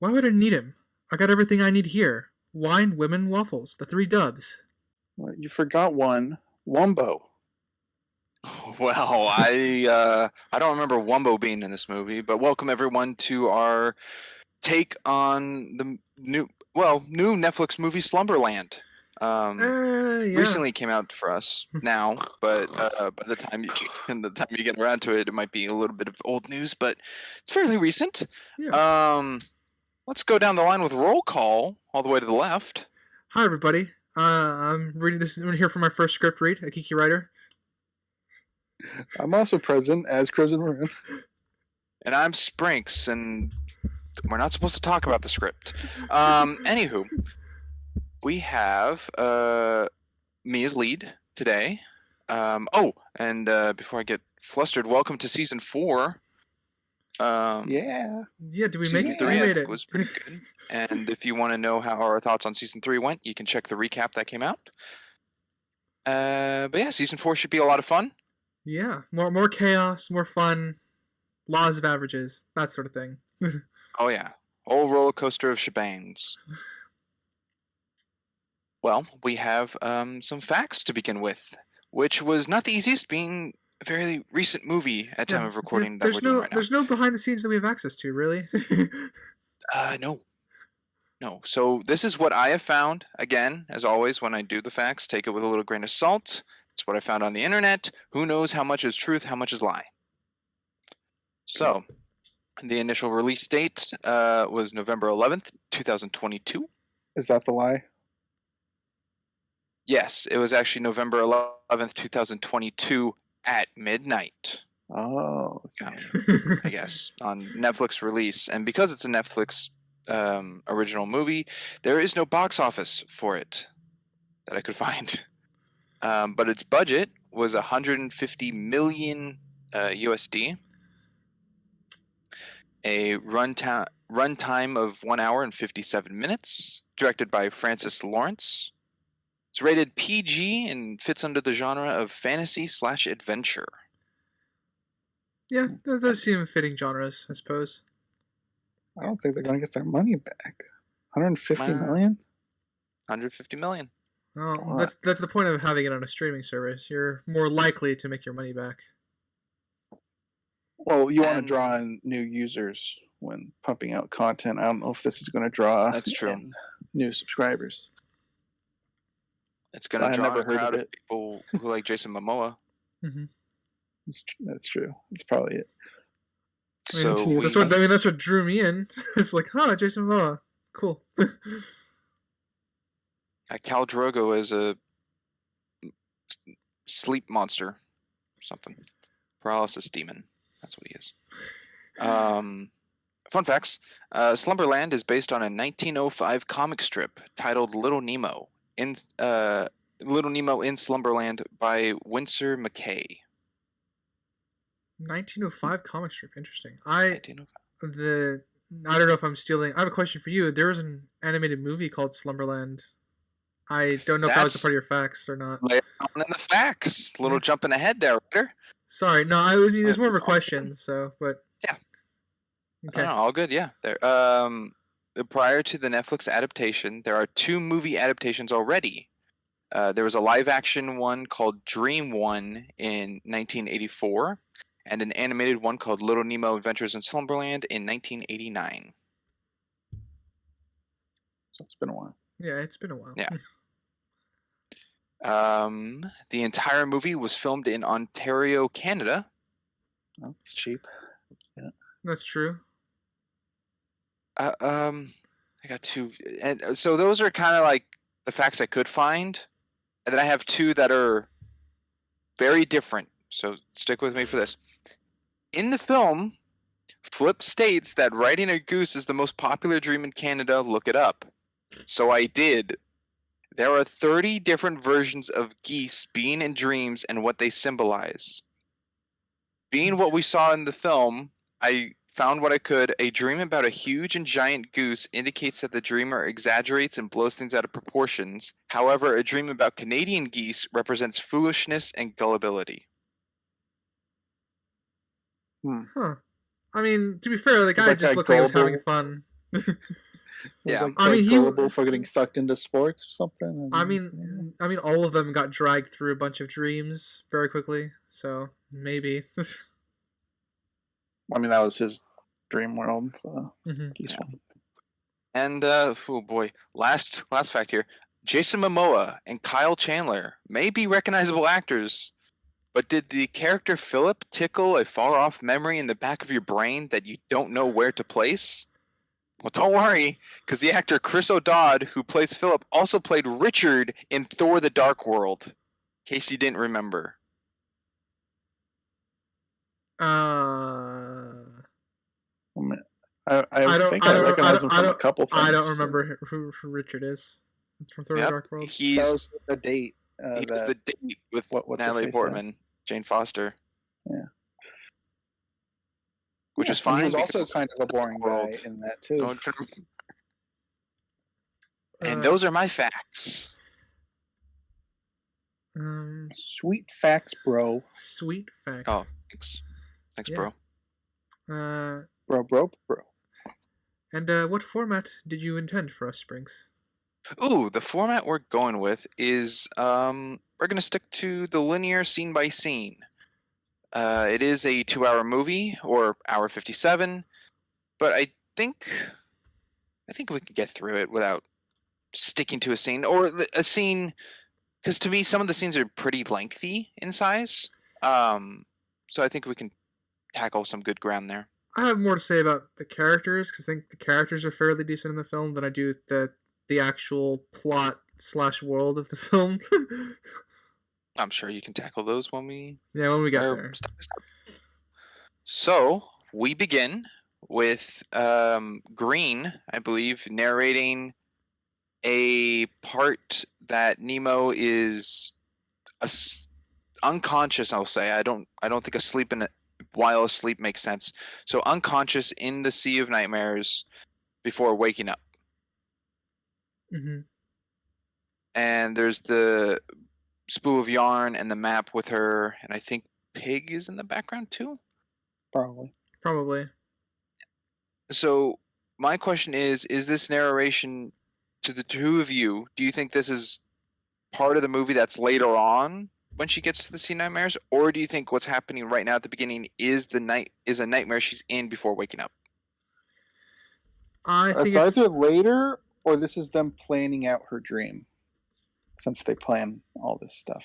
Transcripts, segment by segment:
Why would I need him? I got everything I need here. Wine, women, waffles. The three dubs. Well, you forgot one. Wumbo. Well, I don't remember Wumbo being in this movie, but welcome everyone to our take on the new Netflix movie Slumberland. Yeah. Recently came out for us now, but by the time you get around to it, it might be a little bit of old news, but it's fairly recent. Yeah. Let's go down the line with roll call all the way to the left. Hi, everybody. I'm reading this here for my first script read, a Kiki writer. I'm also present as Crimson Maroon. And I'm Sprinks, and we're not supposed to talk about the script. Anywho, we have me as lead today. And before I get flustered, welcome to season 4. Yeah. Did we season make it? 3 We I made think it. was pretty good. And if you want to know how our thoughts on season 3 went, you can check the recap that came out. But yeah, season 4 should be a lot of fun. Yeah, more chaos, more fun, laws of averages, that sort of thing. Oh yeah, whole roller coaster of shebangs. Well, we have some facts to begin with, which was not the easiest, being a very recent movie at time of recording that we're doing right now. There's no behind the scenes that we have access to, really. No. So this is what I have found. Again, as always, when I do the facts, take it with a little grain of salt. It's what I found on the internet. Who knows how much is truth, how much is lie? So, the initial release date was November 11th, 2022. Is that the lie? Yes, it was actually November 11th, 2022 at midnight. Oh, okay. I guess, on Netflix release. And because it's a Netflix original movie, there is no box office for it that I could find. But its budget was 150 million USD. A runtime of 1 hour and 57 minutes. Directed by Francis Lawrence. It's rated PG and fits under the genre of fantasy/adventure. Yeah, those seem fitting genres, I suppose. I don't think they're going to get their money back. 150 million? 150 million. Oh, that's the point of having it on a streaming service. You're more likely to make your money back. Well, you want to draw in new users when pumping out content. I don't know if this is going to draw in new subscribers. It's going to draw a crowd of people who like Jason Momoa. Mm-hmm. That's true. That's probably it. So that's what drew me in. It's like, Jason Momoa, cool. Khal Drogo is a sleep monster or something. Paralysis demon. That's what he is. Fun facts. Slumberland is based on a 1905 comic strip titled Little Nemo in Slumberland by Winsor McCay. 1905 comic strip. Interesting. I don't know if I'm stealing. I have a question for you. There was an animated movie called Slumberland. I don't know if that was a part of your facts or not. Later on in the facts. A little jumping ahead there, Ritter. Sorry, no. I mean, there's more of a question. So, but yeah. Okay. All good. Yeah. There. Prior to the Netflix adaptation, there are 2 movie adaptations already. There was a live-action one called Dream One in 1984, and an animated one called Little Nemo Adventures in Slumberland in 1989. So it's been a while. Yeah, it's been a while. Yeah. The entire movie was filmed in Ontario, Canada. Oh, it's cheap. Yeah. That's true. I got 2, and so those are kind of like the facts I could find, and then I have 2 that are very different. So stick with me for this. In the film, Flip states that riding a goose is the most popular dream in Canada. Look it up. So I did. There are 30 different versions of geese being in dreams and what they symbolize. Being what we saw in the film, I found what I could. A dream about a huge and giant goose indicates that the dreamer exaggerates and blows things out of proportions. However, a dream about Canadian geese represents foolishness and gullibility. Huh. I mean, to be fair, the guy just looked like he was having fun. Yeah, like, I mean, gullible for getting sucked into sports or something. I mean, all of them got dragged through a bunch of dreams very quickly, so maybe. I mean, that was his dream world. So yeah. And oh boy, last fact here: Jason Momoa and Kyle Chandler may be recognizable actors, but did the character Philip tickle a far-off memory in the back of your brain that you don't know where to place? Well, don't worry, because the actor Chris O'Dowd, who plays Philip, also played Richard in Thor: The Dark World. In case you didn't remember. I think I recognize him from a couple things. I don't remember who Richard is. It's from Thor: The Dark World. He's the date. He was the date with Natalie Portman, Jane Foster. Yeah. Which is fine. He was also kind of a boring guy in that too. And those are my facts. Sweet facts, bro. Sweet facts. Oh, thanks. Thanks, yeah. bro. Bro. And what format did you intend for us, Springs? Ooh, the format we're going with is we're going to stick to the linear scene by scene. It is a 2-hour movie, or hour 57, but I think we can get through it without sticking to a scene, or a scene, because to me some of the scenes are pretty lengthy in size. So I think we can tackle some good ground there. I have more to say about the characters, because I think the characters are fairly decent in the film than I do the actual plot / world of the film. I'm sure you can tackle those when we get there. So we begin with Green, I believe, narrating a part that Nemo is unconscious. I'll say I don't think asleep while asleep makes sense. So unconscious in the Sea of Nightmares before waking up. Mm-hmm. And there's the spool of yarn and the map with her, and I think Pig is in the background too. Probably. So my question is this narration to the two of you, do you think this is part of the movie that's later on when she gets to the Sea Nightmares, or do you think what's happening right now at the beginning is a nightmare she's in before waking up? I think it's either later or this is them planning out her dream, since they plan all this stuff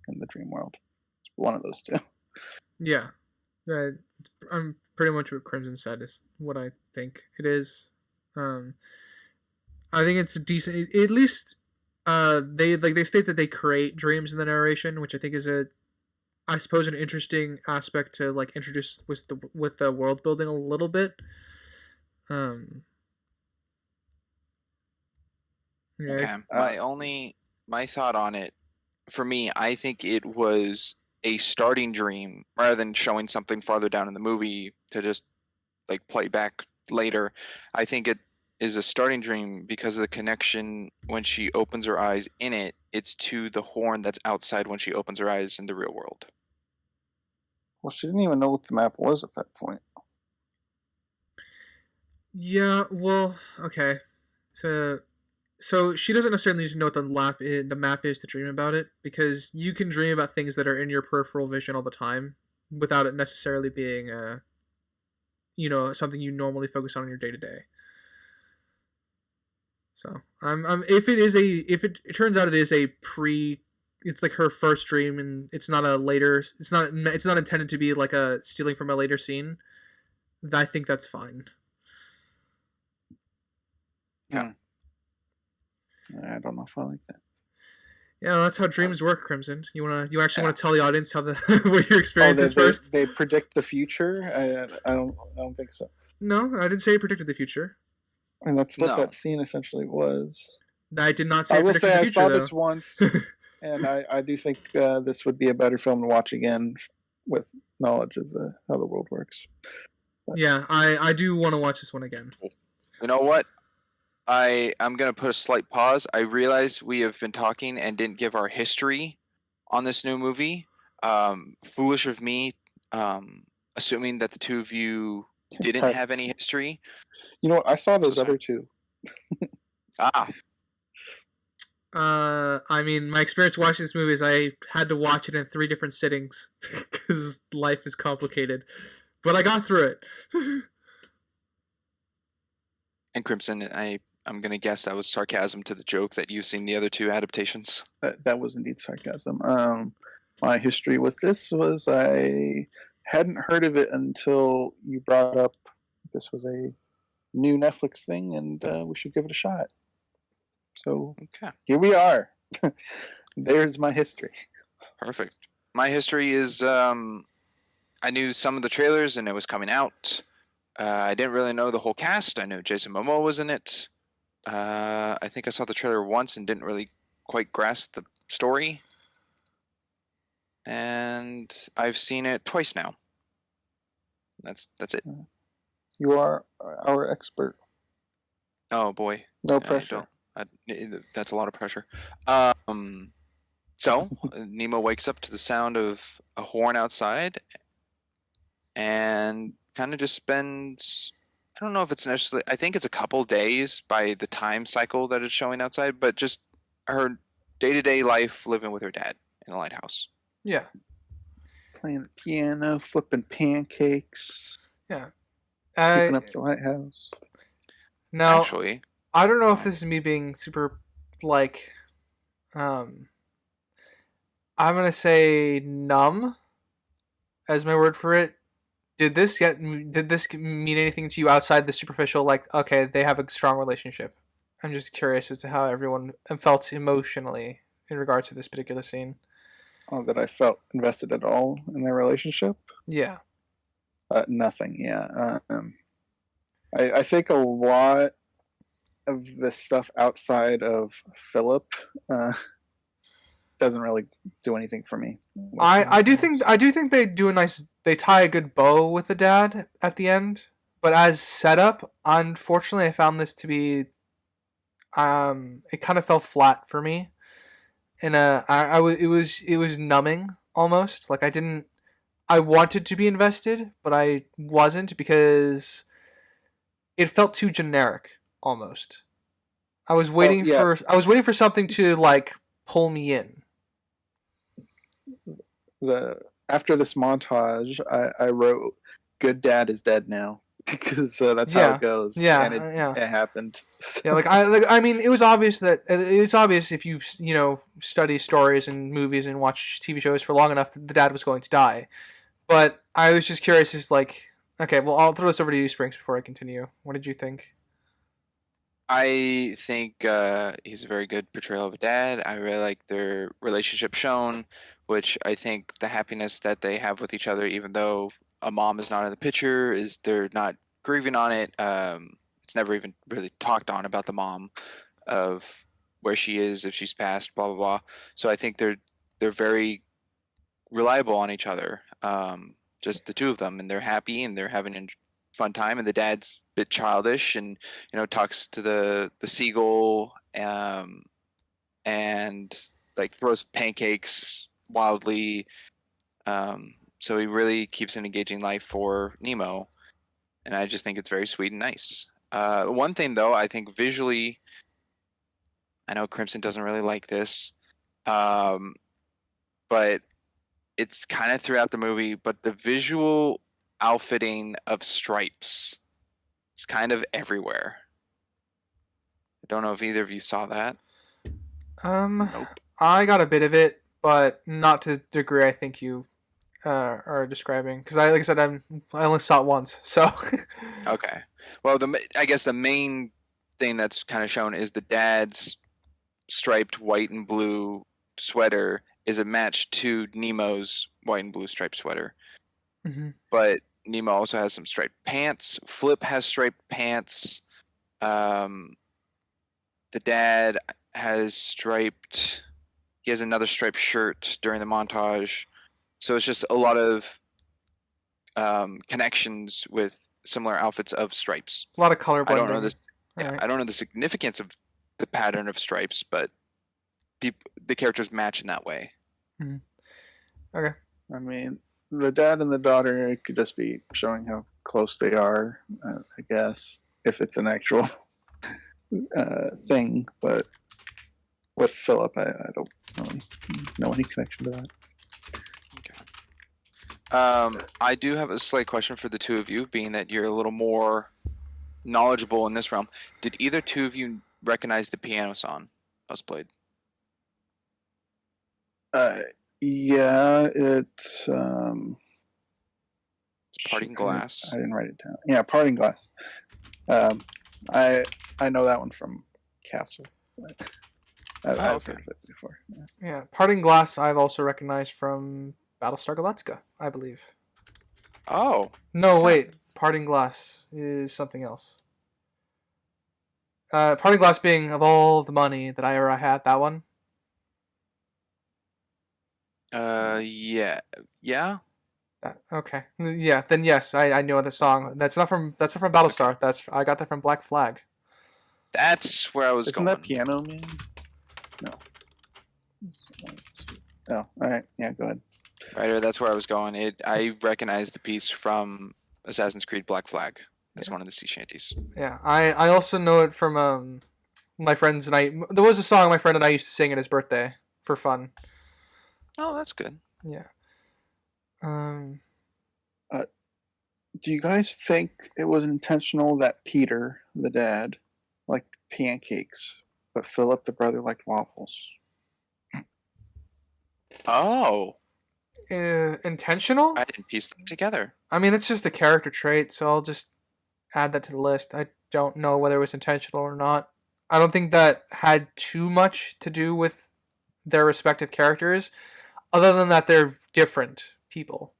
in the dream world. It's one of those two. Yeah. I'm pretty much what Crimson said is what I think it is. I think it's decent. At least they state that they create dreams in the narration, which I think is I suppose an interesting aspect to like introduce with the world building a little bit. Yeah. Okay. My thought on it, for me, I think it was a starting dream rather than showing something farther down in the movie to just like play back later. I think it is a starting dream because of the connection when she opens her eyes in it. It's to the horn that's outside when she opens her eyes in the real world. Well, she didn't even know what the map was at that point. Yeah, well, okay. So she doesn't necessarily need to know what the map is to dream about it, because you can dream about things that are in your peripheral vision all the time without it necessarily being something you normally focus on in your day-to-day. So if it turns out it is it's like her first dream and it's not intended to be like a stealing from a later scene, I think that's fine. Yeah. I don't know if I like that. Yeah, that's how dreams work, Crimson. You actually want to tell the audience how what your experience is first? They predict the future. I don't think so. No, I didn't say it predicted the future. And that's what that scene essentially was. I did not say. I will say the future, I saw this once, and I do think this would be a better film to watch again with knowledge of how the world works. But. Yeah, I do want to watch this one again. You know what? I'm going to put a slight pause. I realize we have been talking and didn't give our history on this new movie. Foolish of me, assuming that the two of you didn't have any history. You know what? I saw those sorry. other two. Ah, I mean, my experience watching this movie is I had to watch it in 3 different sittings because life is complicated. But I got through it. and Crimson, I'm gonna guess that was sarcasm to the joke that you've seen the other 2 adaptations. That was indeed sarcasm. My history with this was I hadn't heard of it until you brought up this was a new Netflix thing, and we should give it a shot. So Okay, here we are. There's my history. perfect. My history is I knew some of the trailers and it was coming out. I didn't really know the whole cast. I knew Jason Momoa was in it. I think I saw the trailer once and didn't really quite grasp the story. And I've seen it twice now. That's it. You are our expert. Oh boy, No I pressure. that's a lot of pressure. So Nemo wakes up to the sound of a horn outside, and kind of just spends. I don't know if it's necessarily. I think it's a couple days by the time cycle that it's showing outside, but just her day-to-day life living with her dad in the lighthouse. Yeah. Playing the piano, flipping pancakes, Yeah. keeping up the lighthouse. Now, Actually, I don't know if this is me being super, like, I'm gonna say numb as my word for it. Did this mean anything to you outside the superficial? Like, okay, they have a strong relationship. I'm just curious as to how everyone felt emotionally in regards to this particular scene. Oh, that I felt invested at all in their relationship? Yeah. Nothing. Yeah. I think a lot of the stuff outside of Philip doesn't really do anything for me. I do think they do a nice, they tie a good bow with the dad at the end, but as setup, unfortunately I found this to be it kind of fell flat for me. And it was numbing almost. Like I wanted to be invested, but I wasn't because it felt too generic almost. I was waiting for something to like pull me in. After this montage, I wrote, "Good dad is dead now," because that's how Yeah. it goes, Yeah, and it happened. Yeah, I mean, it was obvious that it's obvious if you've study stories and movies and watch TV shows for long enough that the dad was going to die. But I was just curious, it's like, okay, well, I'll throw this over to you, Springs, before I continue. What did you think? I think he's a very good portrayal of a dad. I really like their relationship shown, which I think the happiness that they have with each other, even though a mom is not in the picture, is they're not grieving on it. It's never even really talked on about the mom of where she is, if she's passed, blah blah blah. So I think they're very reliable on each other. Just the two of them, and they're happy and they're having a fun time. And the dad's a bit childish, and talks to the seagull, and like throws pancakes wildly. So he really keeps an engaging life for Nemo, and I just think it's very sweet and nice. One thing though, I think visually, I know Crimson doesn't really like this, but it's kind of throughout the movie, but the visual outfitting of stripes is kind of everywhere. I don't know if either of you saw that. Nope. I got a bit of it, but not to the degree I think you are describing. Because like I said, I only saw it once, so. Okay. Well, I guess the main thing that's kind of shown is the dad's striped white and blue sweater is a match to Nemo's white and blue striped sweater. Mm-hmm. But Nemo also has some striped pants. Flip has striped pants. The dad has striped. He has another striped shirt during the montage. So it's just a lot of connections with similar outfits of stripes. A lot of color blending. I don't know this. Yeah, right. I don't know the significance of the pattern of stripes, but the characters match in that way. Mm-hmm. Okay. I mean, the dad and the daughter could just be showing how close they are, I guess, if it's an actual thing. But with Philip, I don't really know any connection to that. Okay. I do have a slight question for the two of you, being that you're a little more knowledgeable in this realm. Did either two of you recognize the piano song that was played? Yeah, it's Parting Glass. I didn't write it down. Yeah, Parting Glass. I know that one from Castle. I've heard of it before. Yeah, Parting Glass I've also recognized from Battlestar Galactica, I believe. Oh. No, wait. Parting Glass is something else. Parting Glass being of all the money that I ever had, that one. Yeah. Yeah? Okay. Yeah, then yes, I know the song. That's not from Battlestar. I got that from Black Flag. That's where I was Isn't going. that Piano Man? No. Oh, all right. Yeah, go ahead. Right, that's where I was going. I recognized the piece from Assassin's Creed Black Flag as one of the sea shanties. Yeah, I also know it from my friends and I. There was a song my friend and I used to sing at his birthday for fun. Oh, that's good. Yeah. Do you guys think it was intentional that Peter, the dad, liked pancakes, but Philip, the brother, liked waffles? Oh. Intentional? I didn't piece them together. I mean, it's just a character trait, so I'll just add that to the list. I don't know whether it was intentional or not. I don't think that had too much to do with their respective characters, other than that they're different people.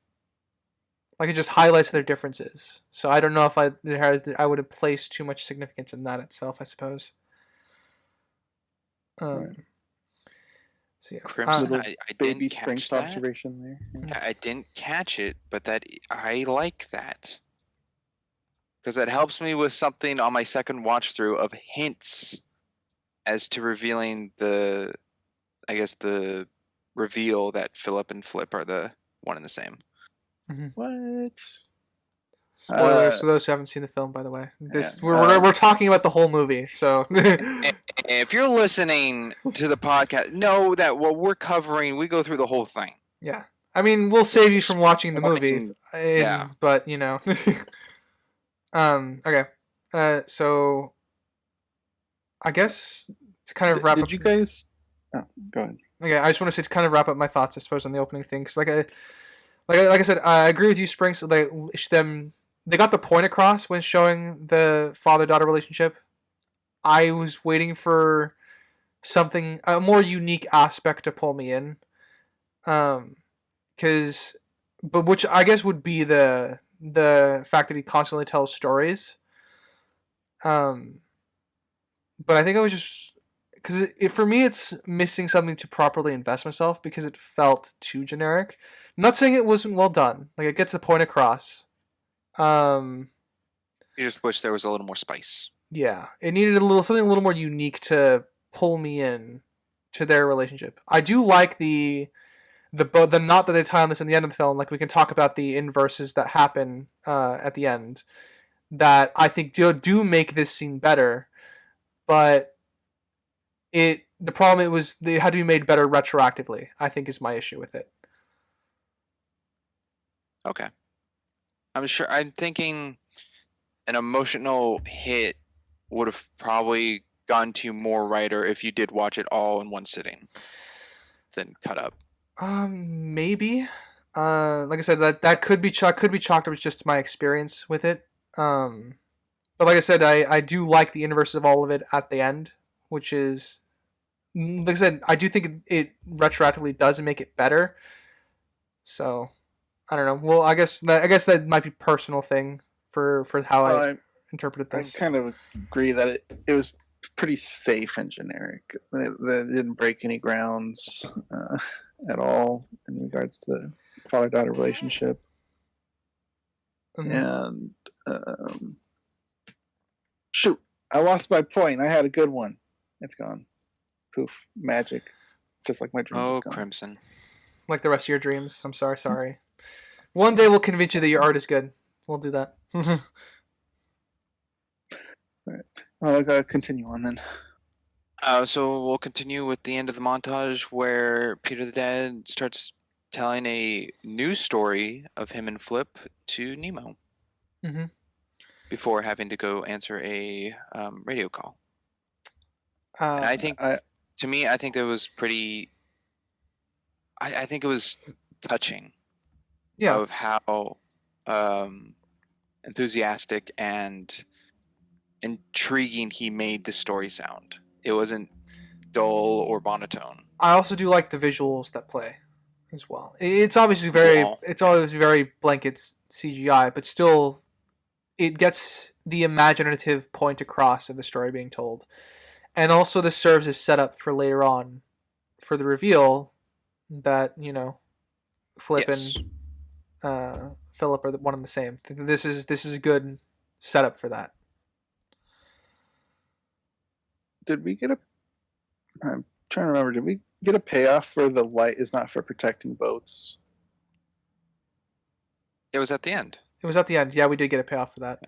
Like, it just highlights their differences. So I don't know if I would have placed too much significance in that itself, I suppose. Right. So yeah, Crimson, I baby didn't Sprinks catch that. observation there. Yeah, I didn't catch it, but that I like that. Because that helps me with something on my second watch through of hints as to revealing the reveal that Philip and Flip are the one and the same. Mm-hmm. What? Spoilers for those who haven't seen the film, by the way. Yeah, we're talking about the whole movie, so if you're listening to the podcast, know that what we're covering, we go through the whole thing. Yeah, I mean, we'll save you from watching the movie. Yeah, but you know, okay. So I guess to kind of wrap up. Did you guys? Oh, go ahead. Okay, I just want to say to kind of wrap up my thoughts, I suppose, on the opening thing, because like I said, I agree with you, Springs. They got the point across when showing the father-daughter relationship. I was waiting for a more unique aspect to pull me in, which I guess would be the fact that he constantly tells stories. But I think I was just because for me it's missing something to properly invest myself because it felt too generic. I'm not saying it wasn't well done. Like, it gets the point across. You just wish there was a little more spice. Yeah, it needed something a little more unique to pull me in to their relationship. I do like the knot that they tie on this in the end of the film. Like, we can talk about the inverses that happen at the end that I think do make this scene better, but the problem they had to be made better retroactively, I think, is my issue with it. Okay. I'm thinking an emotional hit would have probably gone to you more righter if you did watch it all in one sitting than cut up. Maybe. Like I said, that could be chalked up as just my experience with it. But like I said, I do like the inverse of all of it at the end, which is, like I said, I do think it retroactively does make it better. So I don't know. Well, I guess that might be a personal thing for how I interpreted this. I kind of agree that it was pretty safe and generic. They didn't break any grounds at all in regards to the father-daughter relationship. Mm-hmm. And shoot, I lost my point. I had a good one. It's gone. Poof, magic. Just like my dream. Oh, Crimson. Like the rest of your dreams. I'm sorry. One day we'll convince you that your art is good. we'll do that. I gotta continue on then. So we'll continue with the end of the montage where Peter the Dad starts telling a news story of him and Flip to Nemo Mhm. before having to go answer a radio call. And I think, to me, I think that was pretty. I think it was touching. Yeah. Of how enthusiastic and intriguing he made the story sound. It wasn't dull or monotone. I also do like the visuals that play as well. It's obviously very, Cool. it's always very blanket CGI, but still, it gets the imaginative point across of the story being told. And also, this serves as setup for later on for the reveal that, you know, Flip Yes. and Philip are one and the same. This is a good setup for that. Did we get a? I'm trying to remember. Did we get a payoff for the light is not for protecting boats? It was at the end. It was at the end. Yeah, we did get a payoff for that.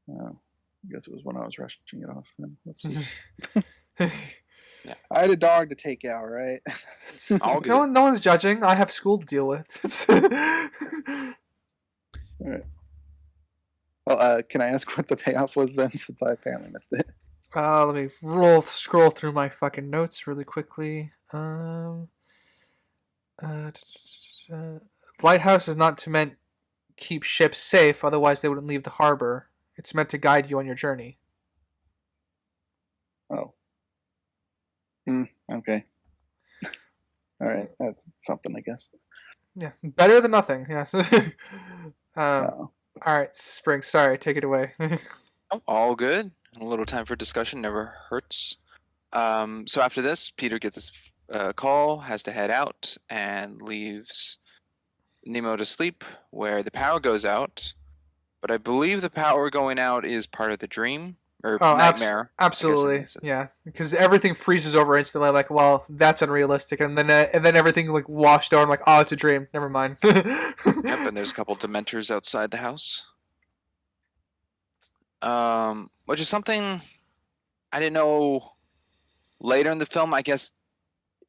Oh, I guess it was when I was rushing it off. Then Yeah. I had a dog to take out, right? All good. No one's judging. I have school to deal with. All right. Well, can I ask what the payoff was then, since I apparently missed it? Let me scroll through my fucking notes really quickly. Lighthouse is not to meant keep ships safe, otherwise they wouldn't leave the harbor. It's meant to guide you on your journey. Oh. Okay. All right. That's something, I guess. Yeah, better than nothing. Yes. Oh. All right, Spring. Sorry, take it away. Oh, all good. A little time for discussion never hurts. So after this, Peter gets a call, has to head out, and leaves Nemo to sleep, where the power goes out. But I believe the power going out is part of the dream or nightmare. Absolutely, yeah. Because everything freezes over instantly. Like, well, that's unrealistic, and then everything like washed over. I'm like, oh, it's a dream. Never mind. Yep, and there's a couple Dementors outside the house. Which is something I didn't know later in the film. I guess,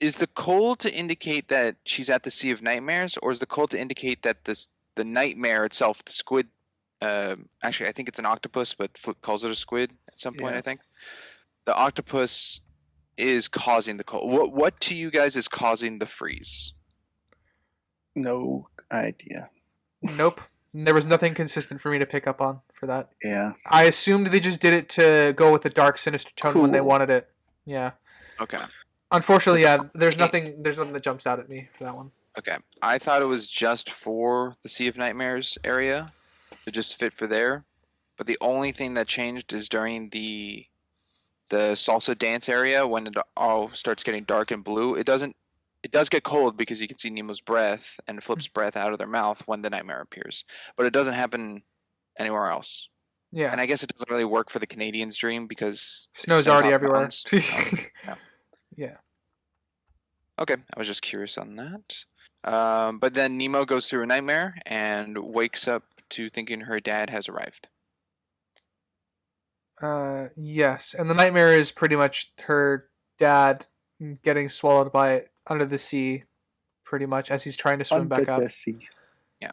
is the cold to indicate that she's at the Sea of Nightmares, or is the cold to indicate that the nightmare itself, the squid? Actually, I think it's an octopus, but Flip calls it a squid at some point. Yeah. I think the octopus is causing the cold. What to you guys is causing the freeze? No idea. Nope. There was nothing consistent for me to pick up on for that. Yeah. I assumed they just did it to go with the dark, sinister tone when they Cool. wanted it. Yeah. Okay. Unfortunately, yeah. There's nothing that jumps out at me for that one. Okay. I thought it was just for the Sea of Nightmares area, to just fit for there. But the only thing that changed is during the salsa dance area, when it all starts getting dark and blue. It does get cold because you can see Nemo's breath and Flip's breath out of their mouth when the nightmare appears. But it doesn't happen anywhere else. Yeah. And I guess it doesn't really work for the Canadians' dream because snow's already everywhere. Yeah. Yeah. Okay, I was just curious on that. But then Nemo goes through a nightmare and wakes up to thinking her dad has arrived. Yes, and the nightmare is pretty much her dad getting swallowed by it under the sea, pretty much as he's trying to swim back up. The sea. Yeah,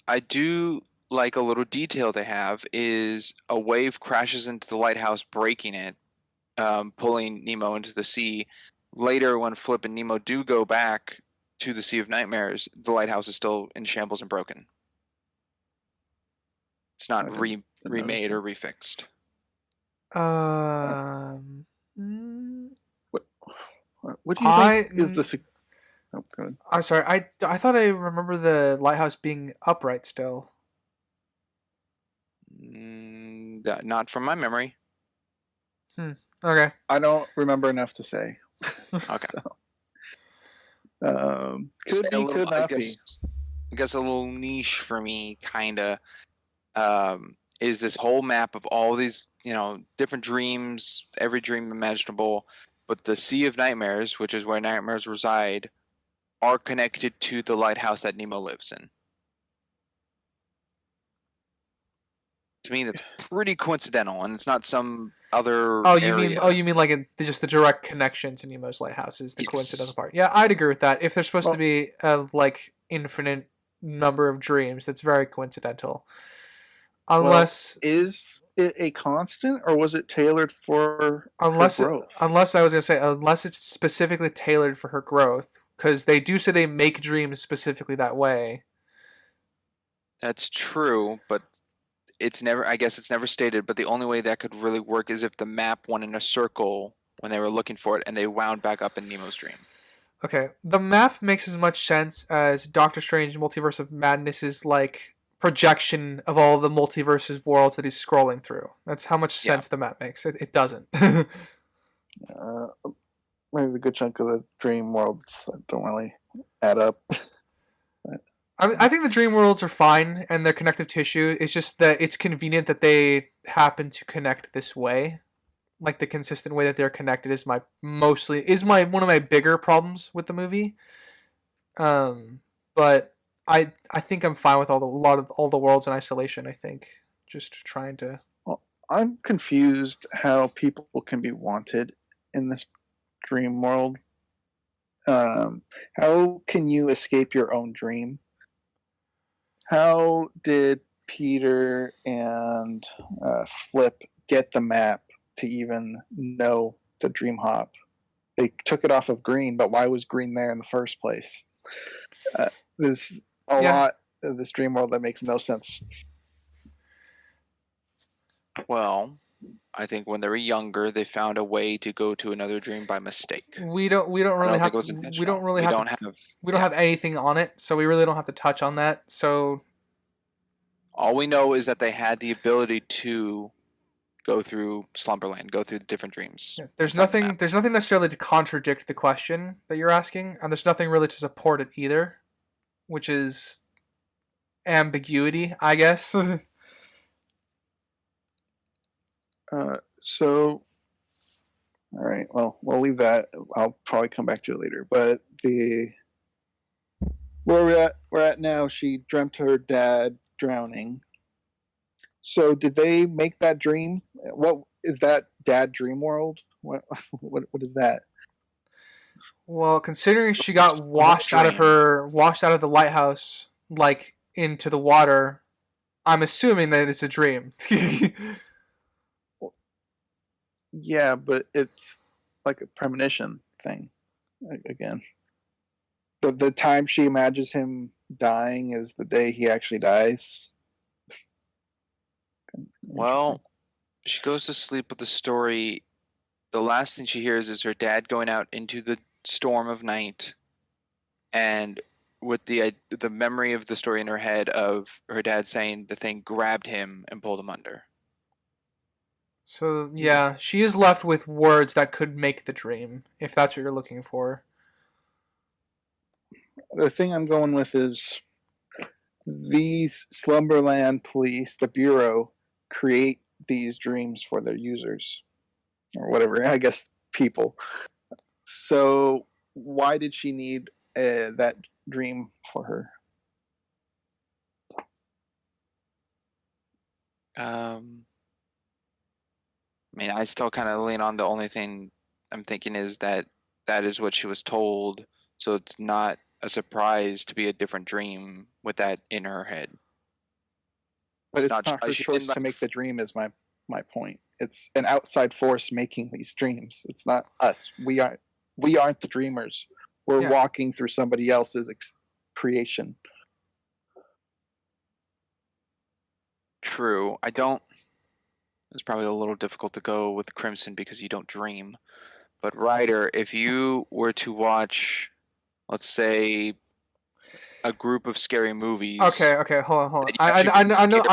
I do like a little detail they have is a wave crashes into the lighthouse, breaking it, pulling Nemo into the sea. Later, when Flip and Nemo do go back to the Sea of Nightmares, the lighthouse is still in shambles and broken. It's not remade or refixed. What do you think is this? Oh, go ahead. I'm sorry. I thought I remember the lighthouse being upright still. Not from my memory. Okay. I don't remember enough to say. Okay. Could be, could not be. I guess a little niche for me, kinda, is this whole map of all these, different dreams, every dream imaginable, but the Sea of Nightmares, which is where nightmares reside, are connected to the lighthouse that Nemo lives in. To me, that's pretty coincidental, and it's not some other you area. mean like just the direct connection to Nemo's lighthouse is the Yes. coincidental part. Yeah, I'd agree with that. If there's supposed Well- to be a like infinite number of dreams, that's very coincidental. Unless is it a constant, or was it tailored for her growth? unless I was gonna say unless it's specifically tailored for her growth, because they do say they make dreams specifically that way. That's true, but it's never. I guess it's never stated. But the only way that could really work is if the map went in a circle when they were looking for it, and they wound back up in Nemo's dream. Okay, the map makes as much sense as Doctor Strange Multiverse of Madness's like projection of all the multiverses worlds that he's scrolling through. That's how much sense the map makes. It doesn't. There's a good chunk of the dream worlds that don't really add up. I think the dream worlds are fine and they're connective tissue. It's just that it's convenient that they happen to connect this way. Like the consistent way that they're connected is one of my bigger problems with the movie. But I think I'm fine with all the worlds in isolation. I think just trying to. Well, I'm confused how people can be wanted in this dream world. How can you escape your own dream? How did Peter and Flip get the map to even know the dream hop? They took it off of Green, but why was Green there in the first place? There's a lot of this dream world that makes no sense. Well, I think when they were younger, they found a way to go to another dream by mistake. We don't really have to. We don't have anything on it, so we really don't have to touch on that. So all we know is that they had the ability to go through Slumberland, go through the different dreams. Yeah, there's nothing necessarily to contradict the question that you're asking, and there's nothing really to support it either, which is ambiguity, I guess. So, all right. Well, we'll leave that. I'll probably come back to it later. But where we're at now, she dreamt her dad drowning. So, did they make that dream? What is that dad dream world? What is that? Well, considering she got washed out of the lighthouse, like into the water, I'm assuming that it's a dream. Yeah, but it's like a premonition thing. Again, the time she imagines him dying is the day he actually dies. Well, she goes to sleep with the story. The last thing she hears is her dad going out into the storm of night, and with the memory of the story in her head of her dad saying the thing grabbed him and pulled him under. So, yeah, she is left with words that could make the dream, if that's what you're looking for. The thing I'm going with is these Slumberland police, the Bureau, create these dreams for their users. Or whatever, I guess people. So, why did she need that dream for her? I mean, I still kind of lean on the only thing I'm thinking is that is what she was told, so it's not a surprise to be a different dream with that in her head. But it's not her choice to make the dream is my point. It's an outside force making these dreams. It's not us. We aren't the dreamers. We're walking through somebody else's creation. True. It's probably a little difficult to go with Crimson because you don't dream. But Ryder, if you were to watch, let's say, a group of scary movies. Okay, hold on. I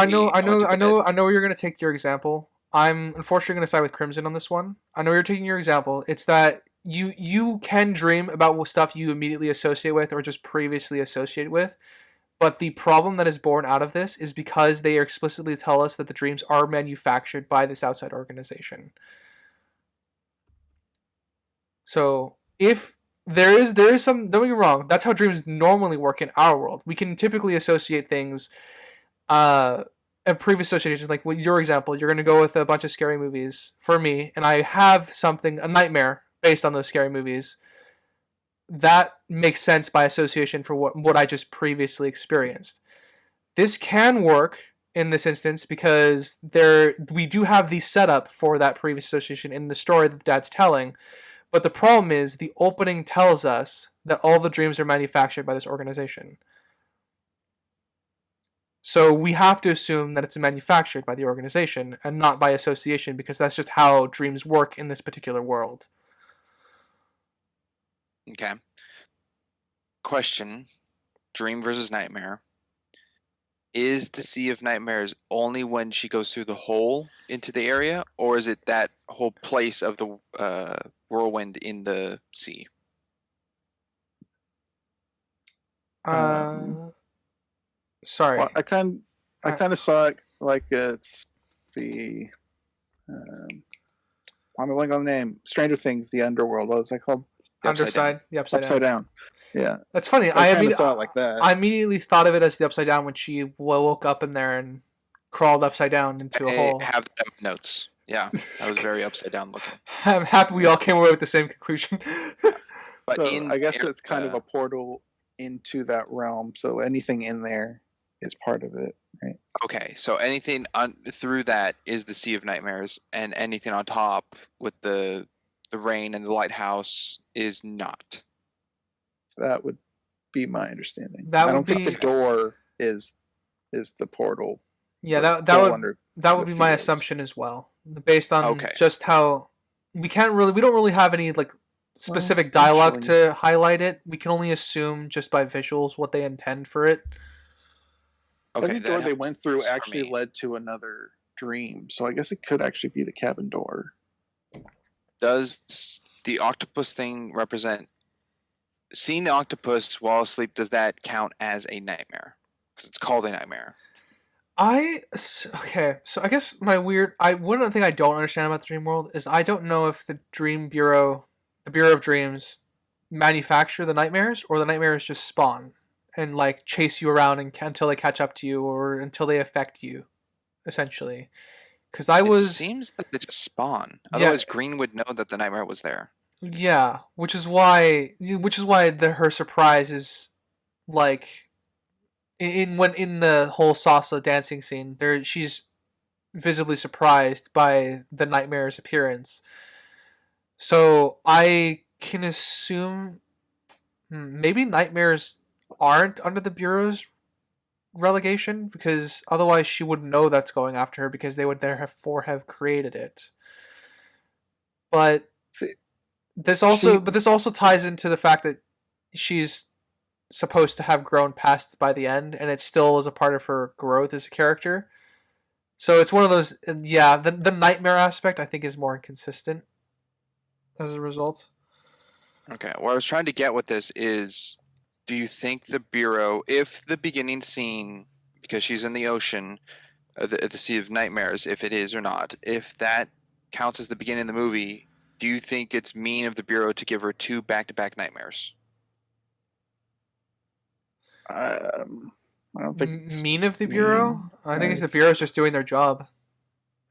know where you're gonna take your example. I'm unfortunately gonna side with Crimson on this one. I know you're taking your example. It's that you can dream about stuff you immediately associate with or just previously associated with. But the problem that is born out of this is because they explicitly tell us that the dreams are manufactured by this outside organization. So if there is some, don't get me wrong, that's how dreams normally work in our world. We can typically associate things previous associations, like with your example, you're going to go with a bunch of scary movies for me, and I have a nightmare based on those scary movies. That makes sense by association for what I just previously experienced. This can work in this instance because we do have the setup for that previous association in the story that the dad's telling. But the problem is the opening tells us that all the dreams are manufactured by this organization. So we have to assume that it's manufactured by the organization and not by association, because that's just how dreams work in this particular world. Okay. Question: Dream versus nightmare. Is the Sea of Nightmares only when she goes through the hole into the area, or is it that whole place of the whirlwind in the sea? Sorry. Well, I kind of saw it like it's the. I'm blanking on the name. Stranger Things, the underworld. What was that called? The Upside The upside down. Yeah. That's funny. I kind of saw it like that. I immediately thought of it as the upside down when she woke up in there and crawled upside down into a hole. I have the notes. Yeah, that was very upside down looking. I'm happy we all came away with the same conclusion. But so I guess it's kind of a portal into that realm. So anything in there is part of it, right? Okay, so anything through that is the Sea of Nightmares, and anything on top with the rain and the lighthouse is not. That would be my understanding. I don't think the door is the portal. Yeah, that would be my assumption as well, based on just how we don't really have any like specific dialogue to highlight it. We can only assume just by visuals what they intend for it. Okay, the door they went through actually led to another dream, so I guess it could actually be the cabin door. Does the octopus thing represent seeing the octopus while asleep? Does that count as a nightmare? Because it's called a nightmare. Okay, so I guess one thing I don't understand about the dream world is I don't know if the Bureau of Dreams, manufacture the nightmares, or the nightmares just spawn and like chase you around until they catch up to you or until they affect you, essentially. Because it seems like they just spawn. Otherwise, Green would know that the nightmare was there. Yeah, which is why her surprise is like in the whole salsa dancing scene. She's visibly surprised by the nightmare's appearance. So I can assume maybe nightmares aren't under the Bureau's relegation, because otherwise she would know that's going after her, because they would therefore have created it. But this also ties into the fact that she's supposed to have grown past by the end, and it still is a part of her growth as a character. So it's one of those. Yeah, the nightmare aspect I think is more inconsistent as a result. Okay, what I was trying to get with this is, do you think the Bureau, if the beginning scene, because she's in the ocean, the Sea of Nightmares, if it is or not, if that counts as the beginning of the movie, do you think it's mean of the Bureau to give her 2 back-to-back nightmares? I don't think mean of the Bureau. I think it's the Bureau's just doing their job.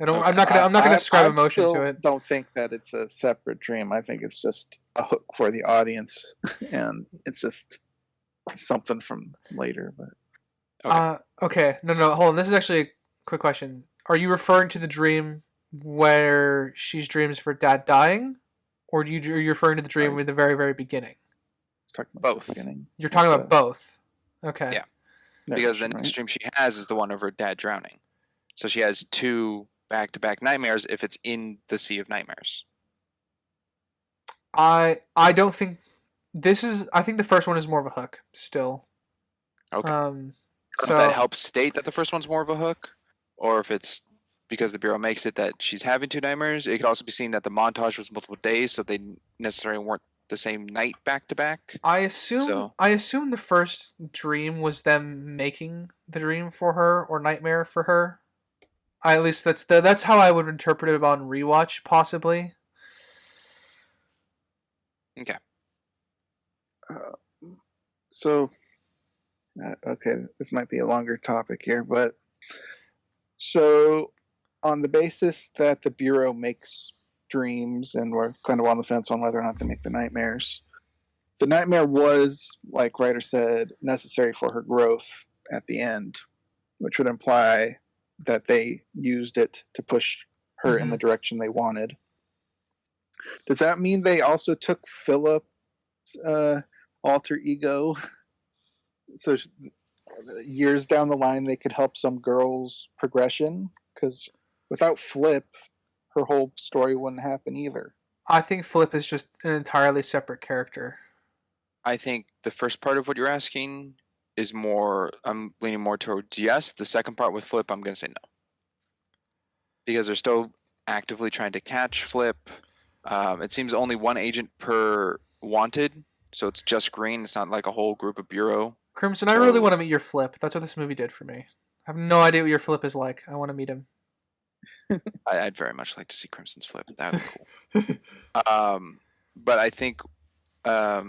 I'm not gonna ascribe emotion to it. Don't think that it's a separate dream. I think it's just a hook for the audience, and it's just something from later. But okay, no, hold on. This is actually a quick question. Are you referring to the dream where she's dreams of her dad dying, or are you referring to the dream with the very, very beginning? Talking about both. The beginning. You're talking about both. Okay. Yeah. Because the next dream she has is the one of her dad drowning. So she has 2 back-to-back nightmares if it's in the Sea of Nightmares. I don't think this is. I think the first one is more of a hook still. Okay. So if that helps state that the first one's more of a hook, or if it's because the Bureau makes it that she's having 2 nightmares. It could also be seen that the montage was multiple days, so they necessarily weren't the same night back to back. I assume the first dream was them making the dream for her or nightmare for her. At least that's how I would interpret it on rewatch, possibly. Okay. Okay, this might be a longer topic here, but So, on the basis that the Bureau makes dreams, and we're kind of on the fence on whether or not they make the nightmares, the nightmare was, like Ryder said, necessary for her growth at the end, which would imply that they used it to push her in the direction they wanted. Does that mean they also took Philip's alter ego? So years down the line, they could help some girl's progression? Because without Flip, her whole story wouldn't happen either. I think Flip is just an entirely separate character. I think the first part of what you're asking is more. I'm leaning more towards yes. The second part with Flip, I'm going to say no, because they're still actively trying to catch Flip. It seems only one agent per wanted, so it's just Green. It's not like a whole group of Bureau. Crimson, I really want to meet your Flip. That's what this movie did for me. I have no idea what your Flip is like. I want to meet him. I'd very much like to see Crimson's Flip. That would be cool. But I think, what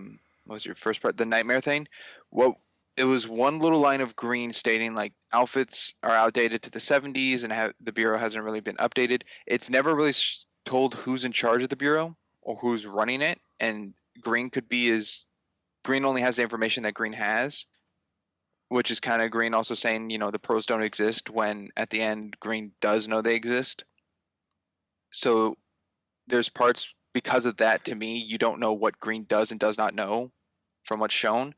was your first part? The nightmare thing? Well, it was one little line of Green stating like outfits are outdated to the 70s and the Bureau hasn't really been updated. It's never really told who's in charge of the Bureau or who's running it. And Green Green only has the information that Green has, which is kind of Green also saying, the pros don't exist when at the end Green does know they exist. So there's parts because of that, to me, you don't know what Green does and does not know from what's shown.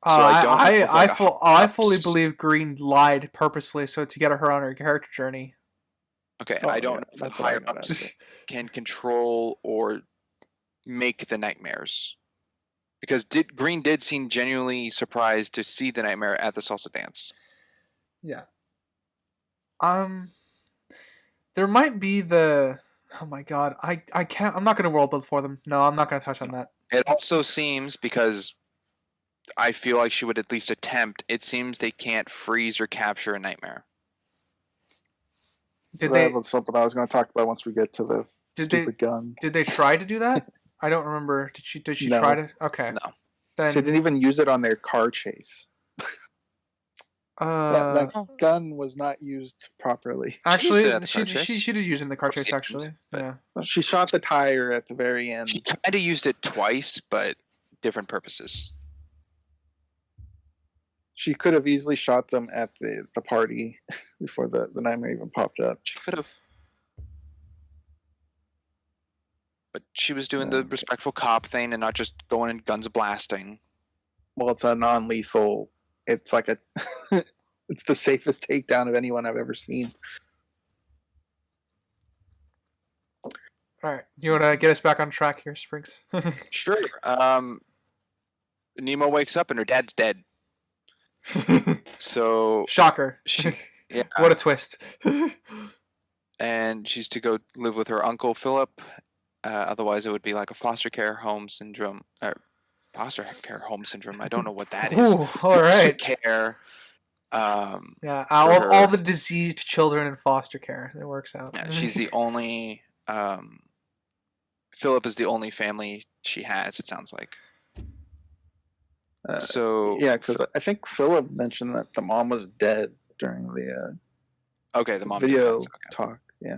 So I fully believe Green lied purposely so to get her on her character journey. Okay, I don't know if the higher ups can control or make the nightmares. Because Green did seem genuinely surprised to see the nightmare at the salsa dance. Yeah. There might be oh my god, I can't. I'm not going to world build for them. No, I'm not going to touch on that. It also seems, because I feel like she would at least attempt, it seems they can't freeze or capture a nightmare. That was something I was going to talk about once we get to the stupid gun. Did they try to do that? I don't remember. Did she try to? Okay. No. Then, she didn't even use it on their car chase. That gun was not used properly. Actually, she did use it in the car chase, actually. Yeah. She shot the tire at the very end. She kind of used it twice, but different purposes. She could have easily shot them at the party before the nightmare even popped up. She could have. But she was doing the respectful cop thing and not just going in guns blasting. Well, it's a non-lethal. It's like it's the safest takedown of anyone I've ever seen. All right, do you want to get us back on track here, Springs? Sure. Nemo wakes up and her dad's dead. So shocker. Yeah. What a twist. And she's to go live with her uncle Philip. Otherwise, it would be like a foster care home syndrome. Foster care home syndrome. I don't know what that is. Ooh, all right. Care. Yeah, all the diseased children in foster care. It works out. Yeah, she's the only. Philip is the only family she has. It sounds like. Because I think Philip mentioned that the mom was dead during the. Okay, the mom video talk. Yeah.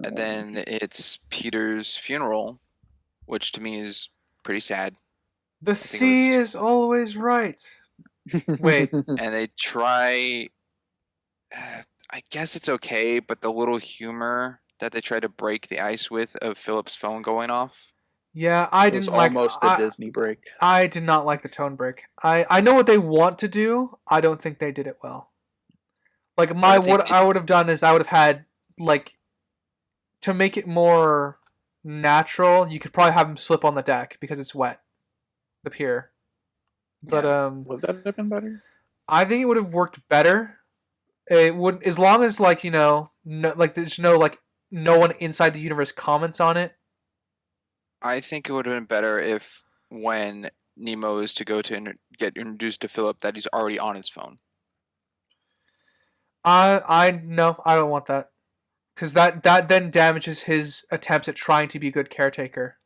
And then it's Peter's funeral, which to me is pretty sad. The sea is always right. Wait. And they try... I guess it's okay, but the little humor that they try to break the ice with of Philip's phone going off. Yeah, I didn't like... It was almost a Disney break. I did not like the tone break. I know what they want to do. I don't think they did it well. Like, what I would have done is I would have had, like... To make it more natural, you could probably have him slip on the deck because it's wet, the pier. But would that have been better? I think it would have worked better. It would, as long as there's no one inside the universe comments on it. I think it would have been better if when Nemo is to go to get introduced to Philip, that he's already on his phone. No, I don't want that. Because that then damages his attempts at trying to be a good caretaker.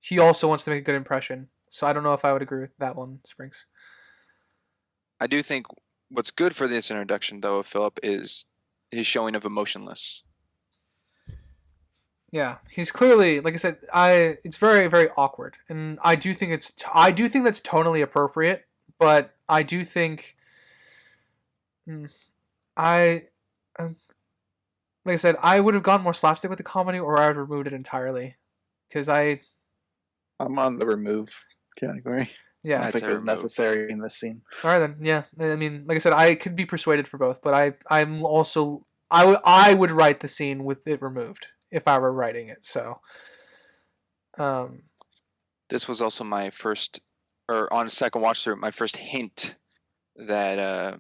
He also wants to make a good impression. So I don't know if I would agree with that one, Springs. I do think what's good for this introduction, though, of Philip is his showing of emotionless. Yeah, he's clearly, like I said, it's very very awkward, and I do think that's tonally appropriate, but I do think, I, like I said, I would have gone more slapstick with the comedy, or I would have removed it entirely, because I'm on the remove category. I yeah. don't think it was necessary in this scene. All right then, yeah. I mean, like I said, I could be persuaded for both, but I'm also I would write the scene with it removed if I were writing it. So, This was also my first, or on a second watch through, my first hint that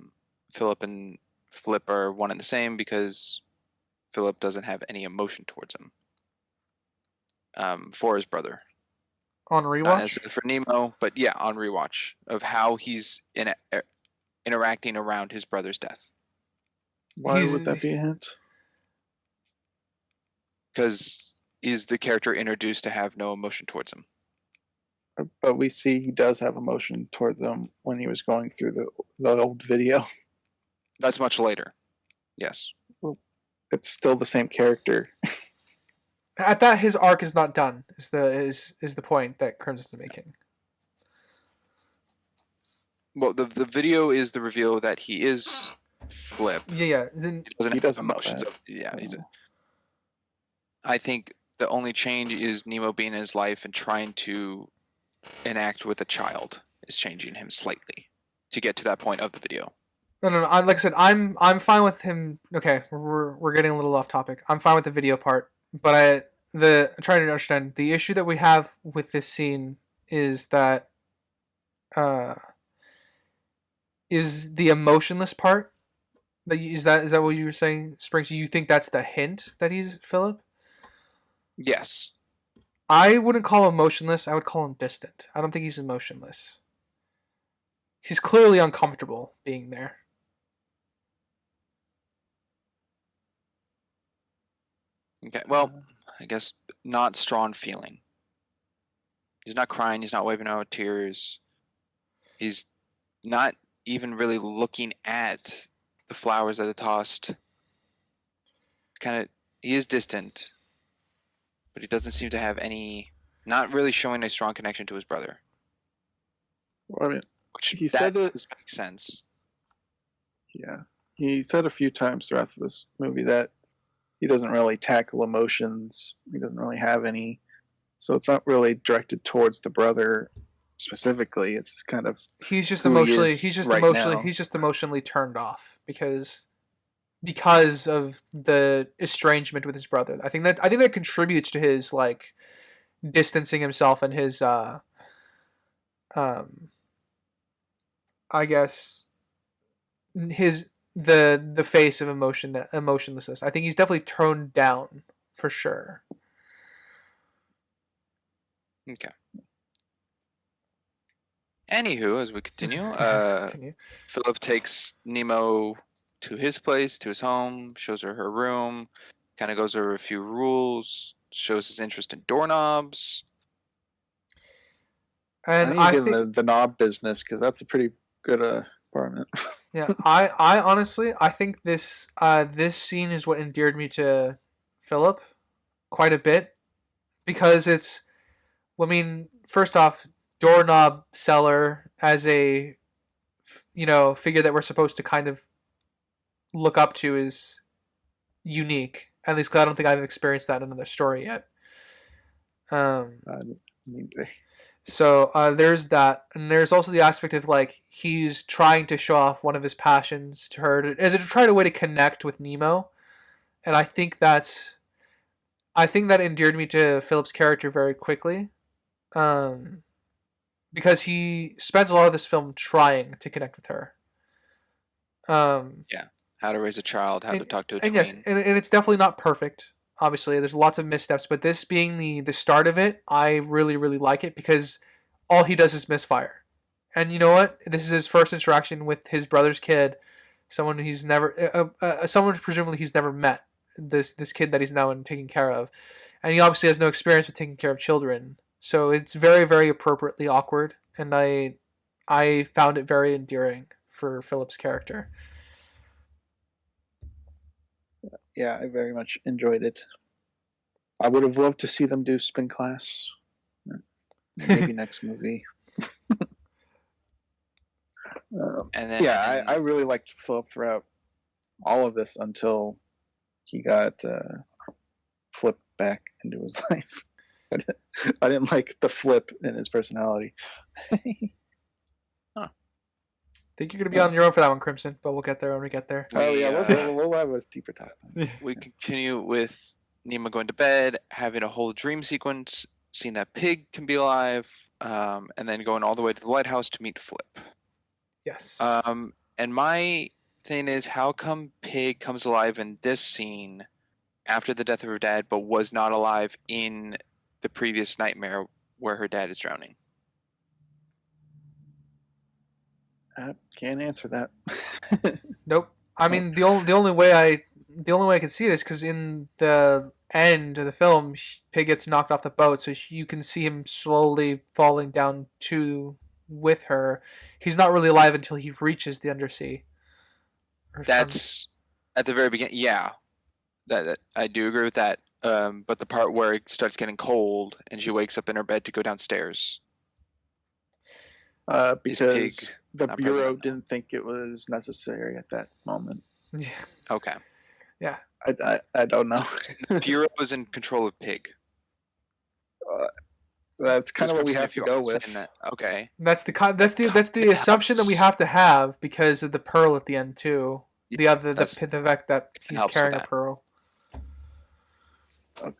Philip and Flip are one and the same, because Philip doesn't have any emotion towards him for his brother. on Not rewatch, necessarily for Nemo, but yeah, on rewatch of how he's interacting around his brother's death. Why would that be a hint? Because is the character introduced to have no emotion towards him? But we see he does have emotion towards him when he was going through the old video. That's much later. Yes. It's still the same character. at that his arc is not done. Is the point that Kearns is making? Well, the video is the reveal that he is Flip. Yeah. He doesn't have emotions. Oh. I think the only change is Nemo being in his life and trying to enact with a child is changing him slightly to get to that point of the video. No. Like I said, I'm fine with him. Okay, we're getting a little off topic. I'm fine with the video part, but I'm trying to understand the issue that we have with this scene is that is the emotionless part. Is that what you were saying, Springs? You think that's the hint that he's Philip? Yes. I wouldn't call him emotionless. I would call him distant. I don't think he's emotionless. He's clearly uncomfortable being there. Okay. Well, I guess not strong feeling. He's not crying. He's not wiping out tears. He's not even really looking at the flowers that are tossed. He is distant, but he doesn't seem to have not really showing a strong connection to his brother. Well, I mean, he said it makes sense. Yeah, he said a few times throughout this movie that he doesn't really tackle emotions. He doesn't really have any, so it's not really directed towards the brother specifically. It's kind of he's just emotionally turned off because of the estrangement with his brother. I think that contributes to his like distancing himself and his I guess his the face of emotionlessness. I think he's definitely toned down for sure. Okay. Anywho, as we continue, Philip takes Nemo to his place, to his home, shows her room, kind of goes over a few rules, shows his interest in doorknobs. And I think the knob business, because that's a pretty good apartment. Yeah, I honestly, I think this scene is what endeared me to Philip quite a bit, because it's, I mean, first off, doorknob seller as a, figure that we're supposed to kind of look up to is unique. At least, because I don't think I've experienced that in another story yet. So there's that, and there's also the aspect of like he's trying to show off one of his passions to her as a try to way to connect with Nemo, and I think that endeared me to Philip's character very quickly, because he spends a lot of this film trying to connect with her. Yeah, how to raise a child, how to talk to a tween. Yes, and it's definitely not perfect. Obviously, there's lots of missteps, but this being the start of it, I really, really like it because all he does is misfire. And you know what? This is his first interaction with his brother's kid, someone he's never, someone presumably he's never met. This kid that he's now taking care of, and he obviously has no experience with taking care of children. So it's very, very appropriately awkward, and I found it very endearing for Philip's character. Yeah, I very much enjoyed it. I would have loved to see them do Spin Class. Maybe next movie. And then yeah, I really liked Philip throughout all of this until he got flipped back into his life. I didn't like the flip in his personality. I think you're going to be on your own for that one, Crimson, but we'll get there when we get there. Oh, yeah, we'll have a deeper talk. We continue with Nemo going to bed, having a whole dream sequence, seeing that Pig can be alive, and then going all the way to the lighthouse to meet Flip. Yes. And my thing is, how come Pig comes alive in this scene after the death of her dad, but was not alive in the previous nightmare where her dad is drowning? Can't answer that. Nope. I mean, the only way I can see it is because in the end of the film, Pig gets knocked off the boat, so you can see him slowly falling down with her. He's not really alive until he reaches the undersea. That's at the very beginning. Yeah, that I do agree with that. But the part where it starts getting cold and she wakes up in her bed to go downstairs. Because the Bureau didn't think it was necessary at that moment. Yeah. Okay. Yeah. I don't know. The Bureau was in control of Pig. That's kind of what we have to go with. That. Okay. That's the assumption that we have to have because of the pearl at the end too. The fact that he's carrying a pearl.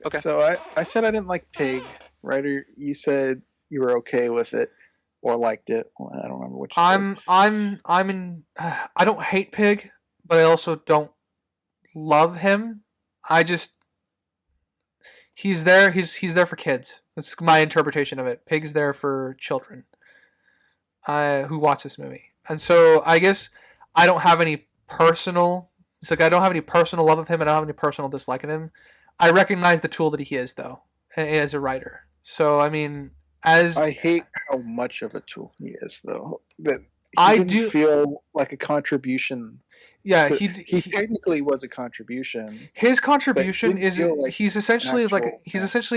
Okay. So I said I didn't like Pig, right? Or you said you were okay with it or liked it. Well, I don't remember which. I don't hate Pig, but I also don't love him. He's there. He's there for kids. That's my interpretation of it. Pig's there for children who watch this movie, and so I guess I don't have any personal. It's like I don't have any personal love of him, and I don't have any personal dislike of him. I recognize the tool that he is, though, as a writer. So I mean, I hate how much of a tool he is, though. That I do feel like a contribution. Yeah, he technically was a contribution. His contribution is like he's essentially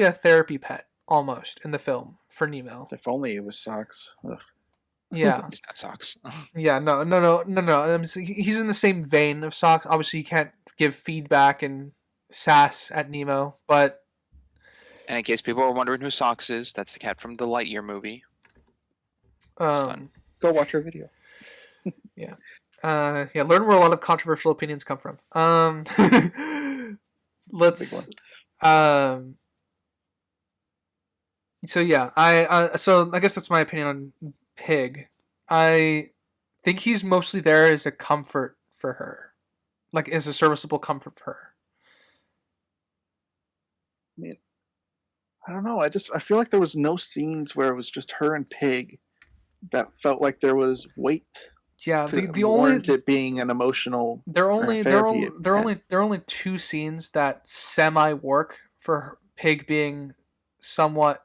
a therapy pet almost in the film for Nemo. If only it was Socks. Ugh. Yeah, he's not Socks. Yeah, no. He's in the same vein of Socks. Obviously, you can't give feedback and sass at Nemo, but. And in case people are wondering who Socks is, that's the cat from the Lightyear movie. Go watch our video. Yeah. Learn where a lot of controversial opinions come from. Let's. So yeah, I guess that's my opinion on Pig. I think he's mostly there as a comfort for her, like as a serviceable comfort for her. I mean, I don't know. I feel like there was no scenes where it was just her and Pig that felt like there was weight. Yeah, the only it being an emotional. There are only two scenes that semi work for Pig being somewhat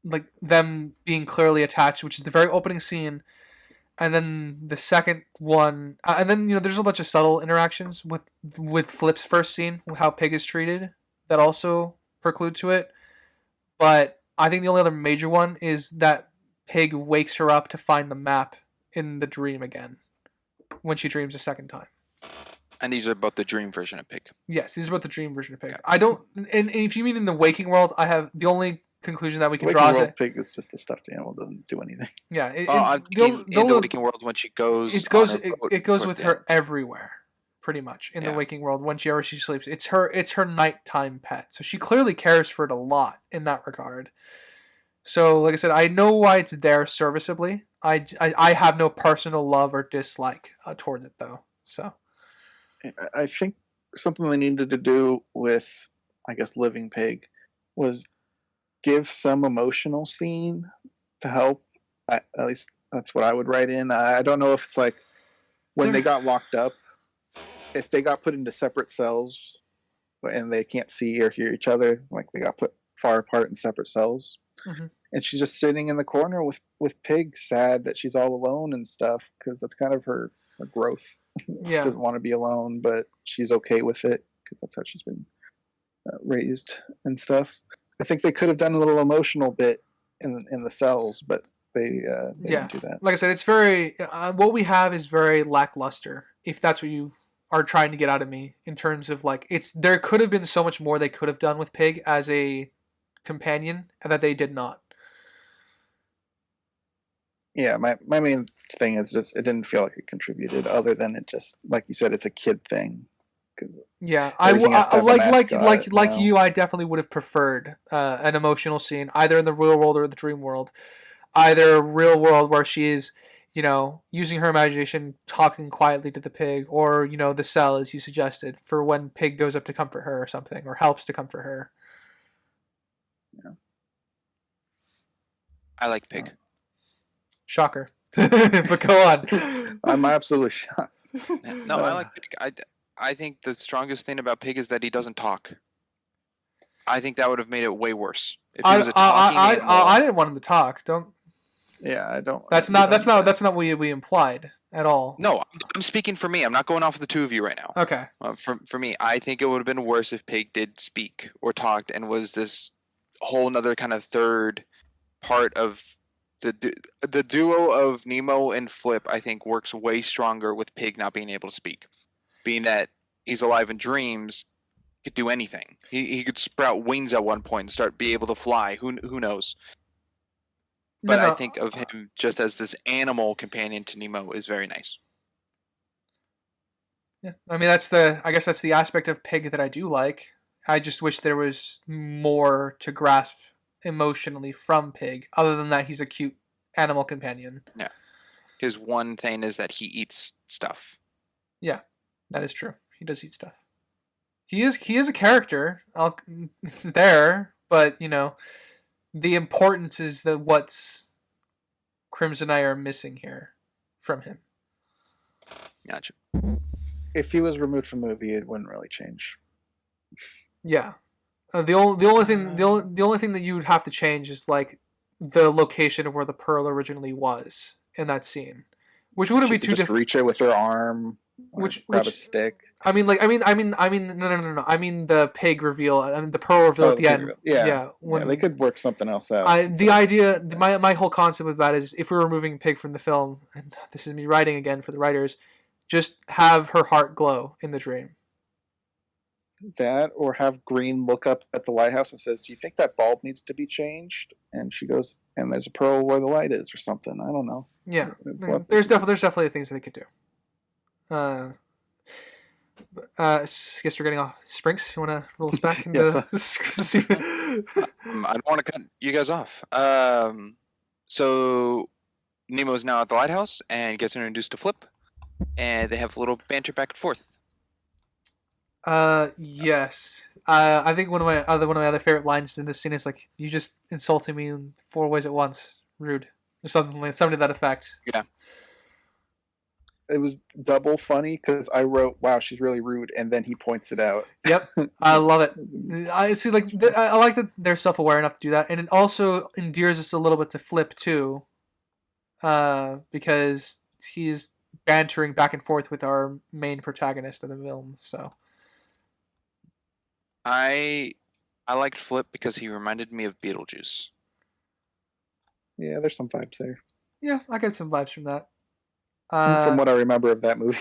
like them being clearly attached, which is the very opening scene, and then the second one, and then there's a bunch of subtle interactions with Flip's first scene, how Pig is treated, that also preclude to it. But I think the only other major one is that Pig wakes her up to find the map in the dream again when she dreams a second time. And these are both the dream version of Pig. Yes, these are both the dream version of Pig. I don't. And if you mean in the waking world, I have the only conclusion that we can draw is that Pig is just a stuffed animal, doesn't do anything. Yeah. In the waking world, when she goes, it goes with her everywhere. Pretty much in the waking world, whenever she sleeps, it's her nighttime pet. So she clearly cares for it a lot in that regard. So, like I said, I know why it's there serviceably. I have no personal love or dislike toward it, though. So, I think something they needed to do with, I guess, Living Pig was give some emotional scene to help. At least that's what I would write in. I don't know if it's like when they got locked up, if they got put into separate cells and they can't see or hear each other, like they got put far apart in separate cells. Mm-hmm. and she's just sitting in the corner with Pig, sad that she's all alone and stuff, because that's kind of her growth. She Yeah. doesn't want to be alone, but she's okay with it because that's how she's been raised and stuff. I think they could have done a little emotional bit in the cells, but they didn't do that. Like I said, it's very what we have is very lackluster. If that's what you are trying to get out of me in terms of like there could have been so much more they could have done with Pig as a companion, and that they did not. Yeah, my main thing is just it didn't feel like it contributed, other than it just, like you said, it's a kid thing. Yeah, like you, I definitely would have preferred an emotional scene, either in the real world or the dream world. Either real world where she is, using her imagination, talking quietly to the pig, or the cell, as you suggested, for when Pig goes up to comfort her or something, or helps to comfort her. Yeah. I like Pig. Shocker. But go on. I'm absolutely shocked. No, I like Pig. I think the strongest thing about Pig is that he doesn't talk. I think that would have made it way worse. If he was a talking animal. I didn't want him to talk. Don't. Yeah, I don't. That's not what we implied at all. No, I'm speaking for me. I'm not going off of the two of you right now. Okay. For me, I think it would have been worse if Pig did speak or talked and was this whole nother kind of third part of the duo of Nemo and Flip. I think works way stronger with Pig not being able to speak, being that he's alive in dreams. Could do anything. He could sprout wings at one point and be able to fly. Who knows? But I think of him just as this animal companion to Nemo is very nice. Yeah, I mean I guess that's the aspect of Pig that I do like. I just wish there was more to grasp emotionally from Pig, other than that he's a cute animal companion. Yeah. His one thing is that he eats stuff. Yeah, that is true. He does eat stuff. He is a character. It's there, but the importance is what's Crimson and I are missing here from him. Gotcha. If he was removed from the movie, it wouldn't really change. Yeah, the only thing that you would have to change is like the location of where the pearl originally was in that scene, which wouldn't be too difficult. Just reach it with her arm. Grab a stick. No. I mean the Pig reveal. I mean the pearl reveal at the end. Yeah. They could work something else out. My whole concept with that is if we were removing Pig from the film, and this is me writing again for the writers, just have her heart glow in the dream. That, or have Green look up at the lighthouse and says, "Do you think that bulb needs to be changed?" And she goes, "And there's a pearl where the light is," or something. I don't know. Yeah, there's definitely things that they could do. I guess we're getting off. Sprinks, you want to roll us back into yes, I don't want to cut you guys off. So Nemo's now at the lighthouse and gets introduced to Flip, and they have a little banter back and forth. Yes. I think one of my other favorite lines in this scene is like, "You just insulted me in 4 ways at once. Rude," or something to that effect. Yeah. It was double funny because I wrote, "Wow, she's really rude," and then he points it out. Yep, I love it. I see, like I like that they're self-aware enough to do that, and it also endears us a little bit to Flip too, because he's bantering back and forth with our main protagonist of the film. So, I liked Flip because he reminded me of Beetlejuice. Yeah, there's some vibes there. Yeah, I get some vibes from that. From what I remember of that movie.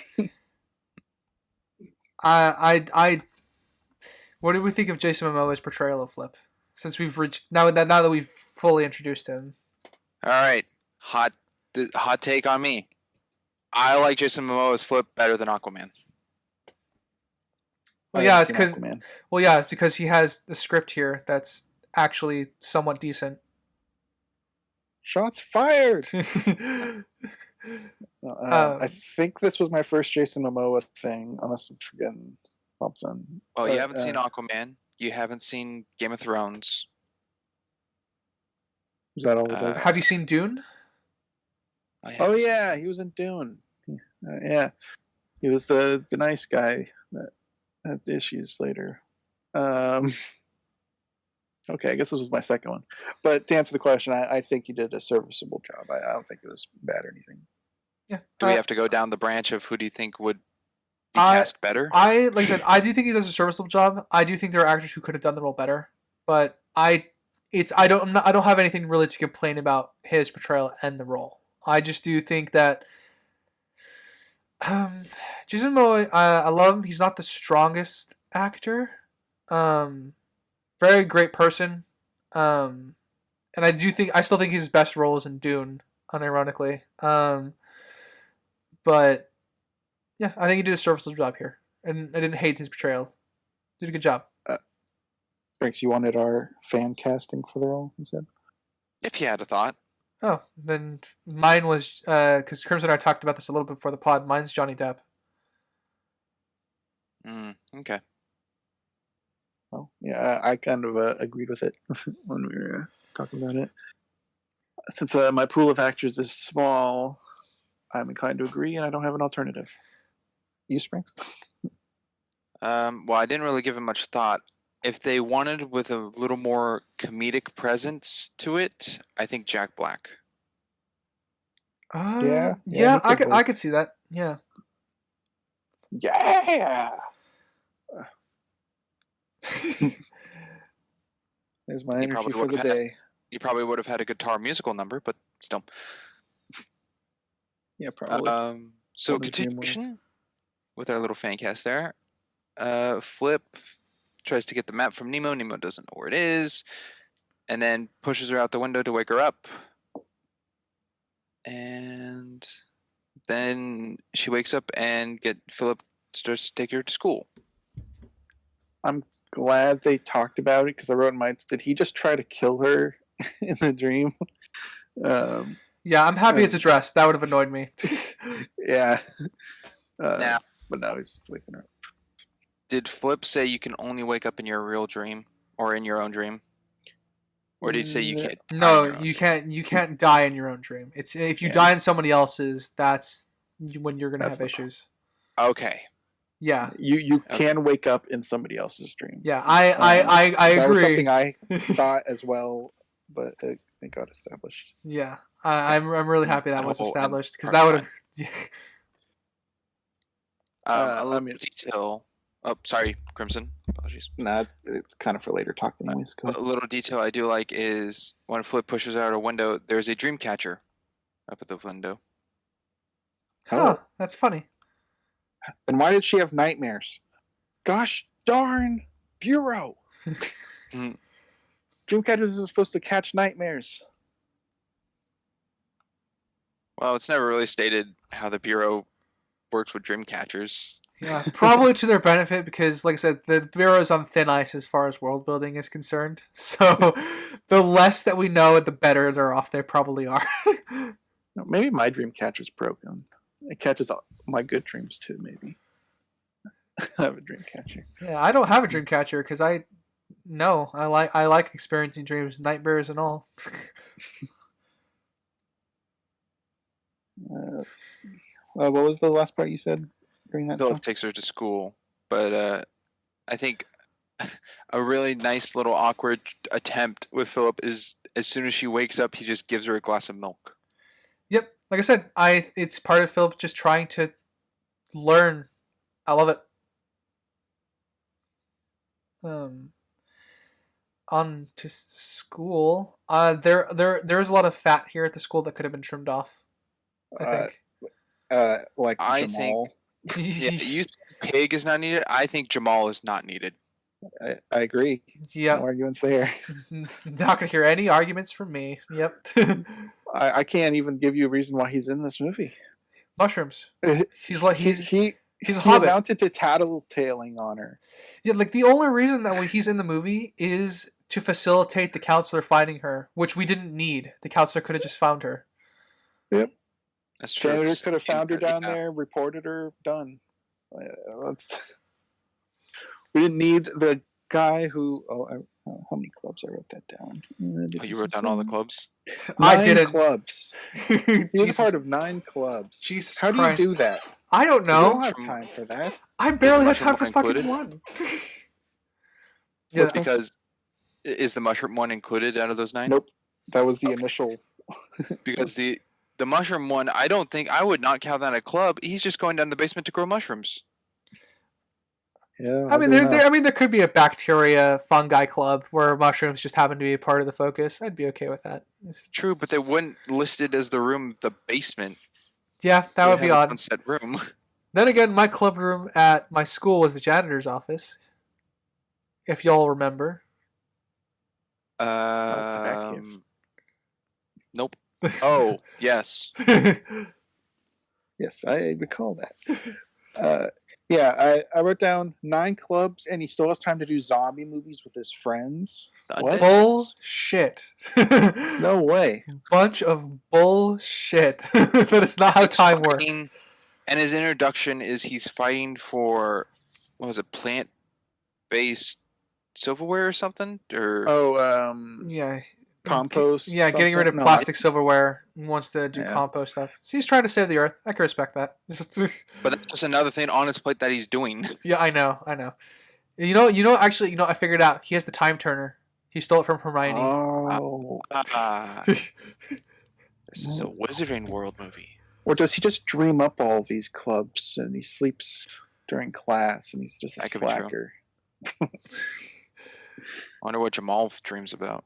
What do we think of Jason Momoa's portrayal of Flip? Since we've reached now that we've fully introduced him. All right, hot take on me. I like Jason Momoa's Flip better than Aquaman. Well, yeah, it's because he has a script here that's actually somewhat decent. Shots fired. I think this was my first Jason Momoa thing, unless I'm forgetting something. Oh, you haven't seen Aquaman? You haven't seen Game of Thrones? Is that all it does? Have you seen Dune? Oh yeah, he was in Dune. Yeah, he was the nice guy that had issues later. Okay, I guess this was my second one. But to answer the question, I think you did a serviceable job. I don't think it was bad or anything. Yeah. Do we have to go down the branch of who do you think would be I- cast better? Like I said, I do think he does a serviceable job. I do think there are actors who could have done the role better, but I don't have anything really to complain about his portrayal and the role. I just do think that Jason Momoa, I love him. He's not the strongest actor. Very great person. And I still think his best role is in Dune, unironically. But yeah, I think he did a serviceable job here, and I didn't hate his portrayal. Did a good job. Franks, you wanted our fan casting for the role, you said? If you had a thought. Oh, then mine was because Crimson and I talked about this a little bit before the pod. Mine's Johnny Depp. Okay. Well, yeah, I kind of agreed with it when we were talking about it. Since my pool of actors is small, I'm inclined to agree, and I don't have an alternative. You, Springs? Well, I didn't really give it much thought. If they wanted with a little more comedic presence to it, I think Jack Black. Yeah, I could see that. Yeah. Yeah. There's my energy for the day. You probably would have had a guitar musical number, but still. Yeah, probably. So continuation with our little fan cast there. Flip tries to get the map from Nemo. Nemo doesn't know where it is, and then pushes her out the window to wake her up. And then she wakes up and Philip starts to take her to school. I'm glad they talked about it because I wrote in mine, did he just try to kill her in the dream? Yeah, I'm happy it's addressed. That would have annoyed me. Yeah. Now, but now he's just waking her up. Did Flip say you can only wake up in your real dream or in your own dream? Or did he say you can't? No, you can't. You can't die in your own dream. It's if you die in somebody else's, that's when you're gonna have issues. Okay. Yeah. You can wake up in somebody else's dream. Yeah, I agree. That was something I thought as well, but it got established. Yeah, I'm really happy that was established because that would have. A little detail. Oh, sorry, Crimson. Apologies. Nah, it's kind of for later talk anyways. A little detail I do like is when Flip pushes out a window, there's a dream catcher up at the window. Huh, that's funny. Then why did she have nightmares? Gosh darn Bureau! Dreamcatchers are supposed to catch nightmares. Well, it's never really stated how the Bureau works with dream catchers. Yeah, probably to their benefit because, like I said, the Bureau is on thin ice as far as world building is concerned. So the less that we know, the better they're off they probably are. Maybe my dream catcher's broken. It catches all my good dreams too, maybe. I have a dream catcher. Yeah, I don't have a dream catcher because I like experiencing dreams, nightmares and all. What was the last part you said? Philip takes her to school, but I think a really nice little awkward attempt with Philip is as soon as she wakes up, he just gives her a glass of milk. Yep, like I said, it's part of Philip just trying to learn. I love it. On to school. There's a lot of fat here at the school that could have been trimmed off. I think. Jamal. Yeah, you said Pig is not needed. I think Jamal is not needed. I agree. Yeah. No arguments there. Not gonna hear any arguments from me. Yep. I can't even give you a reason why he's in this movie. Mushrooms. He's a hobbit. He amounted to tattletaling on her. Yeah, like the only reason that he's in the movie is to facilitate the counselor finding her, which we didn't need. The counselor could have just found her. Yep. That's true. Janitors could have found her down there, reported her, done. We didn't need the guy who. How many clubs? I wrote that down. You wrote down all the clubs? 9 clubs. He was a part of 9 clubs. Jesus How Christ. do you do that? I don't know. I don't have time for that. I barely have time for fucking one. Yeah, because Is the mushroom one included out of those 9? Nope, that was the Okay. initial. Because the mushroom one, I would not count that a club. He's just going down the basement to grow mushrooms. Yeah, I mean, there could be a bacteria fungi club where mushrooms just happen to be a part of the focus. I'd be okay with that. True, but they wouldn't list it as the room, the basement. Yeah, that would be have its odd. own set room. Then again, my club room at my school was the janitor's office. If y'all remember. Nope. Oh, yes. Yes, I recall that. Yeah, I wrote down 9 clubs, and he still has time to do zombie movies with his friends. What? Bullshit. No way. Bunch of bullshit. That is not how time works. And his introduction is he's fighting for, what was it, plant-based silverware or something? Yeah. Compost. Yeah, getting rid of plastic silverware. Wants to do compost stuff. So he's trying to save the earth. I can respect that. But that's just another thing on his plate that he's doing. Yeah, I know. Actually, I figured it out. He has the time turner. He stole it from Hermione. Oh. This is a Wizarding World movie. Or does he just dream up all these clubs and he sleeps during class and he's just a slacker? I wonder what Jamal dreams about.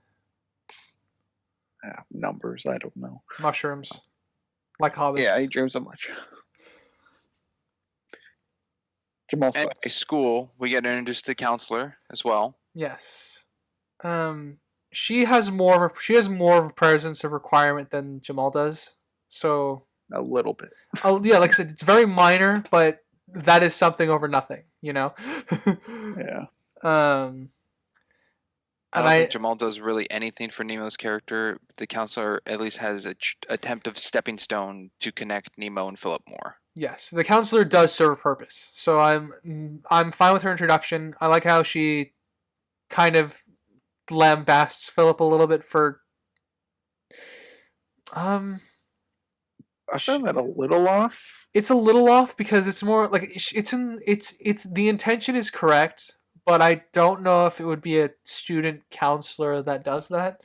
Numbers, I don't know. Mushrooms. Like hobbits. Yeah, he dreams of mushrooms. Jamal sucks. And at school, we get introduced to the counselor as well. Yes. She has more of a presence of requirement than Jamal does. So a little bit. Yeah, like I said, it's very minor, but that is something over nothing, Yeah. I don't think Jamal does really anything for Nemo's character. The counselor at least has an attempt of stepping stone to connect Nemo and Philip more. Yes, the counselor does serve a purpose. So I'm fine with her introduction. I like how she kind of lambasts Philip a little bit for. I found that a little off. It's a little off because it's more like it's the intention is correct. But I don't know if it would be a student counselor that does that.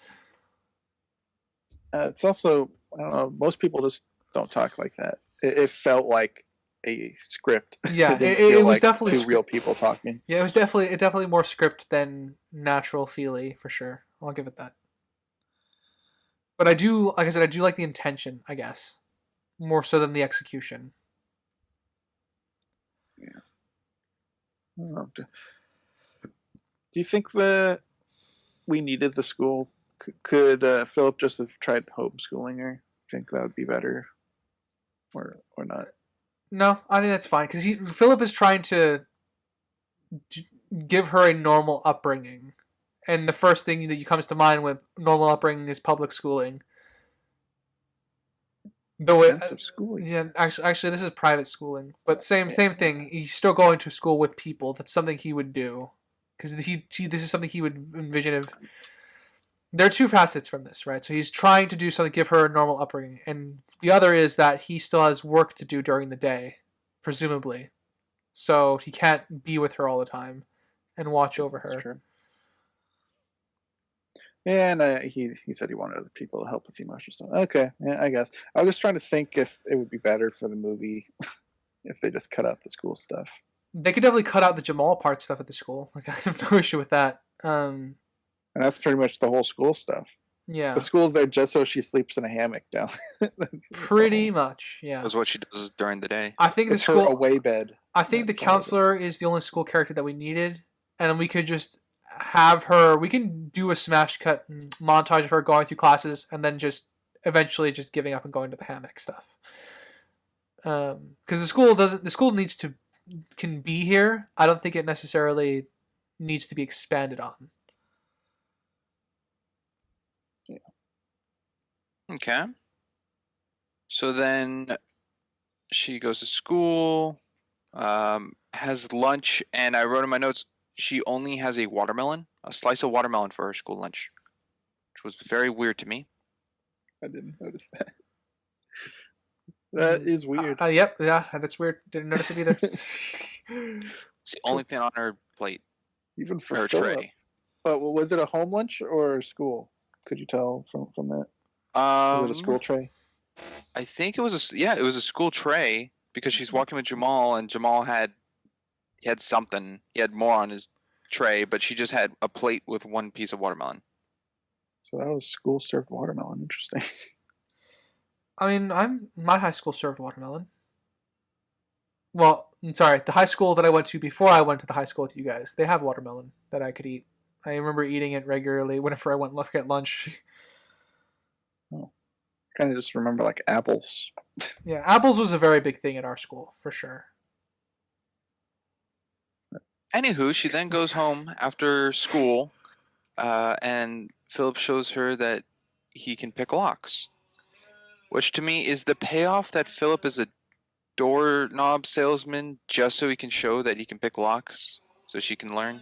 It's also, I don't know, most people just don't talk like that. It felt like a script. Yeah, it was definitely two real people talking. Yeah, it was definitely more script than natural feely for sure. I'll give it that. But I do, like I said, I do like the intention, I guess, more so than the execution. Yeah. Do you think that we needed the school? Could Philip just have tried homeschooling her? Do you think that would be better, or not? No, I think that's fine because Philip is trying to give her a normal upbringing, and the first thing that comes to mind with normal upbringing is public schooling. Expensive schooling. Yeah, actually, this is private schooling, but same thing. He's still going to school with people. That's something he would do. Because this is something he would envision of. There are two facets from this, right? So he's trying to do something, give her a normal upbringing, and the other is that he still has work to do during the day, presumably. So he can't be with her all the time and watch over her. True. And he said he wanted other people to help with the emotional stuff. Okay, yeah, I guess. I was just trying to think if it would be better for the movie if they just cut out the school stuff. They could definitely cut out the Jamal part stuff at the school. Like I have no issue with that. And that's pretty much the whole school stuff. Yeah. The school's there just so she sleeps in a hammock down. that's pretty much, yeah. That's what she does during the day. I think it's the school her away bed. I think the counselor is the only school character that we needed, and we could just have her. We can do a smash cut montage of her going through classes, and then just eventually just giving up and going to the hammock stuff. Because the school needs to. Can be here. I don't think it necessarily needs to be expanded on. Yeah. Okay. So then she goes to school, has lunch, and I wrote in my notes she only has a slice of watermelon for her school lunch, which was very weird to me. I didn't notice that. That is weird. Yep, yeah, that's weird. Didn't notice it either. It's the only thing on her plate. Even for her Philip. tray. But was it a home lunch or school? Could you tell from that? Was it a school tray? I think it was it was a school tray because she's walking with Jamal and Jamal had something. He had more on his tray, but she just had a plate with one piece of watermelon. So that was school served watermelon. Interesting. I mean, my high school served watermelon. Well, I'm sorry, the high school that I went to before I went to the high school with you guys, they have watermelon that I could eat. I remember eating it regularly whenever I went look at lunch. Oh, kind of just remember like apples. Yeah, apples was a very big thing at our school, for sure. Anywho, she then goes home after school, and Philip shows her that he can pick locks. Which to me is the payoff that Philip is a doorknob salesman just so he can show that he can pick locks, so she can learn.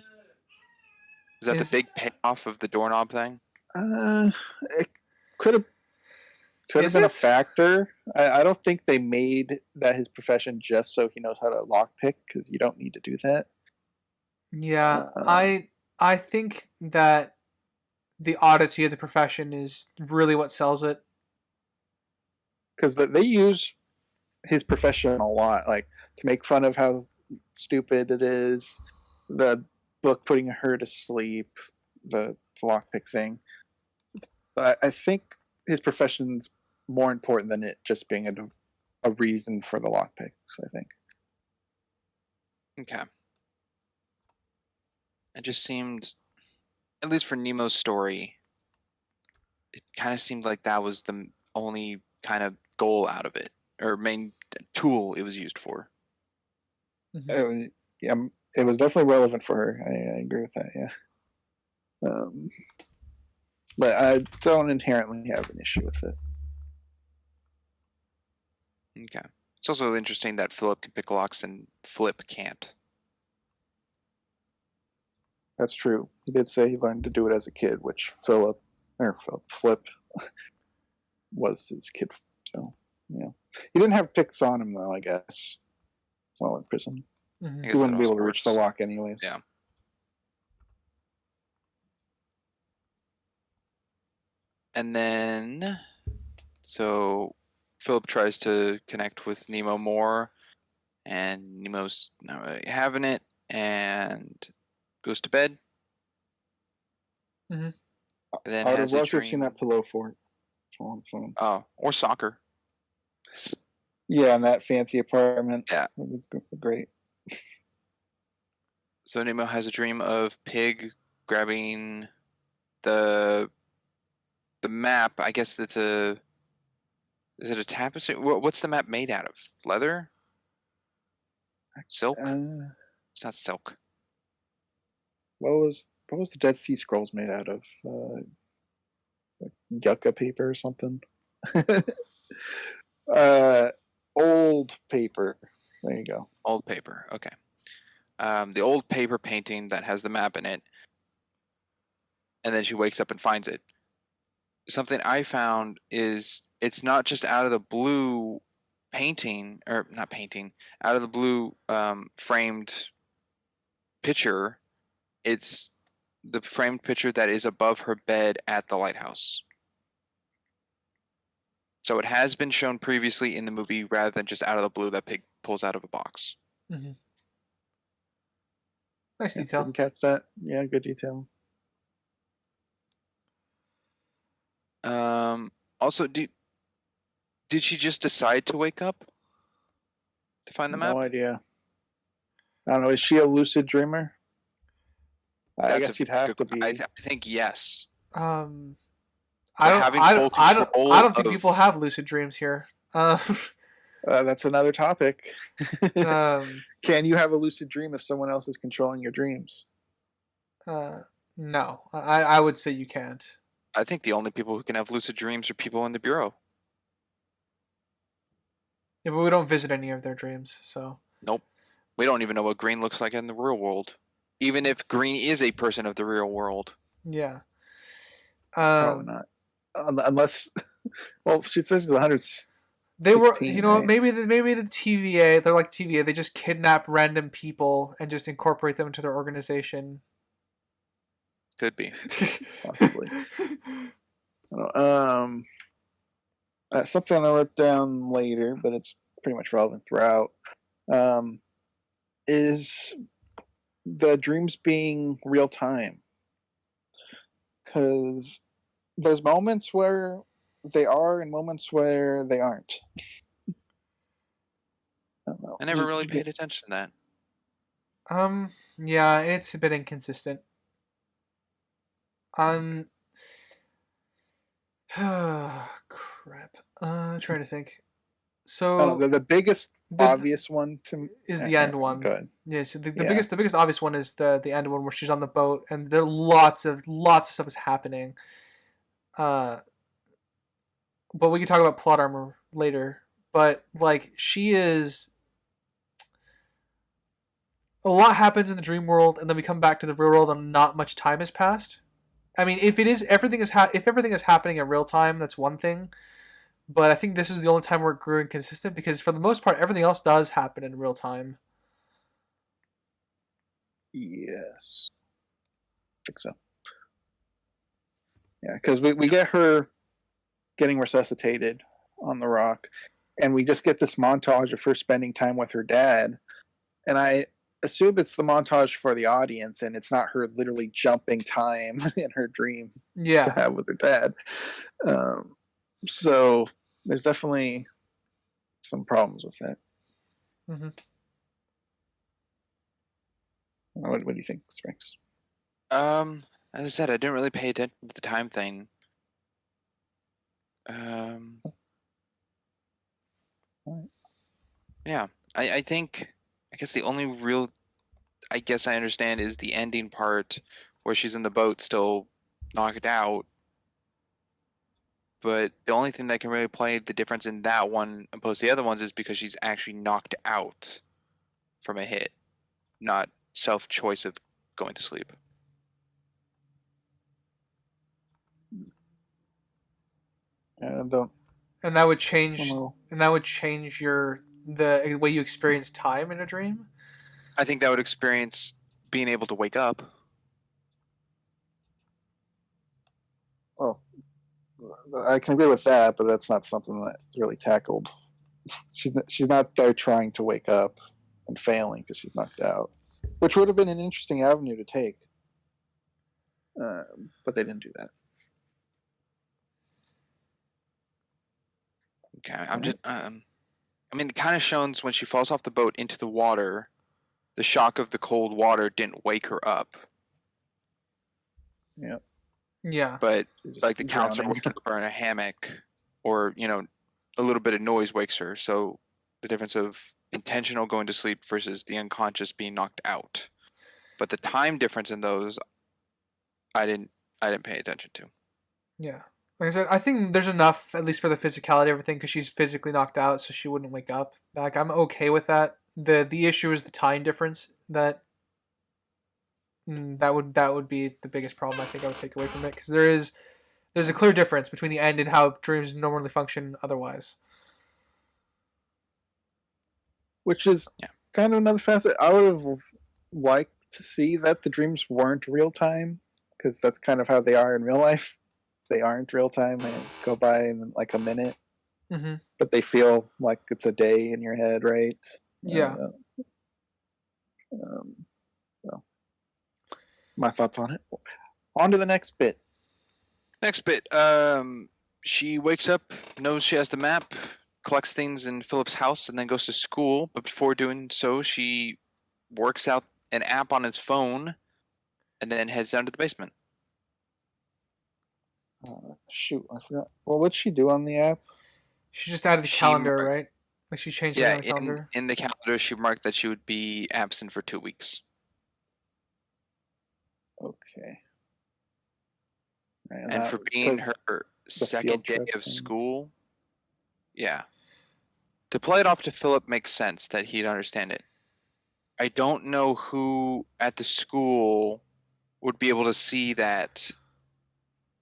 Is that the big payoff of the doorknob thing? It could have been a factor. I don't think they made that his profession just so he knows how to lockpick, because you don't need to do that. Yeah, I think that the oddity of the profession is really what sells it. Because they use his profession a lot, like to make fun of how stupid it is. The book putting her to sleep, the lockpick thing. But I think his profession's more important than it just being a reason for the lockpicks, I think. Okay. It just seemed, at least for Nemo's story, it kind of seemed like that was the only kind of goal out of it, or main tool it was used for. Mm-hmm. It was definitely relevant for her. I agree with that, yeah. But I don't inherently have an issue with it. Okay. It's also interesting that Philip can pick locks and Flip can't. That's true. He did say he learned to do it as a kid, which Flip was his kid. So, yeah. He didn't have picks on him, though, I guess, while in prison. Mm-hmm. He wouldn't be able to reach the lock anyways. Yeah. And then, so Philip tries to connect with Nemo more, and Nemo's not really having it, and goes to bed. Mm-hmm. Then I would have has a loved to have dream. seen that pillow fort on phone. Oh, or soccer. Yeah, in that fancy apartment. Yeah. That would be great. So Nemo has a dream of Pig grabbing the map. I guess is it a tapestry? What's the map made out of? Leather? Silk? It's not silk. What was the Dead Sea Scrolls made out of? Like yucca paper or something. Old paper. There you go. Old paper. Okay. The old paper painting that has the map in it, and then she wakes up and finds it. Something I found is it's not just out of the blue painting, or not painting, out of the blue framed picture. It's the framed picture that is above her bed at the lighthouse. So it has been shown previously in the movie rather than just out of the blue that Pig pulls out of a box. Mm-hmm. Nice detail. Didn't catch that. Yeah, good detail. Also, did she just decide to wake up to find the map? No idea. I don't know. Is she a lucid dreamer? I guess you'd have to be. I think yes. I don't think people have lucid dreams here. That's another topic. Can you have a lucid dream if someone else is controlling your dreams? No, I would say you can't. I think the only people who can have lucid dreams are people in the bureau. Yeah, but we don't visit any of their dreams, so. Nope. We don't even know what Green looks like in the real world. Even if Green is a person of the real world. Yeah. Probably not. Unless, well, she said she's 100. They were, you know, right? maybe the TVA. They're like TVA. They just kidnap random people and just incorporate them into their organization. Could be. Possibly. I don't know. Something I wrote down later, but it's pretty much relevant throughout, is the dreams being real time. Because there's moments where they are and moments where they aren't. I don't know. I never really paid attention to that. Yeah, it's a bit inconsistent. Crap. Trying to think. So the biggest obvious one to is the end one. Good. Yes, the biggest obvious one is the end one where she's on the boat and there lots of stuff is happening. But we can talk about plot armor later. But like she is, a lot happens in the dream world, and then we come back to the real world, and not much time has passed. I mean, if everything is happening in real time, that's one thing. But I think this is the only time where it grew inconsistent, because for the most part, everything else does happen in real time. Yes. I think so. Yeah, because we get her getting resuscitated on the rock, and we just get this montage of her spending time with her dad. And I assume it's the montage for the audience, and it's not her literally jumping time in her dream to have with her dad. So there's definitely some problems with that. Mm-hmm. What do you think, Sprinks? As I said, I didn't really pay attention to the time thing. Yeah, I think, I guess the only real, I guess I understand, is the ending part where she's in the boat still knocked out. But the only thing that can really play the difference in that one opposed to the other ones is because she's actually knocked out from a hit, not self-choice of going to sleep. And that would change. And that would change the way you experience time in a dream. I think that would experience being able to wake up. Well, I can agree with that, but that's not something that's really tackled. She's not there trying to wake up and failing because she's knocked out, which would have been an interesting avenue to take. But they didn't do that. Okay, I'm just. I mean, it kind of shows when she falls off the boat into the water, the shock of the cold water didn't wake her up. Yeah. Yeah. But like the counselor waking up in a hammock, or a little bit of noise wakes her. So the difference of intentional going to sleep versus the unconscious being knocked out. But the time difference in those, I didn't pay attention to. Yeah. Like I said, I think there's enough, at least for the physicality of everything, because she's physically knocked out, so she wouldn't wake up. Like, I'm okay with that. The issue is the time difference. That would be the biggest problem I think I would take away from it, because there's a clear difference between the end and how dreams normally function otherwise. Which is kind of another facet. I would have liked to see that the dreams weren't real time, because that's kind of how they are in real life. They aren't real time. They go by in like a minute, but they feel like it's a day in your head, right? Yeah. So my thoughts on it. On to the next bit. She wakes up, knows she has the map, collects things in Philip's house, and then goes to school. But before doing so, she works out an app on his phone, and then heads down to the basement. Shoot, I forgot. Well, what'd she do on the app? She just added the calendar, right? Like she changed it on the calendar. In the calendar, she marked that she would be absent for 2 weeks. Okay. Right, and for being her second day of school, to play it off to Philip makes sense that he'd understand it. I don't know who at the school would be able to see that.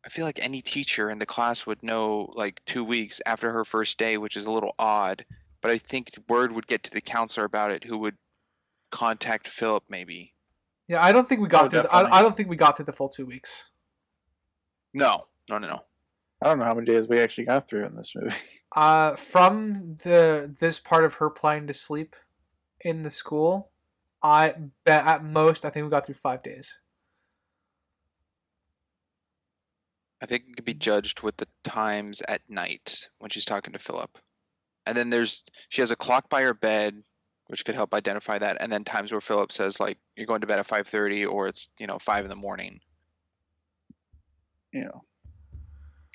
I feel like any teacher in the class would know like 2 weeks after her first day, which is a little odd. But I think word would get to the counselor about it, who would contact Philip maybe. Yeah, I don't think we got through. definitely. I don't think we got through the full 2 weeks. No. I don't know how many days we actually got through in this movie. From this part of her planning to sleep in the school, I bet at most I think we got through 5 days. I think it could be judged with the times at night when she's talking to Philip. And then she has a clock by her bed, which could help identify that. And then times where Philip says, like, you're going to bed at 5:30 or it's, 5 in the morning. Yeah.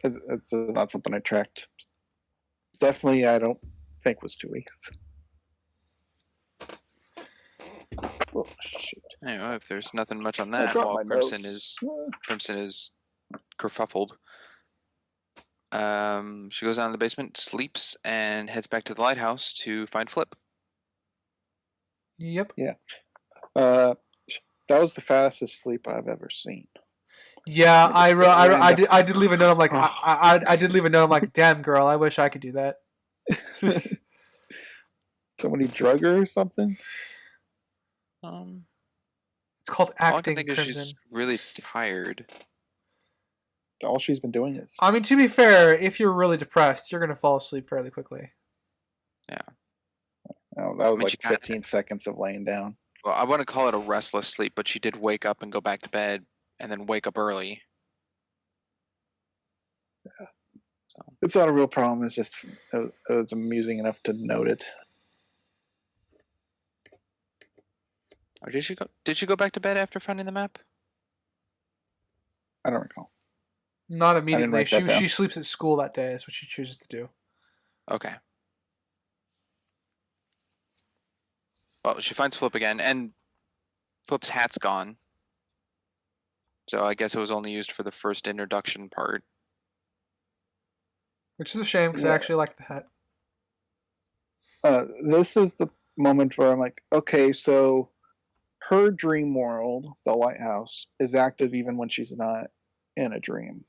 It's not something I tracked. Definitely, I don't think was 2 weeks. Oh, shit. Anyway, if there's nothing much on that, dropped while my Crimson notes. is kerfuffled. She goes down to the basement, sleeps, and heads back to the lighthouse to find Flip. Yep. Yeah. That was the fastest sleep I've ever seen. Yeah, I I did leave a note. I'm like, Oh. I did leave a note. I'm like, damn girl, I wish I could do that. Somebody drug her or something? It's called All I can acting, think is Crimson. she's really tired. All she's been doing is. I mean, to be fair, if you're really depressed, you're gonna fall asleep fairly quickly. Yeah. Oh, that was she like 15 seconds of laying down. Well, I want to call it a restless sleep, but she did wake up and go back to bed, and then wake up early. Yeah. So. It's not a real problem. It's just it was amusing enough to note it. Or did she go back to bed after finding the map? I don't recall. Not immediately. She sleeps at school that day. That's what she chooses to do. Okay. Well, she finds Flip again, and Flip's hat's gone. So I guess it was only used for the first introduction part. Which is a shame, because I actually like the hat. This is the moment where I'm like, okay, so her dream world, the lighthouse, is active even when she's not in a dream.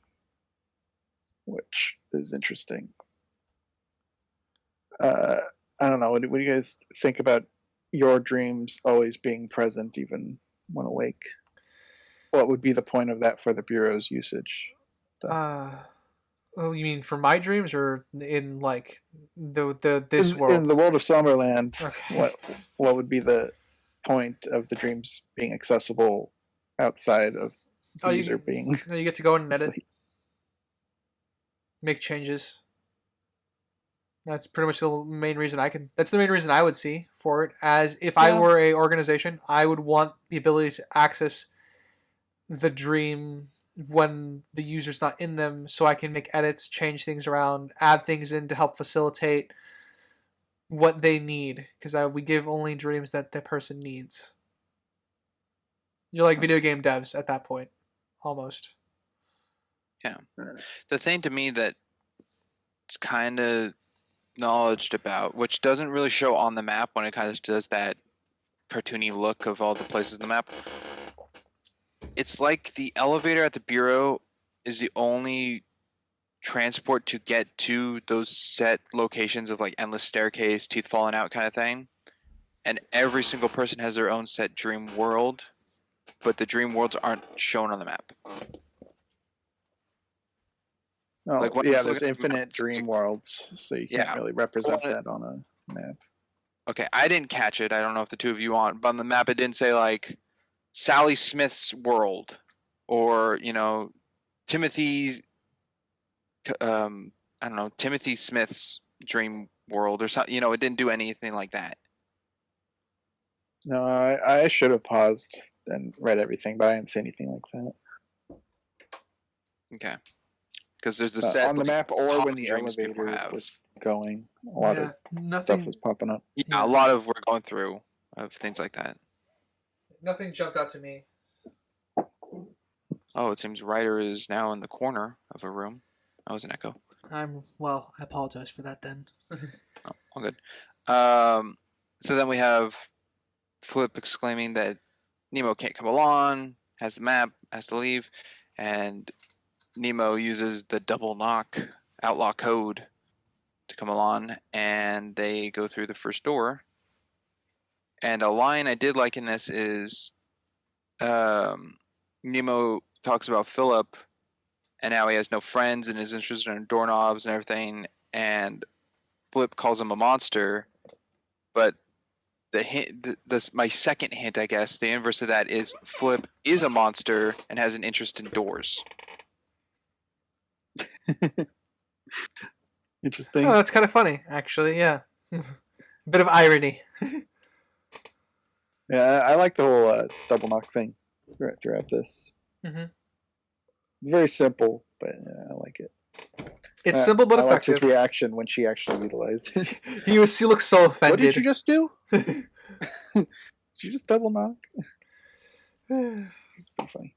Which is interesting. I don't know. What do you guys think about your dreams always being present even when awake? What would be the point of that for the Bureau's usage? Well, you mean for my dreams or in like this world? In the world of Slumberland, okay. what would be the point of the dreams being accessible outside of the user being? You get to go in and edit, make changes. That's pretty much the main reason that's the main reason I would see for it. As if I were a organization, I would want the ability to access the dream when the user's not in them, so I can make edits, change things around, add things in to help facilitate what they need. Because we give only dreams that the person needs. You're like video game devs at that point, almost. Yeah. The thing to me that it's kind of acknowledged about, which doesn't really show on the map when it kind of does that cartoony look of all the places in the map. It's like the elevator at the Bureau is the only transport to get to those set locations of like endless staircase, teeth falling out kind of thing. And every single person has their own set dream world, but the dream worlds aren't shown on the map. Oh, like there's infinite dream worlds, so you can't really represent that on a map. Okay, I didn't catch it. I don't know if the two of you on, but on the map it didn't say like Sally Smith's world or, Timothy Timothy Smith's dream world or something. It didn't do anything like that. No, I should have paused and read everything, but I didn't see anything like that. Okay. Because there's a set on the map, or when the elevator was going, a lot of stuff was popping up. Yeah, a lot of we're going through of things like that. Nothing jumped out to me. Oh, it seems Ryder is now in the corner of a room. That was an echo. I apologize for that then. Oh, all good. So then we have Flip exclaiming that Nemo can't come along, has the map, has to leave, and Nemo uses the double knock outlaw code to come along, and they go through the first door. And a line I did like in this is Nemo talks about Philip and how he has no friends and is interested in doorknobs and everything, and Flip calls him a monster. But the hint, my second hint, I guess, the inverse of that is Flip is a monster and has an interest in doors. Interesting. Oh, that's kind of funny, actually. Yeah, bit of irony. Yeah, I like the whole double knock thing throughout this. Mm-hmm. Very simple, but I like it. It's simple but I liked effective. his reaction when she actually utilized it. He looks so offended. What did you just do? Did you just double knock? It's pretty funny.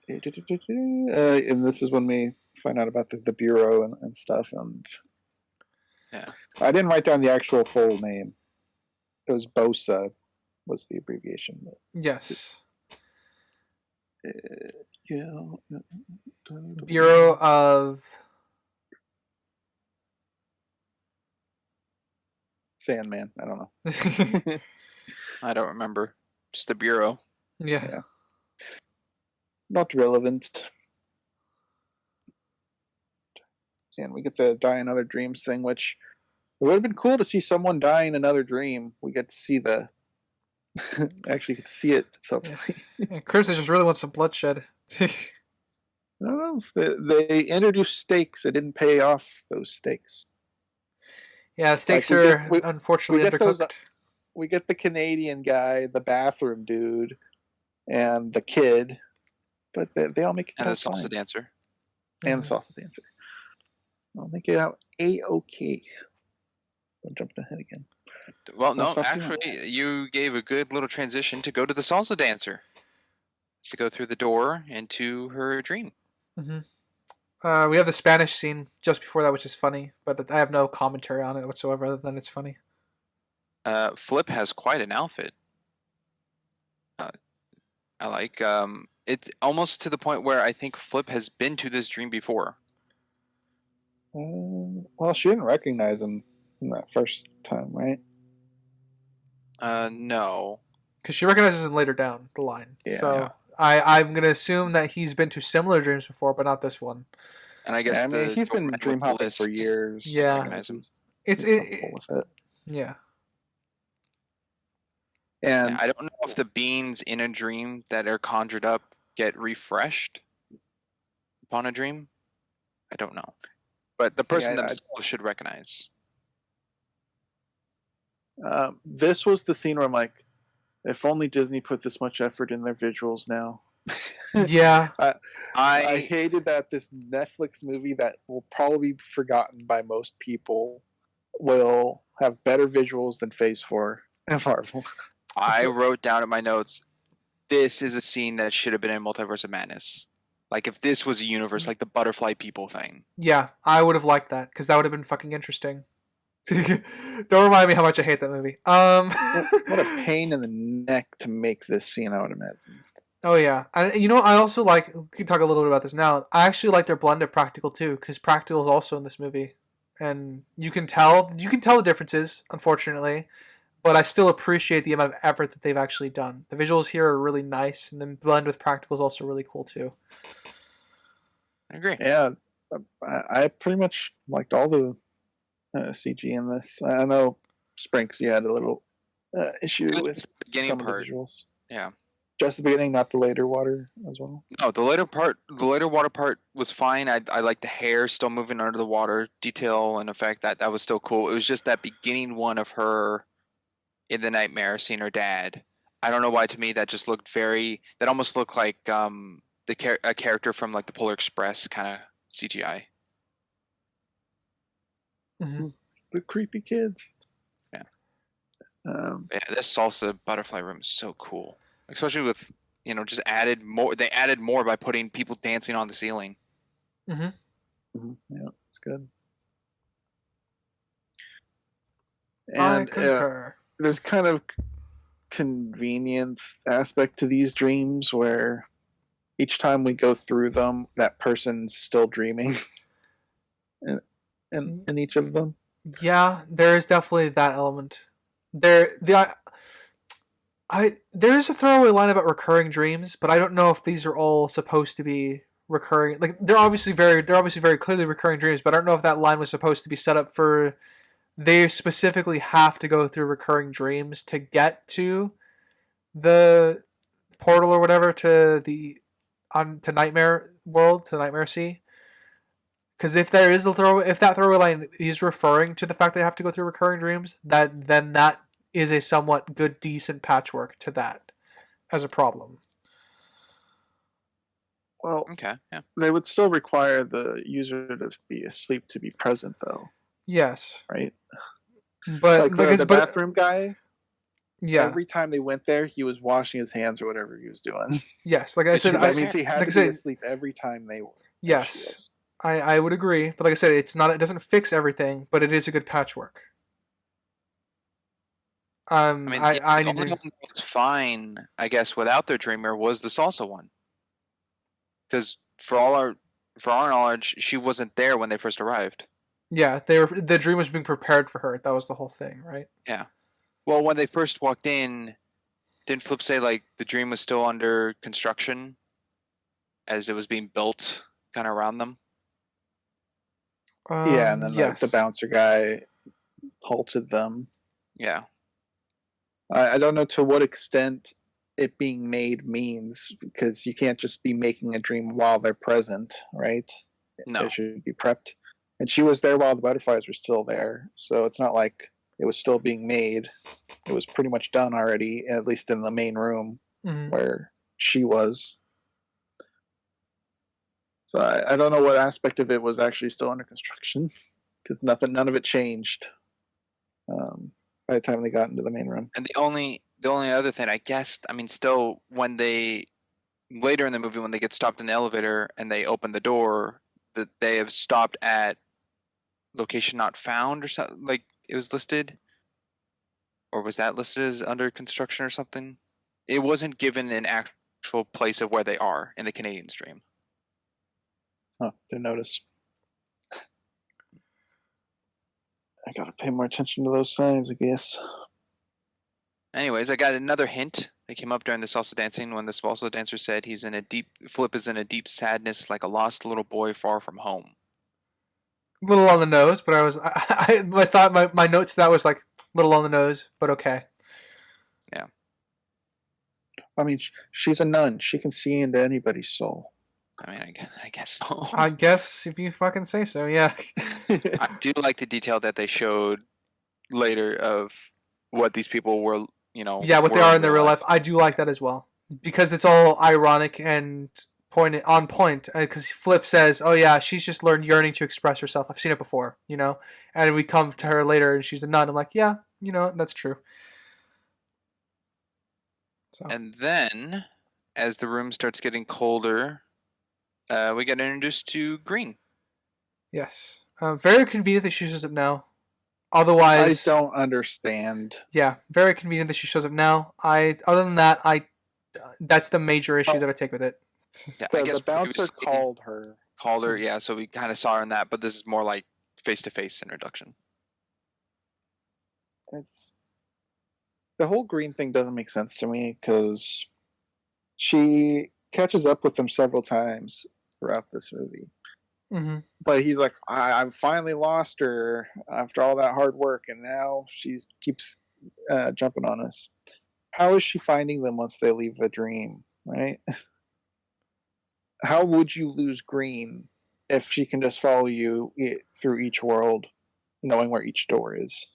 And this is when we find out about the bureau and stuff. And yeah, I didn't write down the actual full name. It was BOSA, was the abbreviation. Yes. Yeah. Bureau of Sandman. I don't know. I don't remember. Just the bureau. Yeah. Not relevant. And we get the die in other dreams thing, which it would have been cool to see someone die in another dream. We get to see the actually get to see it at some point. Yeah, Crimson just really wants some bloodshed. I don't know. They introduced stakes. It didn't pay off those stakes. Yeah, stakes Like, are unfortunately undercooked. We get the Canadian guy, the bathroom dude, and the kid, but they all make it and the out salsa fine. dancer. And the salsa dancer. I'll make it out A-OK. I'm jumping ahead again. Well, no, actually, you gave a good little transition to go to the salsa dancer. To go through the door into her dream. Mm-hmm. We have the Spanish scene just before that, which is funny, but I have no commentary on it whatsoever other than it's funny. Flip has quite an outfit. I like it's almost to the point where I think Flip has been to this dream before. Well, she didn't recognize him in that first time, right? No. Because she recognizes him later down the line. Yeah. So I'm going to assume that he's been to similar dreams before, but not this one. And I guess he's been dream hopping for years. Yeah. It's with it. Yeah. And I don't know if the beans in a dream that are conjured up get refreshed upon a dream. I don't know. But the person themselves should recognize. This was the scene where I'm like, if only Disney put this much effort in their visuals now. Yeah. I hated that this Netflix movie that will probably be forgotten by most people will have better visuals than Phase 4 and Marvel. I wrote down in my notes, this is a scene that should have been in Multiverse of Madness. Like if this was a universe, like the butterfly people thing. Yeah, I would have liked that because that would have been fucking interesting. Don't remind me how much I hate that movie. What a pain in the neck to make this scene, I would imagine. Oh yeah, and you know I also like. We can talk a little bit about this now. I actually like their blend of practical too, because practical is also in this movie, and you can tell the differences. Unfortunately, but I still appreciate the amount of effort that they've actually done. The visuals here are really nice, and the blend with practical is also really cool too. I agree. Yeah, I pretty much liked all the CG in this. I know Sprinks, you had a little issue with the beginning some part. Of the visuals. Yeah. Just the beginning, not the later water as well. No, the later water part was fine. I like the hair still moving under the water, detail and effect. That was still cool. It was just that beginning one of her in the nightmare seeing her dad. I don't know why to me that just looked that almost looked like a character from like the Polar Express kind of CGI. Mm-hmm. The creepy kids. Yeah. Yeah, this salsa butterfly room is so cool. Especially with, just added more. They added more by putting people dancing on the ceiling. Mm-hmm. Mm-hmm. Yeah, it's good. And I concur. There's kind of convenience aspect to these dreams where each time we go through them, that person's still dreaming in each of them. Yeah, there is definitely that element. There's a throwaway line about recurring dreams, but I don't know if these are all supposed to be recurring. Like they're obviously very clearly recurring dreams, but I don't know if that line was supposed to be set up for they specifically have to go through recurring dreams to get to the portal or whatever to Nightmare World, to Nightmare Sea. Because if that throwaway line is referring to the fact they have to go through recurring dreams, that is a somewhat good, decent patchwork to that as a problem. Well, Okay, yeah. they would still require the user to be asleep to be present, though. Yes, right? but Like the bathroom guy. Yeah. Every time they went there, he was washing his hands or whatever he was doing. Yes, like I said, that means he had to be asleep every time they were. Yes, I would agree, but like I said, it doesn't fix everything, but it is a good patchwork. I mean, I the need only to. one that was fine, I guess, without their dreamer was the salsa one. Because for our knowledge, she wasn't there when they first arrived. Yeah, the dream was being prepared for her. That was the whole thing, right? Yeah. Well, when they first walked in, didn't Flip say like the dream was still under construction as it was being built kind of around them? Yeah, and then yes. the bouncer guy halted them. Yeah. I don't know to what extent it being made means, because you can't just be making a dream while they're present, right? No. It should be prepped. And she was there while the butterflies were still there, so it's not like it was still being made. It was pretty much done already, at least in the main room where she was. So I don't know what aspect of it was actually still under construction, because none of it changed by the time they got into the main room. And the only other thing, I guess, I mean, still, when they later in the movie, when they get stopped in the elevator and they open the door, that they have stopped at location not found or something, like it was listed, or was that listed as under construction or something? It wasn't given an actual place of where they are in the Canadian stream. Oh, didn't notice. I gotta pay more attention to those signs, I guess. Anyways, I got another hint that came up during the salsa dancing when the salsa dancer said Flip is in a deep sadness like a lost little boy far from home. A little on the nose, but my notes to that was like a little on the nose, but okay. Yeah. I mean, she's a nun. She can see into anybody's soul. I mean, I guess so. I guess if you fucking say so, yeah. I do like the detail that they showed later of what these people were, Yeah, what they are in their real life. I do like that as well, because it's all ironic and on point. Because Flip says, "Oh yeah, she's just learned yearning to express herself. I've seen it before, And we come to her later, and she's a nun. I'm like, yeah, that's true. So. And then, as the room starts getting colder, we get introduced to Green. Yes, very convenient that she shows up now. Otherwise, I don't understand. Yeah, very convenient that she shows up now. Other than that, that's the major issue that I take with it. Yeah, I guess the bouncer called her. Yeah, so we kind of saw her in that, but this is more like face-to-face introduction. The whole Green thing doesn't make sense to me, because she catches up with them several times throughout this movie. Mm-hmm. But he's like, I've finally lost her after all that hard work, and now she keeps jumping on us. How is she finding them once they leave a dream, right? How would you lose Green if she can just follow you through each world, knowing where each door is?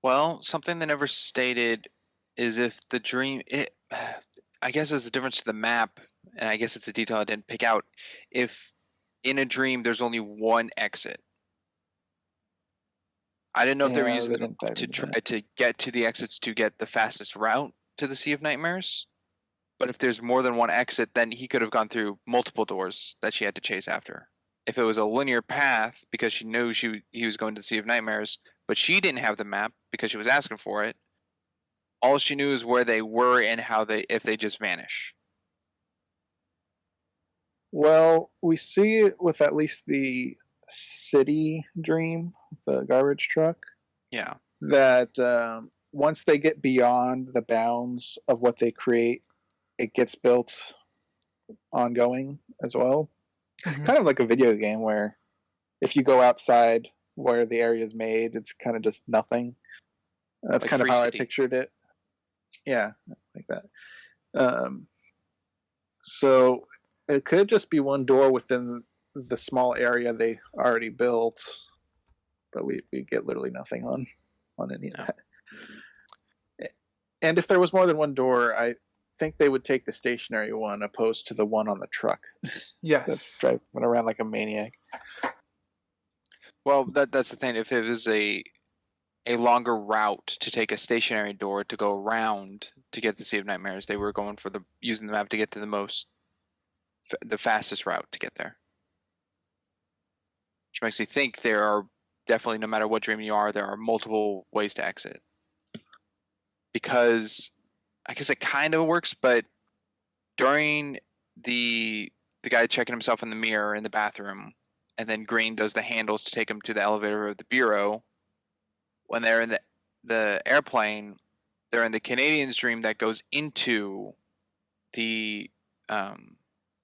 Well, something they never stated is if the dream... I guess it's the difference to the map, and I guess it's a detail I didn't pick out. If in a dream there's only one exit. I didn't know if they were using them to try to get to the exits to get the fastest route to the Sea of Nightmares. But if there's more than one exit, then he could have gone through multiple doors that she had to chase after. If it was a linear path, because she knew he was going to the Sea of Nightmares, but she didn't have the map because she was asking for it, all she knew is where they were and if they just vanish. Well, we see it with at least the city dream, the garbage truck. Yeah. That once they get beyond the bounds of what they create, it gets built ongoing as well. Mhm. Kind of like a video game where if you go outside where the area is made, it's kind of just nothing. That's Like kind of Free how City. I pictured it. Yeah, like that. So it could just be one door within the small area they already built, but we get literally nothing on any of No. that. And if there was more than one door, I think they would take the stationary one opposed to the one on the truck Yes. that's driving around like a maniac. Well, that's the thing. If it was a longer route to take a stationary door to go around to get the Sea of Nightmares, they were going for using the map to get to the fastest route to get there. Which makes me think there are definitely, no matter what dream you are, there are multiple ways to exit. Because I guess it kind of works, but during the guy checking himself in the mirror in the bathroom, and then Green does the handles to take him to the elevator of the bureau, when they're in the airplane, they're in the Canadian's dream that goes into the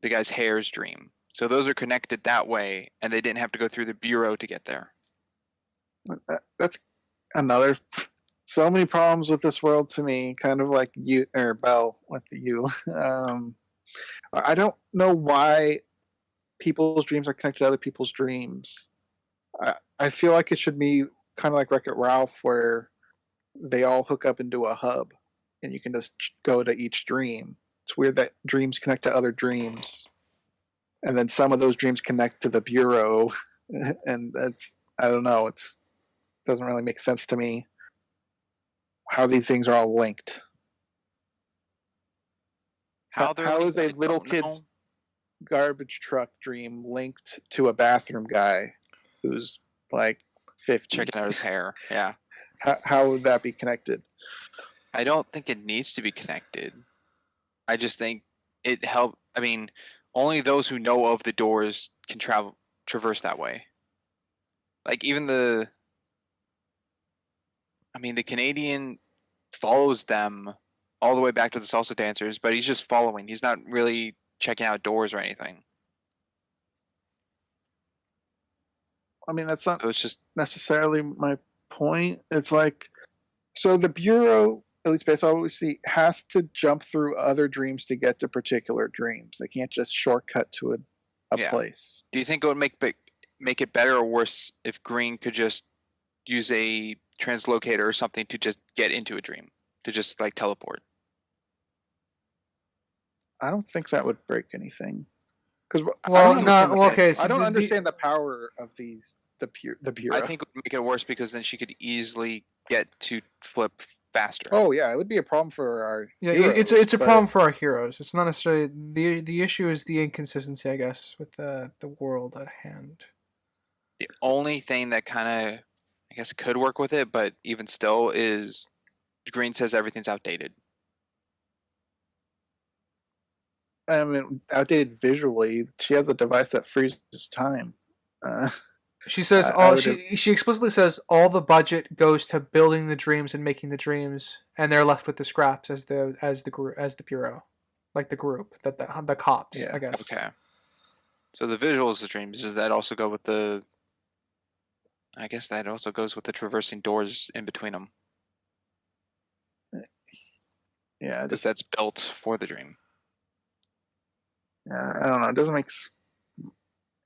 guy's hair's dream. So those are connected that way, and they didn't have to go through the bureau to get there. That's another. So many problems with this world to me, kind of like you or Bell with the U. I don't know why people's dreams are connected to other people's dreams. I feel like it should be kind of like Wreck-It Ralph, where they all hook up into a hub, and you can just go to each dream. It's weird that dreams connect to other dreams, and then some of those dreams connect to the bureau, and I don't know. It doesn't really make sense to me how these things are all linked. How is a little kid's garbage truck dream linked to a bathroom guy who's like 50? Checking out his hair, yeah. How would that be connected? I don't think it needs to be connected. I just think it help. I mean, only those who know of the doors can traverse that way. Like even the Canadian follows them all the way back to the salsa dancers, but he's just following. He's not really checking out doors or anything. I mean, that's not So it's just necessarily my point. It's like, so the bureau, at least based on what we see, has to jump through other dreams to get to particular dreams. They can't just shortcut to a Yeah. place. Do you think it would make it better or worse if Green could just use a translocator or something to just get into a dream, to just like teleport? I don't think that would break anything. Because So I don't understand the power of these the bureau. I think it would make it worse because then she could easily get to flip faster. Oh yeah, it would be a problem for our heroes, it's a but problem for our heroes. It's not necessarily the issue is the inconsistency, I guess, with the world at hand. The only thing that kind of, I guess, could work with it, but even still, is Green says everything's outdated. I mean, outdated visually. She has a device that freezes time. She says she explicitly says all the budget goes to building the dreams and making the dreams, and they're left with the scraps as the bureau, like the group that the cops, Yeah. I guess. Okay. So the visuals of dreams, does that also go with the? I guess that also goes with the traversing doors in between them. Yeah, because that's built for the dream. Yeah, I don't know. It doesn't make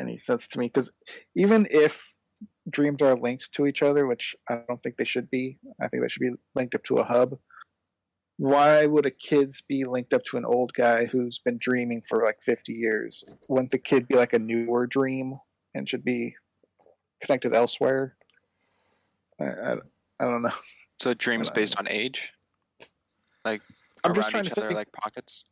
any sense to me, because even if dreams are linked to each other, which I don't think they should be, I think they should be linked up to a hub. Why would a kid's be linked up to an old guy who's been dreaming for like 50 years? Wouldn't the kid be like a newer dream and should be connected elsewhere? I don't know. So dreams based on age, like I'm around just trying each to other, think, like pockets.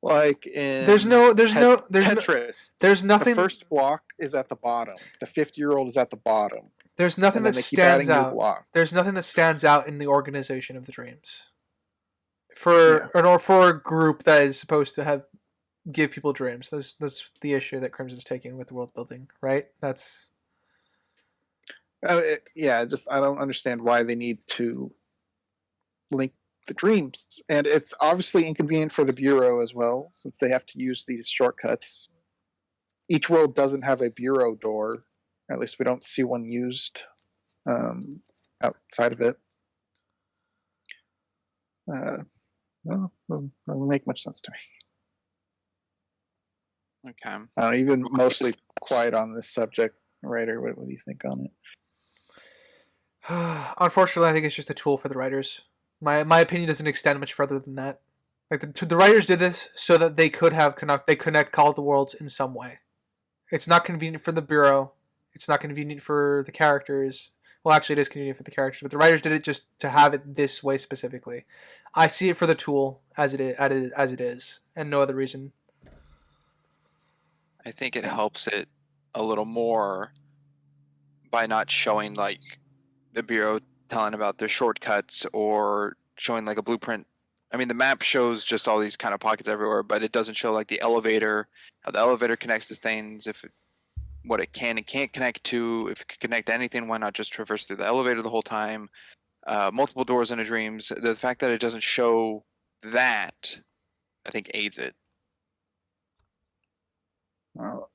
like in There's Tetris. nothing. The first block is at the bottom. The 50-year-old is at the bottom. There's nothing that stands out. Blocks. There's nothing that stands out in the organization of the dreams. For a group that is supposed to give people dreams. That's the issue that Crimson's taking with the world building, right? That's Just I don't understand why they need to link the dreams, and it's obviously inconvenient for the bureau as well, since they have to use these shortcuts. Each world doesn't have a bureau door, or at least we don't see one used outside of it. Well, doesn't make much sense to me. Okay. Even mostly quiet on this subject, writer. What do you think on it? Unfortunately, I think it's just a tool for the writers. My opinion doesn't extend much further than that. Like the writers did this so that they could connect Call of the Worlds in some way. It's not convenient for the bureau. It's not convenient for the characters. Well, actually, it is convenient for the characters, but the writers did it just to have it this way specifically. I see it for the tool as it is, and no other reason. I think it helps it a little more by not showing like the bureau telling about their shortcuts or showing like a blueprint. I mean, the map shows just all these kind of pockets everywhere, but it doesn't show like the elevator, how the elevator connects to things, what it can and can't connect to. If it can connect to anything, why not just traverse through the elevator the whole time? Multiple doors in the dreams. The fact that it doesn't show that, I think, aids it. Well,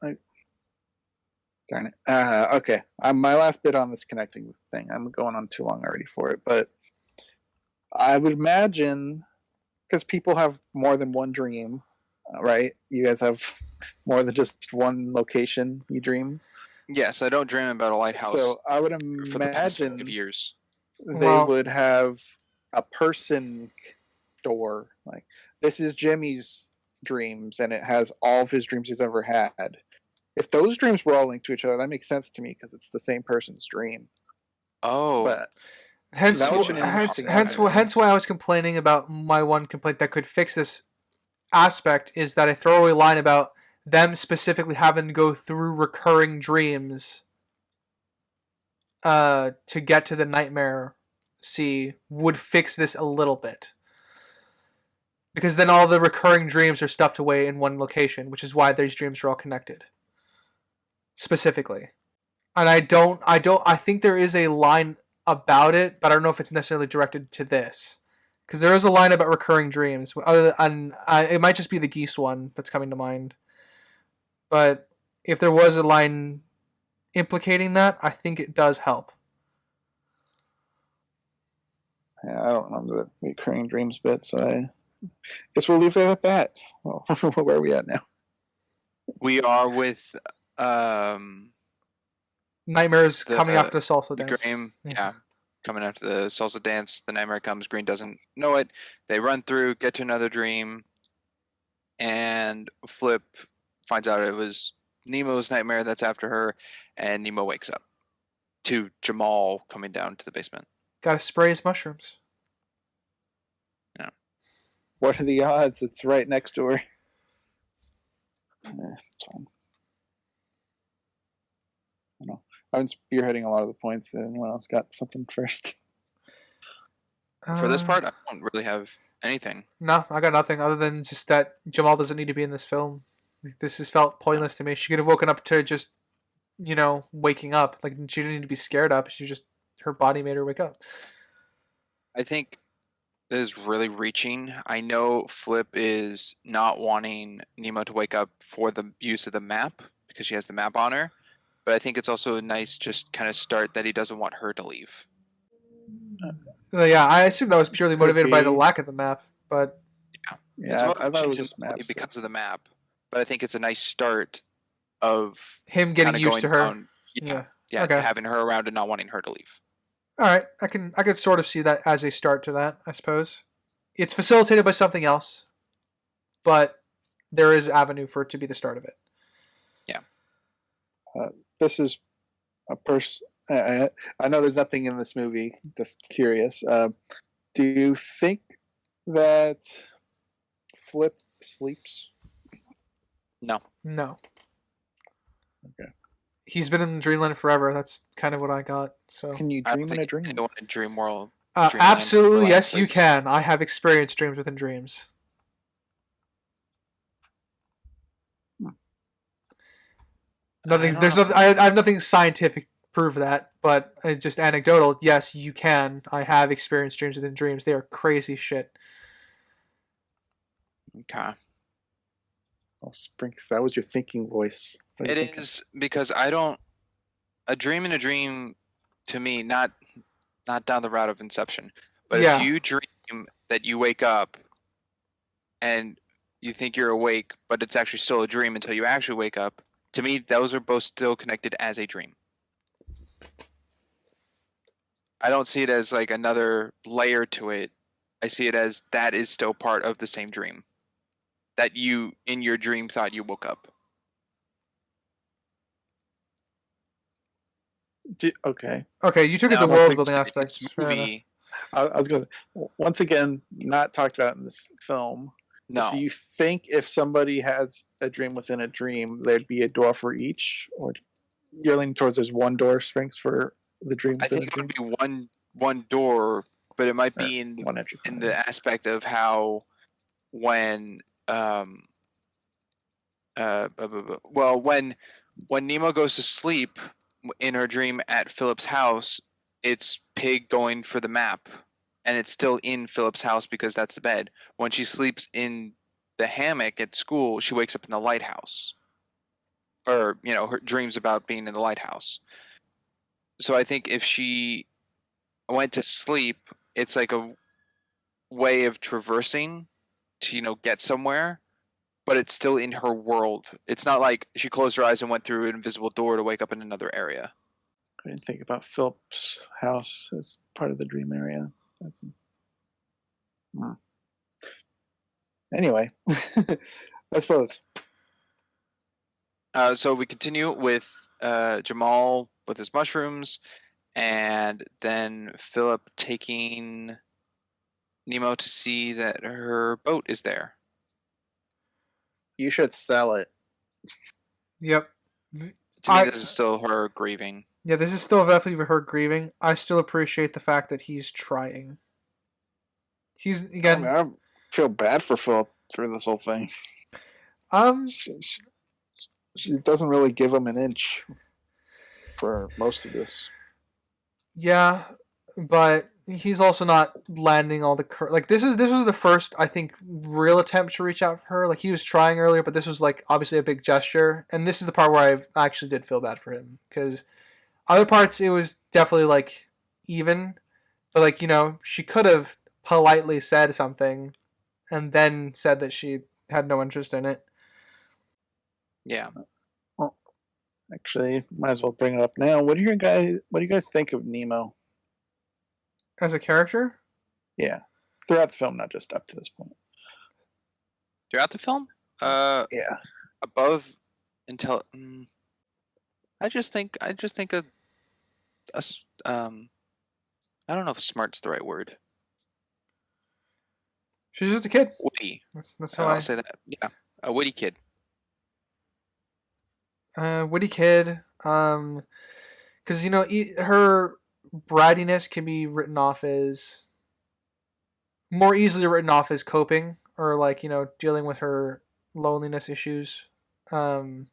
darn it. Okay. My last bit on this connecting thing. I'm going on too long already for it, but I would imagine, because people have more than one dream, right? You guys have more than just one location you dream. Yes, I don't dream about a lighthouse. So I would for the past 5 imagine years. they would have a person door. Like, this is Jimmy's dreams, and it has all of his dreams he's ever had. If those dreams were all linked to each other, that makes sense to me because it's the same person's dream. Oh, but hence why I was complaining about my one complaint that could fix this aspect is that a throwaway line about them specifically having to go through recurring dreams to get to the nightmare sea would fix this a little bit. Because then all the recurring dreams are stuffed away in one location, which is why these dreams are all connected. Specifically. And I think there is a line about it, but I don't know if it's necessarily directed to this. Because there is a line about recurring dreams. It might just be the Geese one that's coming to mind. But if there was a line implicating that, I think it does help. Yeah, I don't remember the recurring dreams bit, so I guess we'll leave it at that. Well, where are we at now? We are with Nightmares coming after the salsa dance. Dream, yeah, coming after the salsa dance. The nightmare comes. Green doesn't know it. They run through, get to another dream, and Flip finds out it was Nemo's nightmare that's after her, and Nemo wakes up to Jamal coming down to the basement. Gotta spray his mushrooms. Yeah. What are the odds? It's right next to her. It's fine. I don't know. I've been spearheading a lot of the points. Anyone else got something first? For this part, I don't really have anything. No, I got nothing other than just that Jamal doesn't need to be in this film. This has felt pointless to me. She could have woken up to just, waking up. Like, she didn't need to be scared up. Her body made her wake up. I think this is really reaching. I know Flip is not wanting Nemo to wake up for the use of the map because she has the map on her. But I think it's also a nice just kind of start that he doesn't want her to leave. Yeah, I assume that was purely motivated by the lack of the map, but yeah, I thought it was just maps because of the map. But I think it's a nice start of him getting used to her. Down, yeah, okay. Having her around and not wanting her to leave. All right, I could sort of see that as a start to that, I suppose. It's facilitated by something else, but there is avenue for it to be the start of it. Yeah. This is a person. I know there's nothing in this movie. Just curious. Do you think that Flip sleeps? No. Okay. He's been in Dreamland forever. That's kind of what I got. So can you dream in a dream? I don't want to dream world. Absolutely, yes, you can. I have experienced dreams within dreams. I have nothing scientific prove that, but it's just anecdotal. Yes, you can. I have experienced dreams within dreams. They are crazy shit. Okay. Oh, Sprinks, that was your thinking voice. What are you It thinking? is because I don't. A dream in a dream, to me, not down the route of Inception, but if Yeah. you dream that you wake up and you think you're awake, but it's actually still a dream until you actually wake up, to me, those are both still connected as a dream. I don't see it as like another layer to it. I see it as that is still part of the same dream that you, in your dream, thought you woke up. Okay. Okay, you took it Now, the once world again, building in aspects. this Fair enough. movie, I was going to, once again, not talked about in this film. But no. do you think if somebody has a dream within a dream, there'd be a door for each? Or you're leaning towards there's one door, Sprinks, for the dream I within think a it dream? would be one door, but it might Or be in one entry. the aspect of how when well when Nemo goes to sleep in her dream at Philip's house, it's Pig going for the map, and it's still in Philip's house because that's the bed. When she sleeps in the hammock at school, she wakes up in the lighthouse, or her dreams about being in the lighthouse. So I think if she went to sleep, it's like a way of traversing to get somewhere, but it's still in her world. It's not like she closed her eyes and went through an invisible door to wake up in another area. I didn't think about Philip's house as part of the dream area. That's anyway. I suppose. So we continue with Jamal with his mushrooms, and then Philip taking Nemo to see that her boat is there. You should sell it. Yep. To me, this is still her grieving. Yeah, this is still definitely her grieving. I still appreciate the fact that he's trying. He's again. I feel bad for Philip through this whole thing. She doesn't really give him an inch for most of this. Yeah, but he's also not landing all the like this was the first, I think, real attempt to reach out for her. Like he was trying earlier, but this was like obviously a big gesture, and this is the part where I actually did feel bad for him because other parts it was definitely like even, but like she could have politely said something and then said that she had no interest in it. Yeah. Well, actually, might as well bring it up now. What do you guys think of Nemo as a character? Yeah, throughout the film, not just up to this point. Throughout the film? Yeah. Above until I just think I don't know if smart's the right word. She's just a kid. Witty. That's how I'll say that. Yeah, a witty kid. Witty kid. Because her brattiness can be written off as more easily written off as coping or like dealing with her loneliness issues. And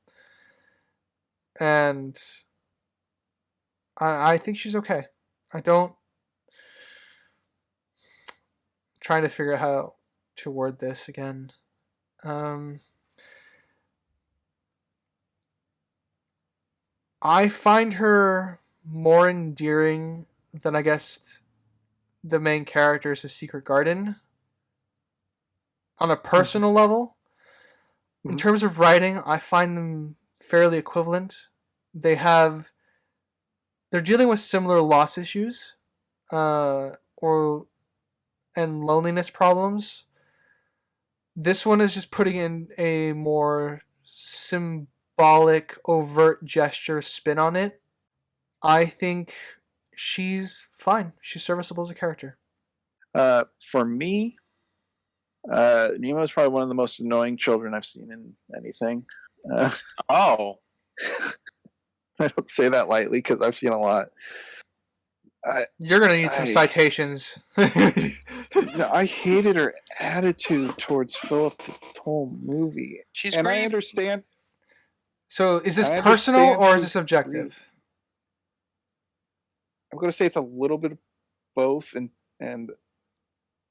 I think she's okay. I don't. Trying to figure out how to word this again. I find her more endearing than I guess the main characters of Secret Garden. On a personal level, in terms of writing, I find them fairly equivalent. They're dealing with similar loss issues, and loneliness problems. This one is just putting in a more symbolic, overt gesture spin on it. I think she's fine. She's serviceable as a character. For me, Nemo is probably one of the most annoying children I've seen in anything. Oh. I don't say that lightly because I've seen a lot. You're gonna need some citations. I hated her attitude towards Philip this whole movie. She's and great. I understand. So is this personal or is this objective? I'm going to say it's a little bit of both, and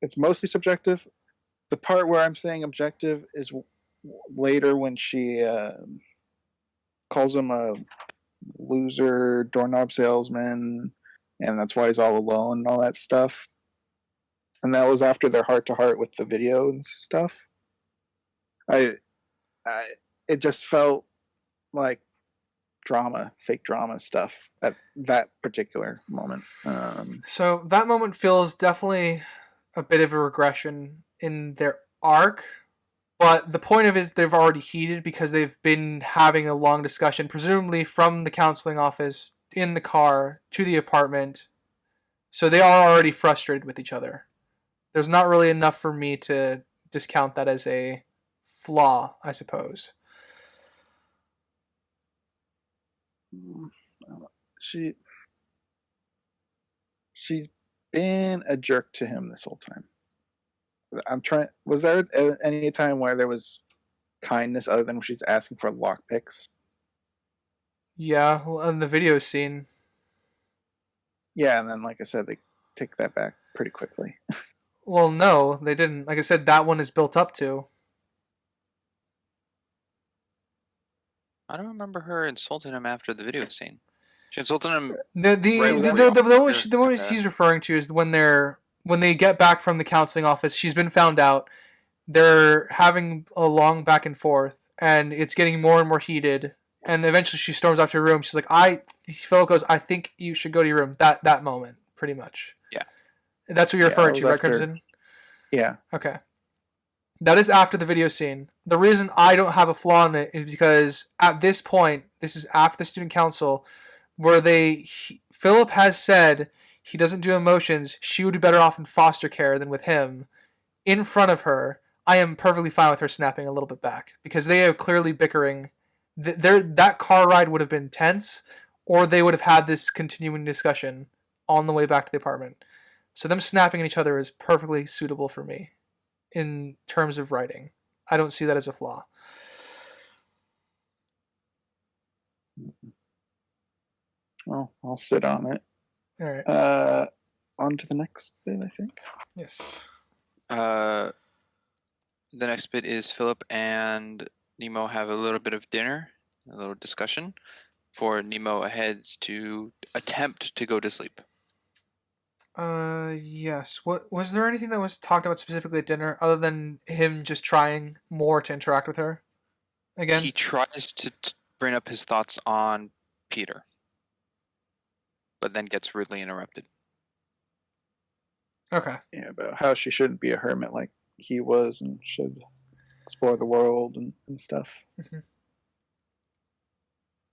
it's mostly subjective. The part where I'm saying objective is later when she calls him a loser doorknob salesman, and that's why he's all alone and all that stuff. And that was after their heart to heart with the video and stuff. I it just felt like drama, fake drama stuff at that particular moment. So that moment feels definitely a bit of a regression in their arc, but the point of it is they've already heated because they've been having a long discussion, presumably from the counseling office in the car to the apartment. So they are already frustrated with each other. There's not really enough for me to discount that as a flaw, I suppose. She's been a jerk to him this whole time. I'm trying. Was there any time where there was kindness other than when she's asking for lockpicks? Yeah, well, in the video scene. Yeah, and then like I said, they take that back pretty quickly. Well, no, they didn't. Like I said, that one is built up to. I don't remember her insulting him after the video scene. She insulted him. The one she's referring to is when they get back from the counseling office. She's been found out. They're having a long back and forth, and it's getting more and more heated. And eventually, she storms off to her room. She's like, Philip goes, I think you should go to your room. That moment, pretty much. Yeah. That's what you're referring to, right, Crimson? Yeah. Okay. That is after the video scene. The reason I don't have a flaw in it is because at this point, this is after the student council, where Philip has said he doesn't do emotions. She would be better off in foster care than with him. In front of her, I am perfectly fine with her snapping a little bit back because they are clearly bickering. That car ride would have been tense, or they would have had this continuing discussion on the way back to the apartment. So them snapping at each other is perfectly suitable for me in terms of writing. I don't see that as a flaw. Well, I'll sit on it. All right. On to the next bit, I think. Yes. The next bit is Philip and Nemo have a little bit of dinner, a little discussion, before Nemo heads to attempt to go to sleep. Yes. What was there anything that was talked about specifically at dinner other than him just trying more to interact with her? Again, he tries to bring up his thoughts on Peter, but then gets rudely interrupted. Okay. Yeah, about how she shouldn't be a hermit like he was and should explore the world and stuff. Mm-hmm.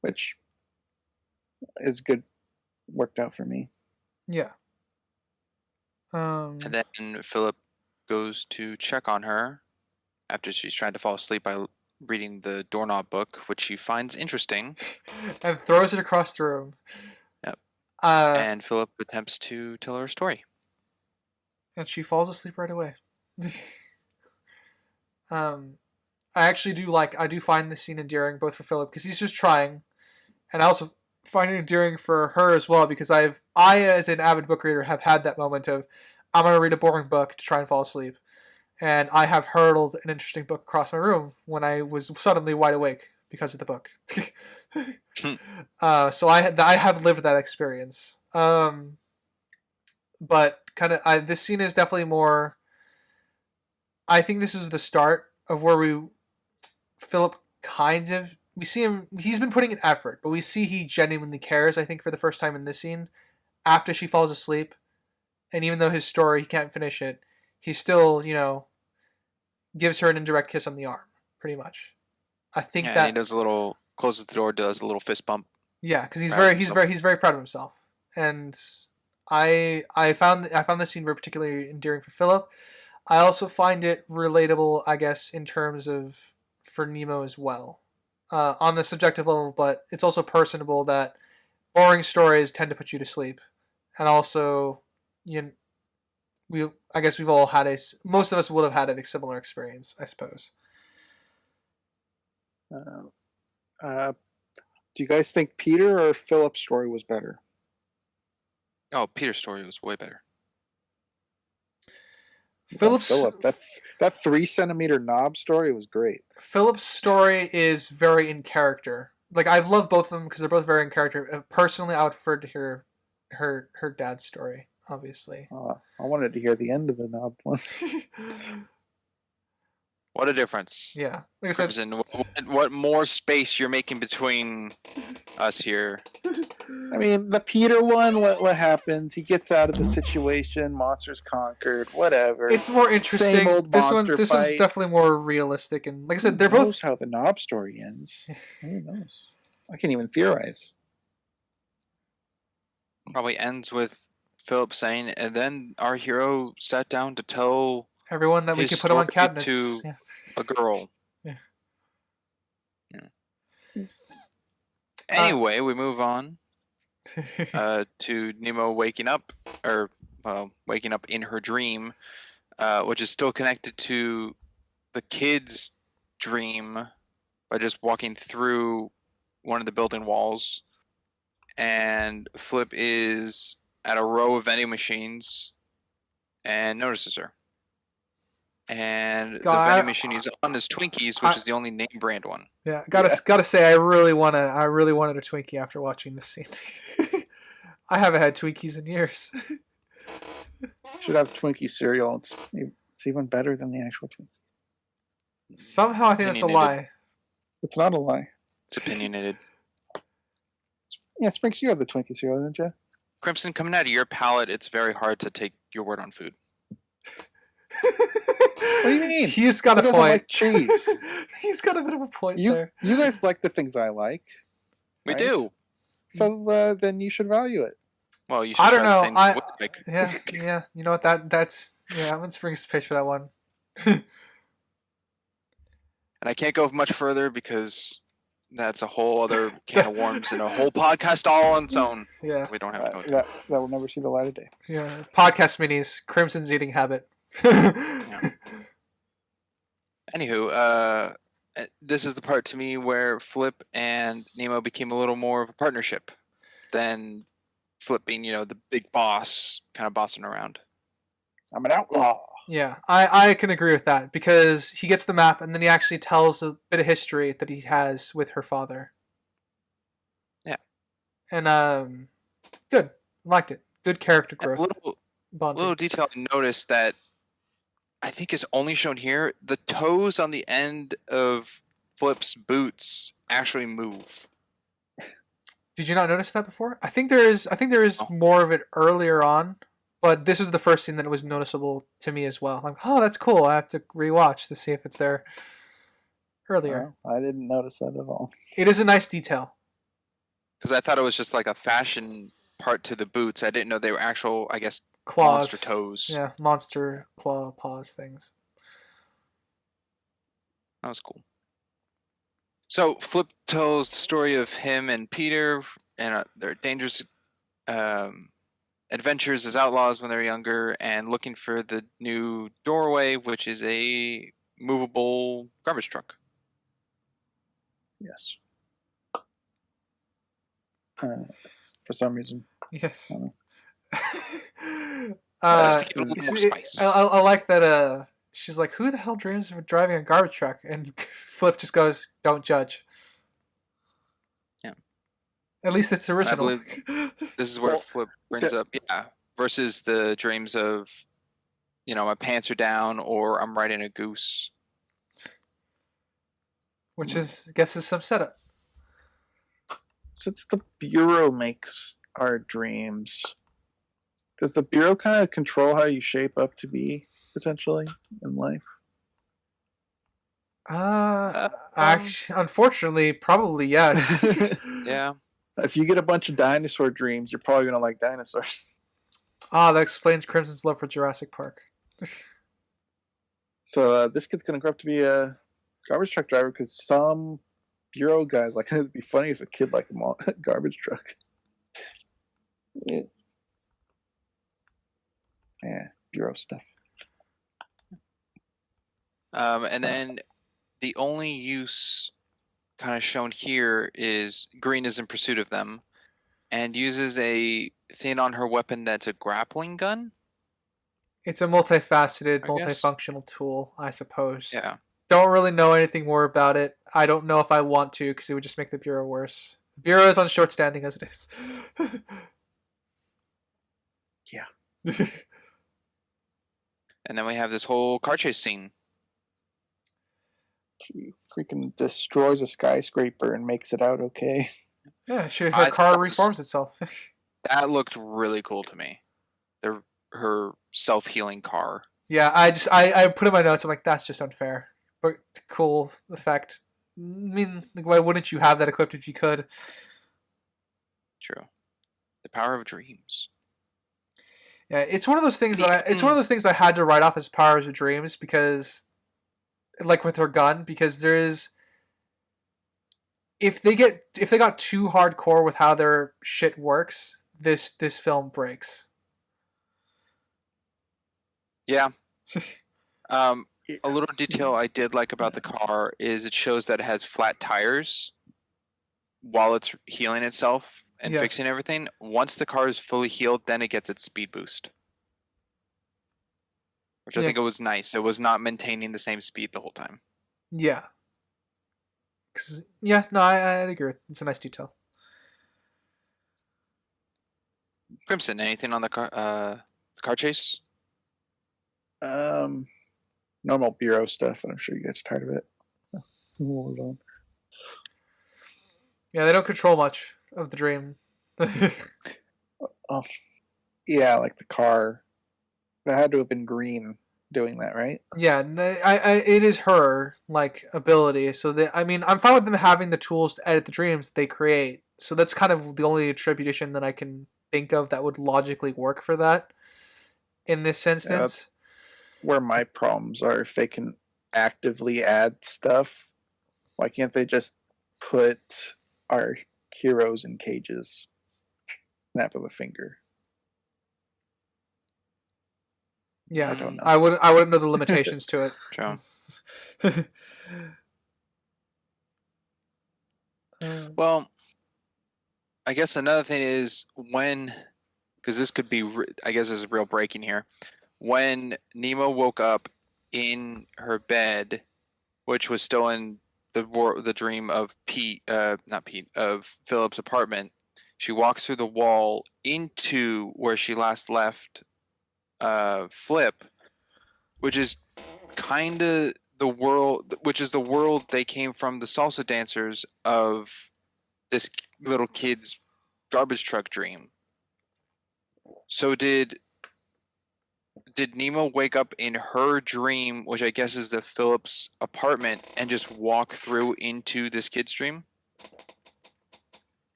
Which is good. Worked out for me. Yeah. And then Philip goes to check on her after she's trying to fall asleep by reading the doorknob book, which she finds interesting. And throws it across the room. Yep. And Philip attempts to tell her a story. And she falls asleep right away. I do find this scene endearing both for Philip because he's just trying, and I also find it endearing for her as well because I as an avid book reader have had that moment of I'm gonna read a boring book to try and fall asleep, and I have hurled an interesting book across my room when I was suddenly wide awake because of the book. So I have lived that experience. But this scene is definitely more. I think this is the start of where Philip we see him. He's been putting in effort, but we see he genuinely cares. I think for the first time in this scene, after she falls asleep, and even though his story he can't finish it, he still gives her an indirect kiss on the arm, pretty much. I think that he does closes the door, does a little fist bump. Yeah, because he's very proud of himself, and I found this scene very particularly endearing for Philip. I also find it relatable, I guess, in terms of for Nemo as well, on the subjective level, but it's also personable that boring stories tend to put you to sleep, and also, I guess we've all had most of us would have had a similar experience, I suppose. Do you guys think Peter or Philip's story was better? Oh, Peter's story was way better. Philip's That 3-centimeter knob story was great. Philip's story is very in character. Like, I love both of them because they're both very in character. Personally, I would prefer to hear her dad's story, obviously. I wanted to hear the end of the knob one. What a difference. Yeah, like I said, Crimson, what more space you're making between us here? I mean, the Peter one, what happens? He gets out of the situation, monsters conquered, whatever. it's more interesting. Same old This monster one's fight. definitely more realistic, and like I said, they're Who both. knows how the knob story ends? Who knows? I can't even theorize. Probably ends with Philip saying, and then our hero sat down to tell Everyone that we his can put them on story cabinets. to Yes. a girl. Yeah. Anyway, we move on to Nemo waking up, or waking up in her dream, which is still connected to the kid's dream by just walking through one of the building walls. And Flip is at a row of vending machines and notices her. And the vending machine he's on is Twinkies, which is the only name brand one. Yeah, gotta say, I really wanted a Twinkie after watching this scene. I haven't had Twinkies in years. Should have Twinkie cereal. It's even better than the actual Twinkie. Somehow I think that's a lie. It's not a lie. It's opinionated. Yeah, Sprinks, you have the Twinkie cereal, didn't you? Crimson, coming out of your palate, it's very hard to take your word on food. What do you mean? He's got Who a doesn't point. like cheese? He's got a bit of a point there. You guys like the things I like. We right? do. So then you should value it. Well, you should I don't try know. the things we like. Yeah. You know what? That's I'm gonna Spring's pitch for that one. And I can't go much further because that's a whole other can of worms and a whole podcast all on its own. Yeah. We don't have to. That will never see the light of day. Yeah. Podcast minis. Crimson's eating habit. Anywho, this is the part to me where Flip and Nemo became a little more of a partnership than Flip being, the big boss, kind of bossing around. I'm an outlaw. Yeah, I can agree with that because he gets the map and then he actually tells a bit of history that he has with her father. Yeah. And good. Liked it. Good character growth. Little detail I noticed that I think is only shown here. The toes on the end of Flip's boots actually move. Did you not notice that before? I think there is more of it earlier on, but this was the first scene that was noticeable to me as well. Like, oh, that's cool. I have to rewatch to see if it's there earlier. I didn't notice that at all. It is a nice detail. Because I thought it was just like a fashion part to the boots. I didn't know they were actual, I guess, Claws. monster toes. Yeah, monster claw paws things. That was cool. So Flip tells the story of him and Peter and their dangerous adventures as outlaws when they're younger and looking for the new doorway, which is a movable garbage truck. Yes. For some reason. Yes. Just to give it a little more spice. I like that. She's like, "Who the hell dreams of driving a garbage truck?" And Flip just goes, "Don't judge." Yeah. At least it's original. I believe this is where Flip brings up, versus the dreams of, my pants are down or I'm riding a goose. Which is, I guess, is some setup. Since the Bureau makes our dreams, does the Bureau kind of control how you shape up to be, potentially, in life? Actually, unfortunately, probably yes. Yeah. If you get a bunch of dinosaur dreams, you're probably going to like dinosaurs. That explains Crimson's love for Jurassic Park. So this kid's going to grow up to be a garbage truck driver because some Bureau guys like it'd be funny if a kid liked a garbage truck. Yeah, Bureau stuff. And then the only use kind of shown here is Green is in pursuit of them. and uses a thing on her weapon that's a grappling gun. It's a multifaceted, I guess. multifunctional tool, I suppose. Yeah. Don't really know anything more about it. I don't know if I want to, because it would just make the Bureau worse. The Bureau is on short standing as it is. Yeah. And then we have this whole car chase scene. She freaking destroys a skyscraper and makes it out okay. Yeah, her I car thought reforms itself. That looked really cool to me. Her self-healing car. Yeah, I put in my notes. I'm like, that's just unfair, but cool effect. I mean, like, why wouldn't you have that equipped if you could? True. The power of dreams. Yeah, it's one of those things I had to write off as powers of dreams because, like with her gun, because there is. If they got too hardcore with how their shit works, this film breaks. Yeah. A little detail I did like about the car is it shows that it has flat tires while it's healing itself and fixing everything. Once the car is fully healed, then it gets its speed boost. Which I think it was nice. It was not maintaining the same speed the whole time. Yeah. I'd agree. It's a nice detail. Crimson, anything on the car chase? Normal Bureau stuff, and I'm sure you guys are tired of it. Hold on. Yeah, they don't control much of the dream. Oh, yeah, like the car. That had to have been Green doing that, right? Yeah, it is her like ability. So I'm fine with them having the tools to edit the dreams that they create. So that's kind of the only attribution that I can think of that would logically work for that. In this instance, that's where my problems are. If they can actively add stuff, why can't they just put our heroes in cages? Snap of a finger. Yeah, I don't know. I wouldn't know the limitations to it. Sure. Well, I guess another thing is because this could be, I guess there's a real breaking here. When Nemo woke up in her bed, which was still in the dream of of Philip's apartment, she walks through the wall into where she last left Flip, which is kind of the world they came from, the salsa dancers of this little kid's garbage truck dream. So did Nemo wake up in her dream, which I guess is the Phillips apartment, and just walk through into this kid's dream?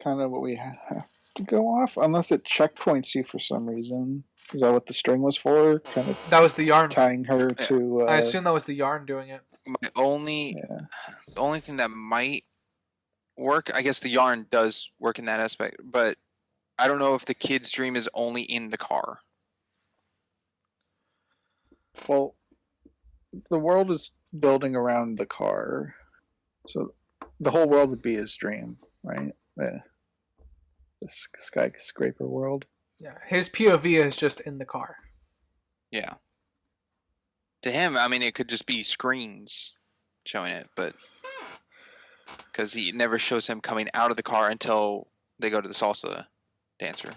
Kind of what we have to go off, unless it checkpoints you for some reason. Is that what the string was for? Kind of. That was the yarn tying her to. I assume that was the yarn doing it. The only thing that might work, I guess the yarn does work in that aspect, but I don't know if the kid's dream is only in the car. Well, the world is building around the car, so the whole world would be his dream, right? The skyscraper world. Yeah, his POV is just in the car. Yeah. To him, I mean, it could just be screens showing it, but because he never shows him coming out of the car until they go to the salsa dancer.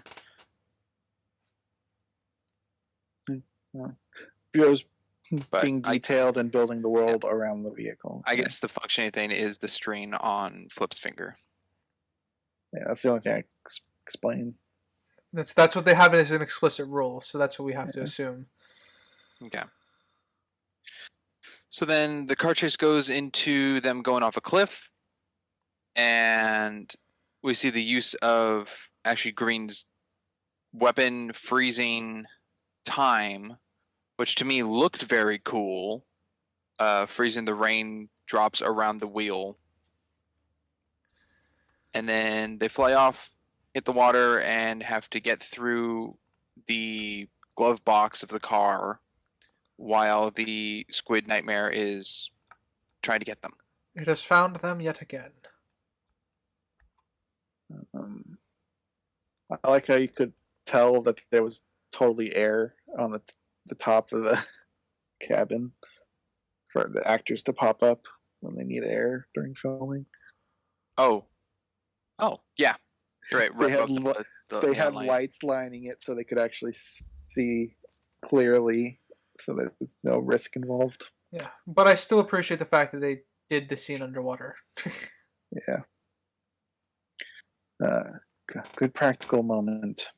Bureau's being detailed and building the world around the vehicle. I guess the functioning thing is the string on Flip's finger. Yeah, that's the only thing I explain. That's what they have as an explicit rule, so that's what we have to assume. Okay. So then the car chase goes into them going off a cliff, and we see the use of actually Green's weapon freezing time, which to me looked very cool, freezing the rain drops around the wheel. And then they fly off, hit the water, and have to get through the glove box of the car while the squid nightmare is trying to get them. It has found them yet again. Um, I like how you could tell that there was totally air on the top of the cabin for the actors to pop up when they need air during filming. Oh, yeah, you're right. They Right had above the they neon had light. lights lining it so they could actually see clearly, so there was no risk involved. Yeah, but I still appreciate the fact that they did the scene underwater. Yeah, good practical moment.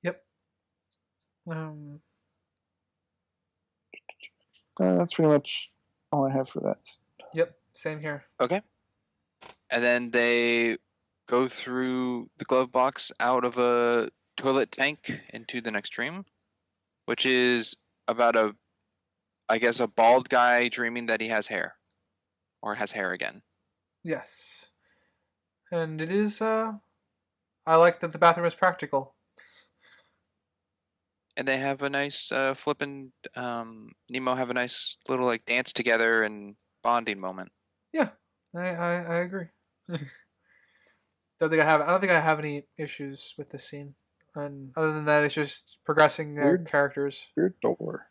Yep. Um, That's pretty much all I have for that. yep. Same here. Okay. And then they go through the glove box out of a toilet tank into the next dream, which is about I guess, a bald guy dreaming that he has hair. Or has hair again. Yes. And it is. I like that the bathroom is practical. And they have a nice flippin' Nemo have a nice little like dance together and bonding moment. Yeah, I agree. Don't think I have. I don't think I have any issues with this scene. And other than that, it's just progressing their Weird. characters. Weird door.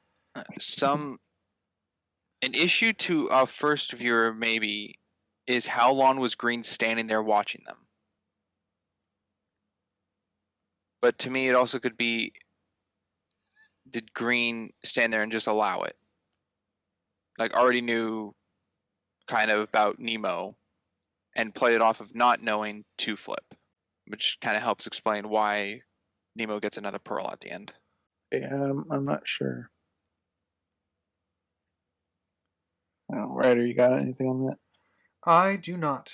An issue to a first viewer maybe is how long was Green standing there watching them. But to me, it also could be, did Green stand there and just allow it? Like already knew kind of about Nemo and play it off of not knowing to flip, which kind of helps explain why Nemo gets another pearl at the end. Yeah, I'm not sure. Ryder, you got anything on that? I do not.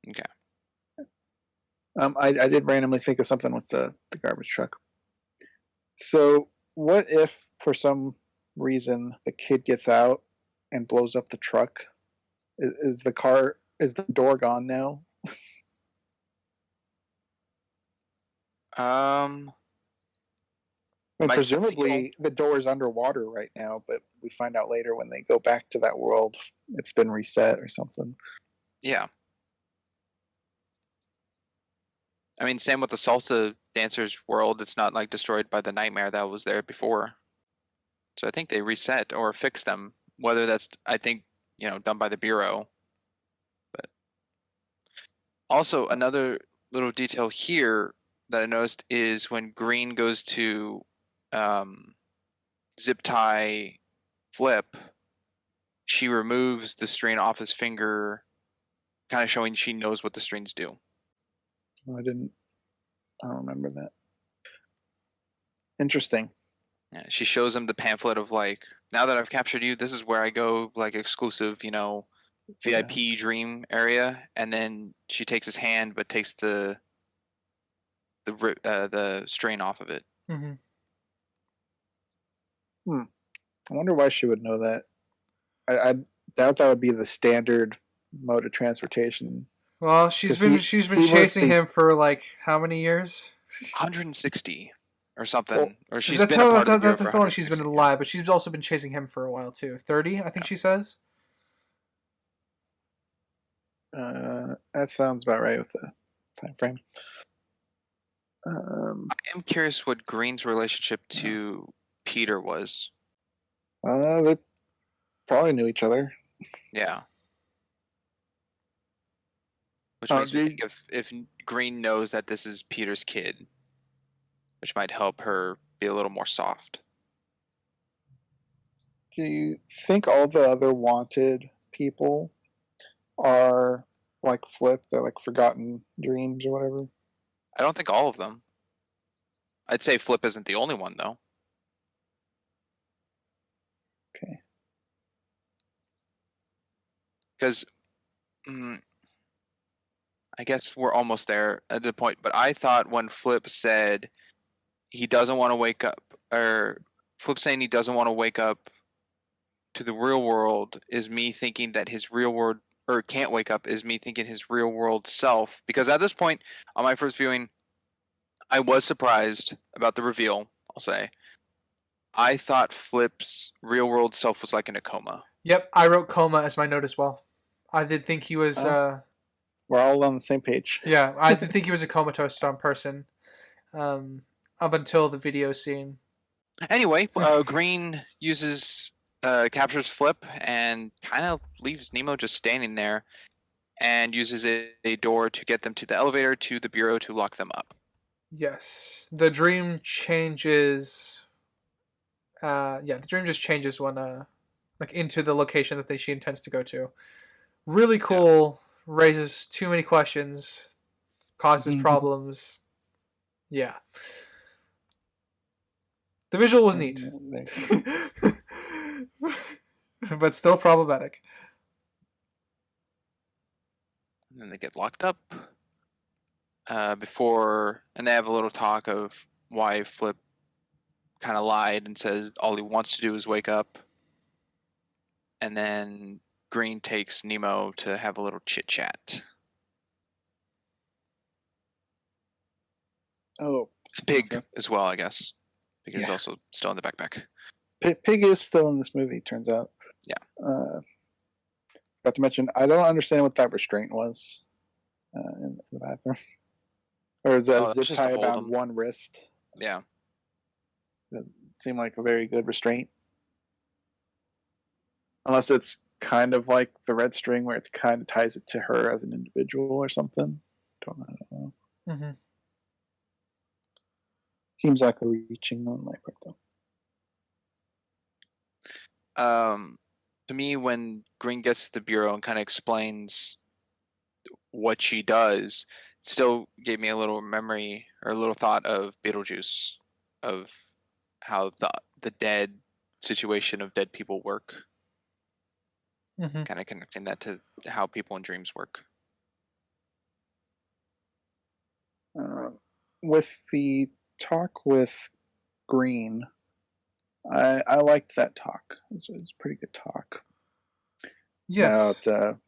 Okay. I did randomly think of something with the garbage truck. So, what if for some reason the kid gets out and blows up the truck? Is the door gone now? I mean, Might some presumably the door is underwater right now, but we find out later when they go back to that world, it's been reset or something. Yeah. I mean, same with the salsa dancers world. It's not like destroyed by the nightmare that was there before. So I think they reset or fix them. Whether that's, I think, done by the Bureau. But also another little detail here that I noticed is when Green goes to zip tie Flip, she removes the string off his finger, kind of showing she knows what the strings do. I don't remember that. Interesting. Yeah, she shows him the pamphlet of like, now that I've captured you, this is where I go, like exclusive, VIP dream area, and then she takes his hand, but takes the strain off of it. Mm-hmm. I wonder why she would know that. I doubt that would be the standard mode of transportation. Well, she's been chasing him for like how many years? 160 or something, Well, or she's that's been a how part of the Bureau that's for how long she's been 160, alive. But she's also been chasing him for a while too. 30, I think she says. That sounds about right with the time frame. I am curious what Green's relationship to Peter was. They probably knew each other. Yeah. Which makes me think if Green knows that this is Peter's kid, which might help her be a little more soft. Do you think all the other wanted people are like Flip? They're like forgotten dreams or whatever? I don't think all of them. I'd say Flip isn't the only one, though. Okay. Because I guess we're almost there at the point, but I thought when Flip said he doesn't want to wake up, or Flip saying he doesn't want to wake up to the real world is me thinking that his real world, or can't wake up, is me thinking his real world self. Because at this point, on my first viewing, I was surprised about the reveal, I'll say. I thought Flip's real world self was like in a coma. Yep, I wrote coma as my note as well. I did think he was We're all on the same page. Yeah, I think he was a comatose person up until the video scene. Anyway, Green captures Flip and kind of leaves Nemo just standing there, and uses a door to get them to the elevator to the bureau to lock them up. Yes, the dream changes. The dream just changes when like into the location that she intends to go to. Really cool. Yeah. Raises too many questions, causes problems. Yeah. The visual was neat, but still problematic. And then they get locked up and they have a little talk of why Flip kind of lied and says all he wants to do is wake up. And then Green takes Nemo to have a little chit chat. Oh, the pig as well, I guess. Pig is also still in the backpack. Pig is still in this movie, turns out. Yeah. Got to mention, I don't understand what that restraint was in the bathroom. Or is that a zip tie about one wrist? Yeah. It seemed like a very good restraint. Unless it's kind of like the red string where it kind of ties it to her as an individual or something. Don't know. Mm-hmm. Seems like a reaching on my part, though. To me, when Green gets to the bureau and kind of explains what she does, it still gave me a little memory or a little thought of Beetlejuice, of how the dead situation of dead people work. Mm-hmm. Kind of connecting that to how people in dreams work. With the talk with Green, I liked that talk. It was a pretty good talk. Yes. About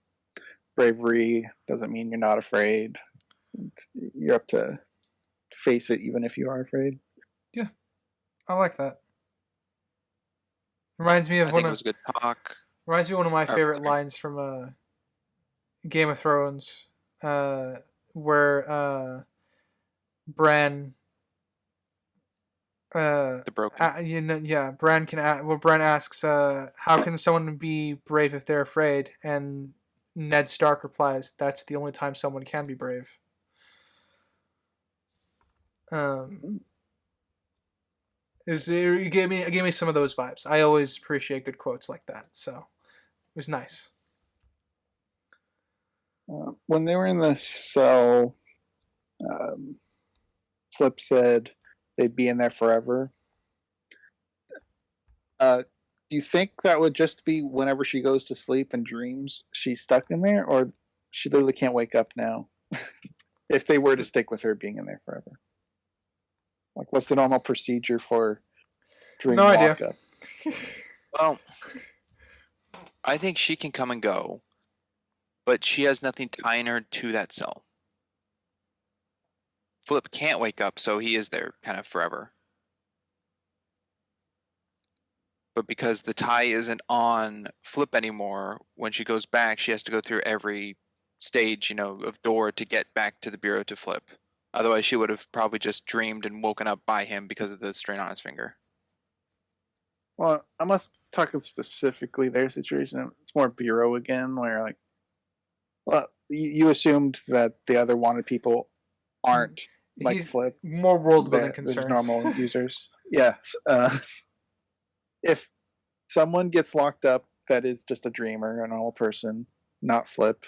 bravery doesn't mean you're not afraid. You're up to face it even if you are afraid. Yeah, I like that. Reminds me of it was a good talk. Reminds me of one of my favorite lines from Game of Thrones, where Bran. The broken. Bran Bran asks, "How can someone be brave if they're afraid?" And Ned Stark replies, "That's the only time someone can be brave." It gave me some of those vibes. I always appreciate good quotes like that, so it was nice. When they were in the cell, Flip said they'd be in there forever. Do you think that would just be whenever she goes to sleep and dreams she's stuck in there, or she literally can't wake up now? If they were to stick with her being in there forever, like what's the normal procedure for dream lockup? Well, I think she can come and go, but she has nothing tying her to that cell. Flip can't wake up, so he is there kind of forever. But because the tie isn't on Flip anymore, when she goes back, she has to go through every stage, of door to get back to the bureau to Flip. Otherwise, she would have probably just dreamed and woken up by him because of the strain on his finger. Well, I'm not talking specifically their situation. It's more bureau again, where you assumed that the other wanted people aren't like Flip. More world-building concerns. Normal users. Yes. If someone gets locked up that is just a dreamer, a normal person, not Flip,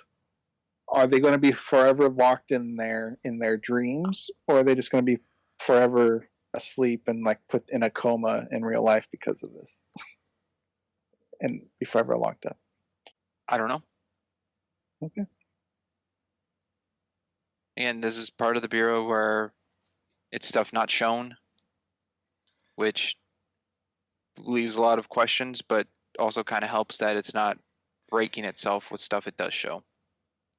are they going to be forever locked in their dreams, or are they just going to be forever asleep and put in a coma in real life because of this and be forever locked up? I don't know. Okay. And this is part of the bureau where it's stuff not shown, which leaves a lot of questions, but also kind of helps that it's not breaking itself with stuff it does show.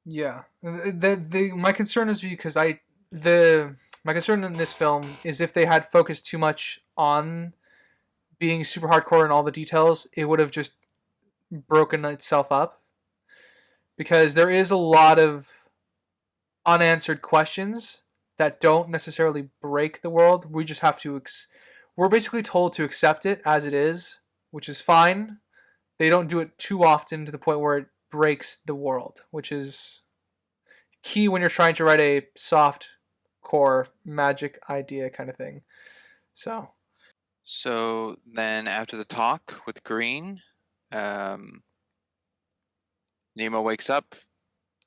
Yeah, my concern is because my concern in this film is if they had focused too much on being super hardcore in all the details, it would have just broken itself up. Because there is a lot of unanswered questions that don't necessarily break the world. We just have to. We're basically told to accept it as it is, which is fine. They don't do it too often to the point where it breaks the world, which is key when you're trying to write a soft core magic idea kind of thing. So then after the talk with Green, Nemo wakes up,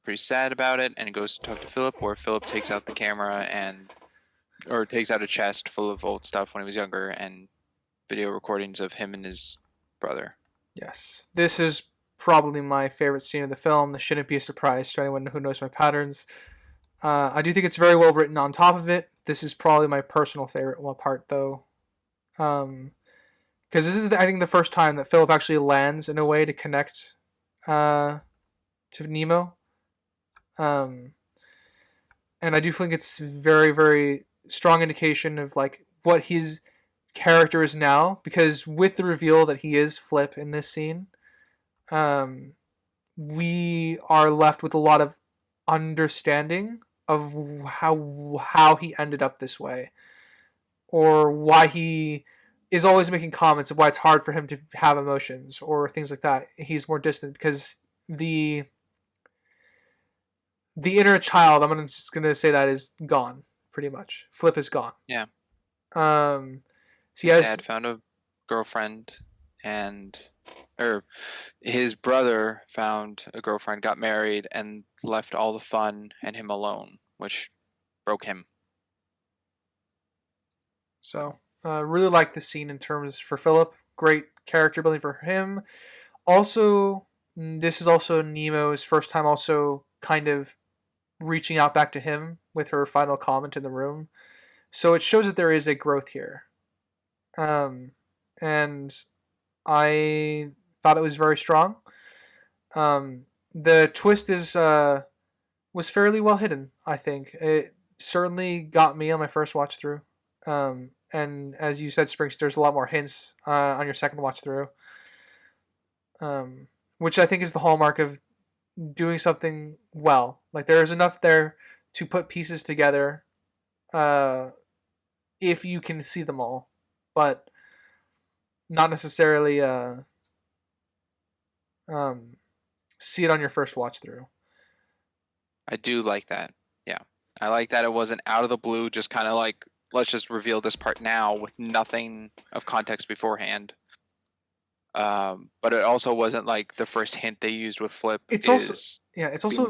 pretty sad about it, and goes to talk to Philip, where Philip takes out the camera or takes out a chest full of old stuff when he was younger and video recordings of him and his brother. Yes, this is probably my favorite scene of the film. This shouldn't be a surprise to anyone who knows my patterns. I do think it's very well written on top of it. This is probably my personal favorite part, though. Because this is, I think, the first time that Philip actually lands in a way to connect to Nemo. And I do think it's very, very strong indication of like what his character is now, because with the reveal that he is Flip in this scene, we are left with a lot of understanding of how he ended up this way, or why he is always making comments of why it's hard for him to have emotions or things like that. He's more distant because the inner child, I'm just gonna say, that is gone pretty much. Flip is gone. Yeah. So his dad found a girlfriend, or his brother found a girlfriend, got married, and left all the fun and him alone, which broke him. So, really like this scene in terms for Philip. Great character building for him. Also, this is also Nemo's first time also kind of reaching out back to him with her final comment in the room. So it shows that there is a growth here. And I thought it was very strong. The twist was fairly well hidden, I think. It certainly got me on my first watch through. And as you said, Sprinks, there's a lot more hints on your second watch through. Which I think is the hallmark of doing something well. Like, there is enough there to put pieces together if you can see them all, but not necessarily see it on your first watch through. I do like that. Yeah. I like that it wasn't out of the blue, just kind of like, let's just reveal this part now with nothing of context beforehand. But it also wasn't like the first hint they used with Flip. It's also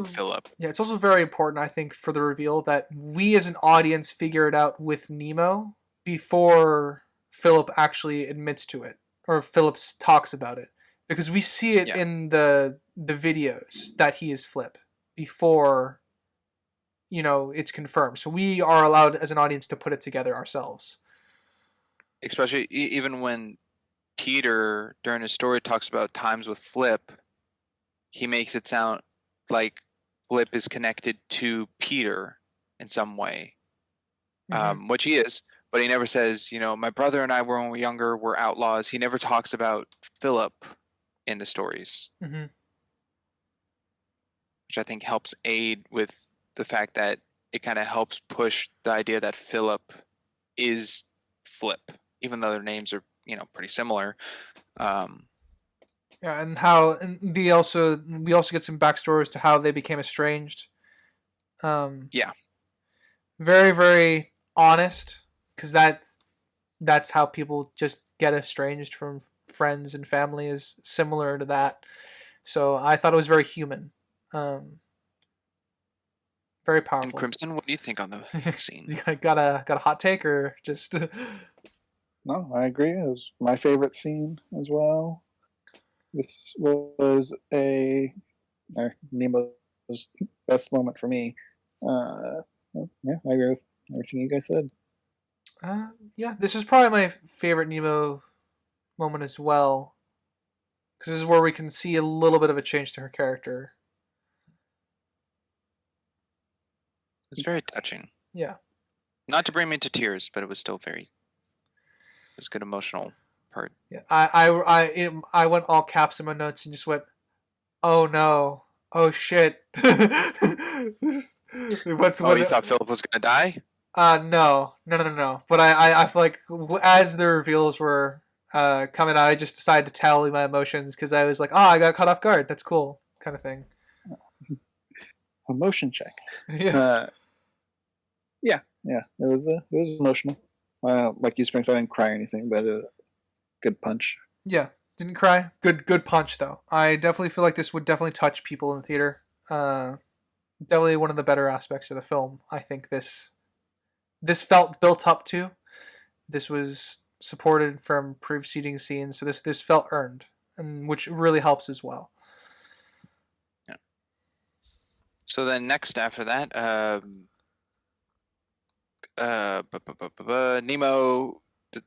Philip. Yeah, it's also very important, I think, for the reveal that we as an audience figure it out with Nemo before Philip actually admits to it, or Philip talks about it, because we see it in the videos that he is Flip before, it's confirmed. So we are allowed as an audience to put it together ourselves. Especially even when Peter, during his story, talks about times with Flip, he makes it sound like Flip is connected to Peter in some way, which he is, but he never says, my brother and I, when we were younger, were outlaws. He never talks about Philip in the stories, which I think helps aid with the fact that it kind of helps push the idea that Philip is Flip, even though their names are pretty similar. And we also get some backstory as to how they became estranged. Very, very honest, because that's how people just get estranged from friends and family, is similar to that. So I thought it was very human. Very powerful. And Crimson, what do you think on the scene? got a hot take, or just? No, I agree. It was my favorite scene as well. This was Nemo's best moment for me. I agree with everything you guys said. This is probably my favorite Nemo moment as well, because this is where we can see a little bit of a change to her character. It's very touching. Yeah. Not to bring me to tears, but it was still it was a good emotional part. Yeah. I went all caps in my notes and just went, "Oh no!" Oh shit. What's Oh, what? you thought Philip was gonna die? No. But I feel like as the reveals were coming out, I just decided to tally my emotions because I was like, oh, I got caught off guard. That's cool, kind of thing. Emotion check. Yeah. Yeah. It was emotional. Like you, Springs, I didn't cry or anything, but a good punch. Yeah. Didn't cry. Good punch though. I definitely feel like this would definitely touch people in the theater. Definitely one of the better aspects of the film. I think this felt built up to. This was supported from preceding scenes, so this felt earned, and which really helps as well. Yeah. So then next after that, Nemo Is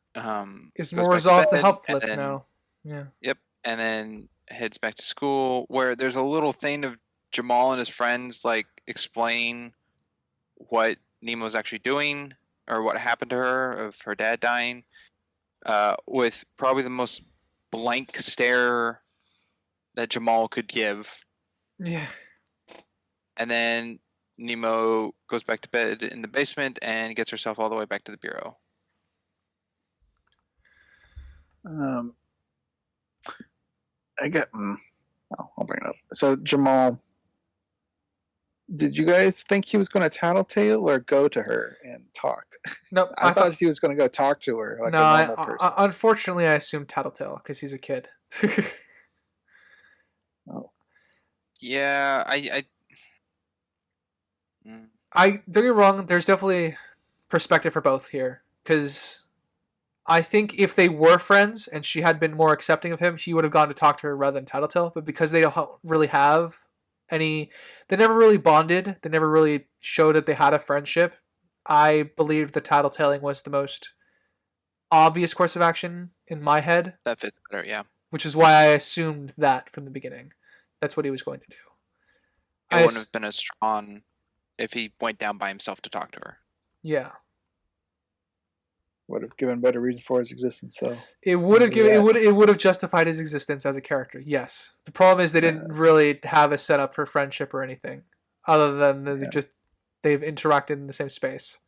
goes more back to resolved to bed, help and Flip then now. Yeah. yep, and then heads back to school where there's a little thing of Jamal and his friends like explain what Nemo's actually doing or what happened to her of her dad dying, with probably the most blank stare that Jamal could give. Yeah. And then Nemo goes back to bed in the basement and gets herself all the way back to the bureau. I'll bring it up. So Jamal, did you guys think he was going to tattletale or go to her and talk? Nope. I thought he was going to go talk to her like no. a normal person. Unfortunately, I assumed Tattletale because he's a kid. Oh. Yeah, I don't get me wrong. There's definitely perspective for both here because I think if they were friends and she had been more accepting of him, he would have gone to talk to her rather than Tattletale. But because they don't really have any, they never really bonded. They never really showed that they had a friendship. I believed the Tattletailing was the most obvious course of action in my head, that fits better. Yeah, which is why I assumed that from the beginning. That's what he was going to do. it wouldn't have been as strong if he went down by himself to talk to her. Yeah. Would have given better reason for his existence, though. It would have given it would have justified his existence as a character. Yes. The problem is they didn't really have a setup for friendship or anything, other than they've interacted in the same space.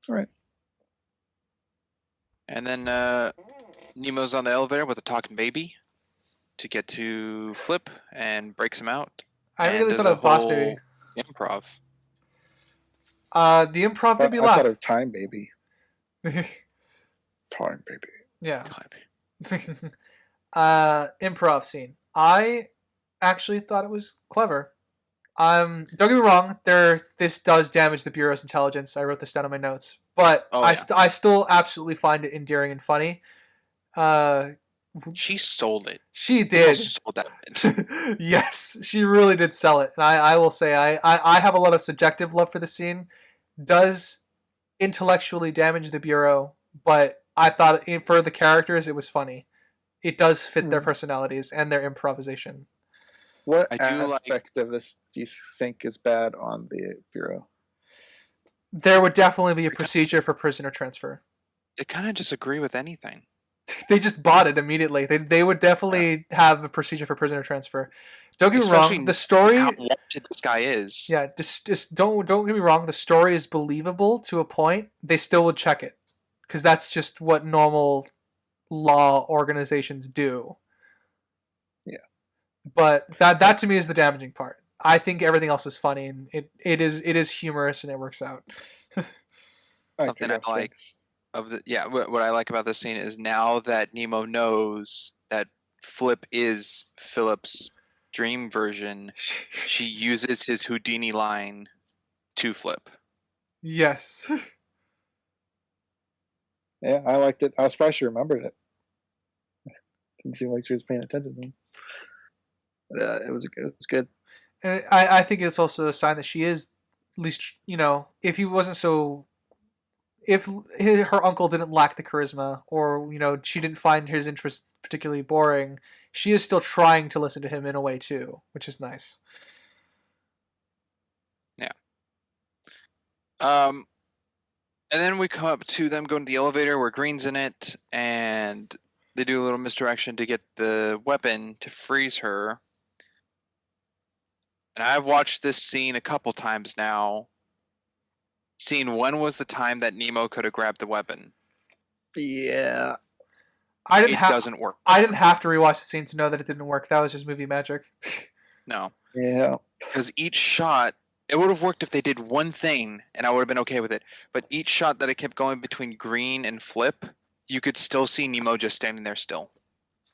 All right. And then Nemo's on the elevator with a talking baby to get to Flip and breaks him out. I really thought of Boss Baby. Improv. The improv made me laugh. I thought of Time Baby. Time Baby. Yeah. Time. Improv scene. I actually thought it was clever. Don't get me wrong. This does damage the Bureau's intelligence. I wrote this down in my notes, but I still absolutely find it endearing and funny. She sold it. She did. Sold that bitch. Yes, she really did sell it. And I will say I have a lot of subjective love for the scene. Does intellectually damage the Bureau, but I thought for the characters it was funny. It does fit their personalities and their improvisation. What aspect of this do you think is bad on the Bureau? There would definitely be a procedure for prisoner transfer. They kind of disagree with anything. They just bought it immediately. They would definitely have a procedure for prisoner transfer. Don't get me wrong. The story. How wanted this guy is. Yeah, just don't get me wrong. The story is believable to a point. They still would check it because that's just what normal law organizations do. Yeah. But that to me is the damaging part. I think everything else is funny and it is humorous and it works out. Something I like. What I like about this scene is now that Nemo knows that Flip is Philip's dream version, she uses his Houdini line to Flip. Yes. Yeah, I liked it. I was surprised she remembered it. Didn't seem like she was paying attention to me. But it was good. And I think it's also a sign that she is, at least, if he wasn't so... If her uncle didn't lack the charisma or, she didn't find his interest particularly boring, she is still trying to listen to him in a way too, which is nice. Yeah. And then we come up to them going to the elevator where Green's in it, and they do a little misdirection to get the weapon to freeze her. and I've watched this scene a couple times now. Seeing when was the time that Nemo could have grabbed the weapon? Yeah. It doesn't work. I didn't have to rewatch the scene to know that it didn't work. That was just movie magic. No. Yeah. Because each shot, it would have worked if they did one thing, and I would have been okay with it. But each shot that it kept going between green and flip, you could still see Nemo just standing there still.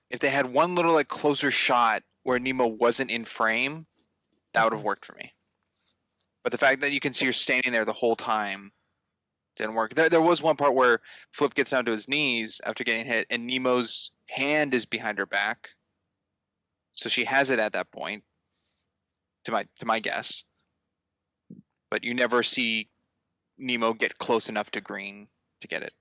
If they had one little like closer shot where Nemo wasn't in frame, that would have worked for me. But the fact that you can see her standing there the whole time didn't work. There was one part where Flip gets down to his knees after getting hit, and Nemo's hand is behind her back, so she has it at that point. To my guess, but you never see Nemo get close enough to green to get it.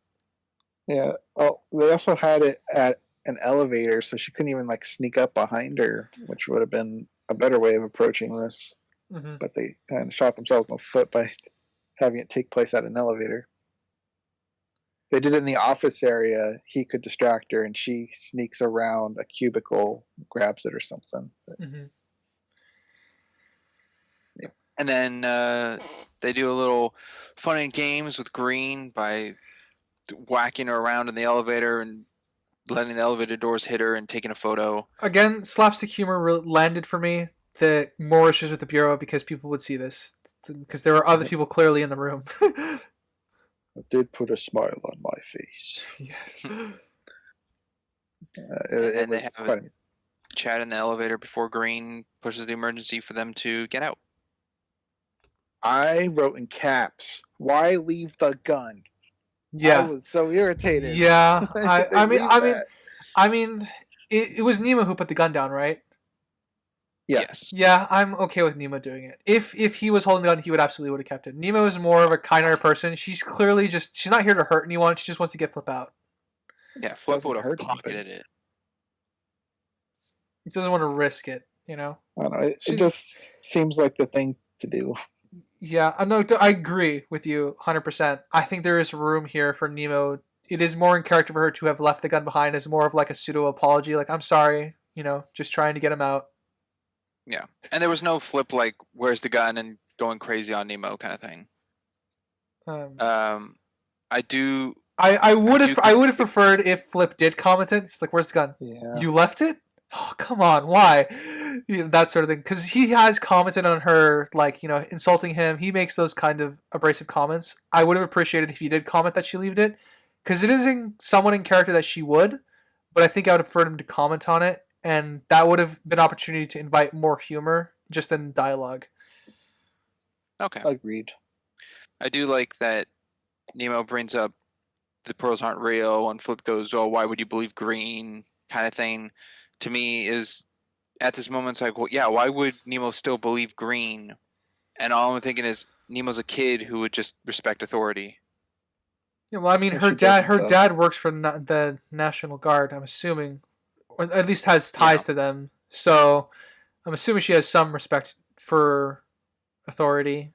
Yeah. Oh, they also had it at an elevator, so she couldn't even like sneak up behind her, which would have been a better way of approaching this. Mm-hmm. But they kind of shot themselves in the foot by having it take place at an elevator. They did it in the office area. He could distract her, and she sneaks around a cubicle, grabs it or something. Mm-hmm. And then they do a little fun and games with green by whacking her around in the elevator and letting the elevator doors hit her and taking a photo. Again, slapstick humor landed for me. The more issues with the Bureau because people would see this. Because there were other people clearly in the room. It did put a smile on my face. Yes. And they have a chat in the elevator before green pushes the emergency for them to get out. I wrote in caps, "Why leave the gun?" Yeah, I was so irritated. Yeah, I mean, it was Nemo who put the gun down, right? Yeah. Yes. Yeah, I'm okay with Nemo doing it. If he was holding the gun, he would absolutely would have kept it. Nemo is more of a kinder person. She's clearly she's not here to hurt anyone. She just wants to get Flip out. Yeah, Flip Doesn't would have hurt pocketed anybody. it. He doesn't want to risk it, you know. I don't know. It just seems like the thing to do. Yeah, no, I agree with you 100%. I think there is room here for Nemo. It is more in character for her to have left the gun behind as more of like a pseudo apology, like I'm sorry, you know, just trying to get him out. Yeah, and there was no Flip like where's the gun and going crazy on Nemo kind of thing. I would have preferred if Flip did comment it. It's like, where's the gun? Yeah. You left it? Oh, come on, why? You know, that sort of thing. Because he has commented on her, like, you know, insulting him. He makes those kind of abrasive comments. I would have appreciated if he did comment that she left it. Because it isn't someone in character that she would. But I think I would have preferred him to comment on it. And that would have been an opportunity to invite more humor just in dialogue. Okay. Agreed. I do like that Nemo brings up the pearls aren't real, and Flip goes, "Oh, why would you believe green?" kind of thing. To me, is at this moment, it's like, well, yeah, why would Nemo still believe green? And all I'm thinking is Nemo's a kid who would just respect authority. Yeah, well, I mean, her dad works for the National Guard. I'm assuming, or at least has ties to them. So, I'm assuming she has some respect for authority.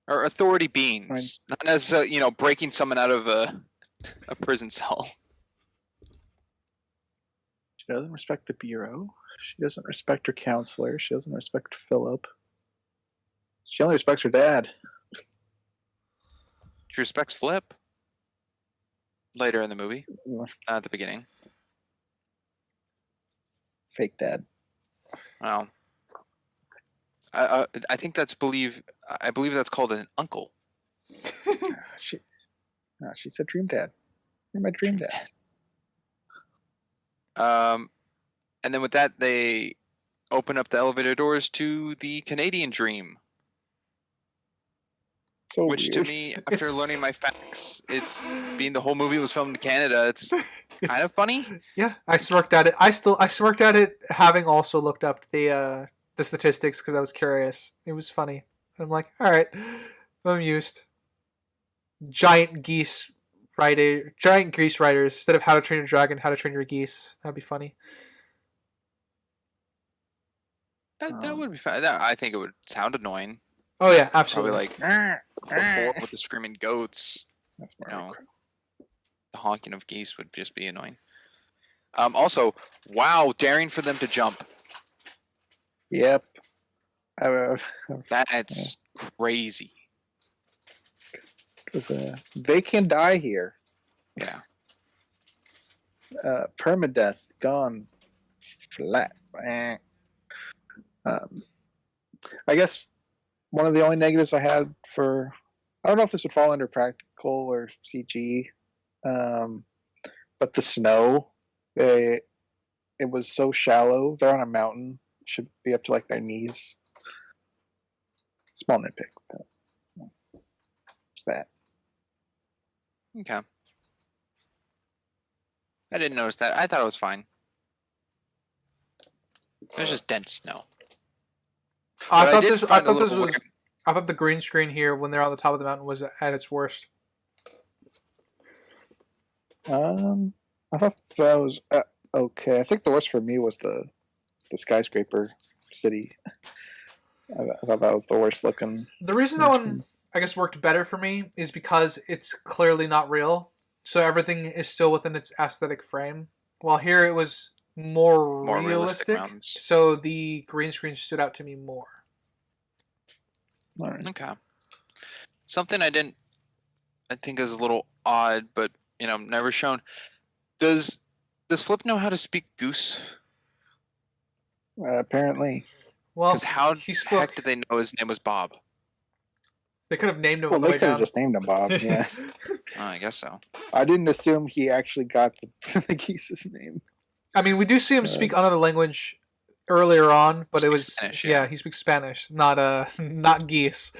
Or authority beings, not necessarily, breaking someone out of a prison cell. She doesn't respect the Bureau. She doesn't respect her counselor. She doesn't respect Philip. She only respects her dad. She respects Flip. Later in the movie, not at the beginning. Fake dad. Well, I think I believe that's called an uncle. She said dream dad. You're my dream dad. And then with that, they open up the elevator doors to the Canadian dream. So which weird. To me, after learning my facts, it's being the whole movie was filmed in Canada. It's kind of funny. Yeah, I smirked at it. I smirked at it, having also looked up the statistics because I was curious. It was funny. I'm like, all right, I'm amused. Giant geese writers instead of How to Train Your Dragon, How to Train Your Geese. That'd be funny. That would be fun. I think it would sound annoying. Oh yeah, absolutely. Probably like with the screaming goats. That's more the honking of geese would just be annoying. Also, wow, daring for them to jump. Yep. Uh, That's crazy. they can die here. Yeah. Permadeath gone flat. I guess one of the only negatives I had for, I don't know if this would fall under practical or CG, but the snow, it was so shallow. They're on a mountain, should be up to like their knees. Small nitpick, but it's that. Okay. I didn't notice that. I thought it was fine. It was just dense snow. I But thought did this. I find a thought this little was. weird- I thought the green screen here, when they're on the top of the mountain, was at its worst. I thought that was okay. I think the worst for me was the skyscraper city. I thought that was the worst looking. The reason that one, I guess, worked better for me is because it's clearly not real, so everything is still within its aesthetic frame. While here it was more realistic, mountains. so the green screen stood out to me more. All right. Okay. Something I think is a little odd, but never shown. Does Flip know how to speak Goose? Apparently. Well, Because how he the spoke. heck did they know his name was Bob? They could have named him Well, on the they way could have down. just named him Bob. Yeah. Oh, I guess so. I didn't assume he actually got the geese's name. I mean, we do see him speak another language earlier on, but it was Spanish, yeah, yeah. he speaks Spanish, not geese.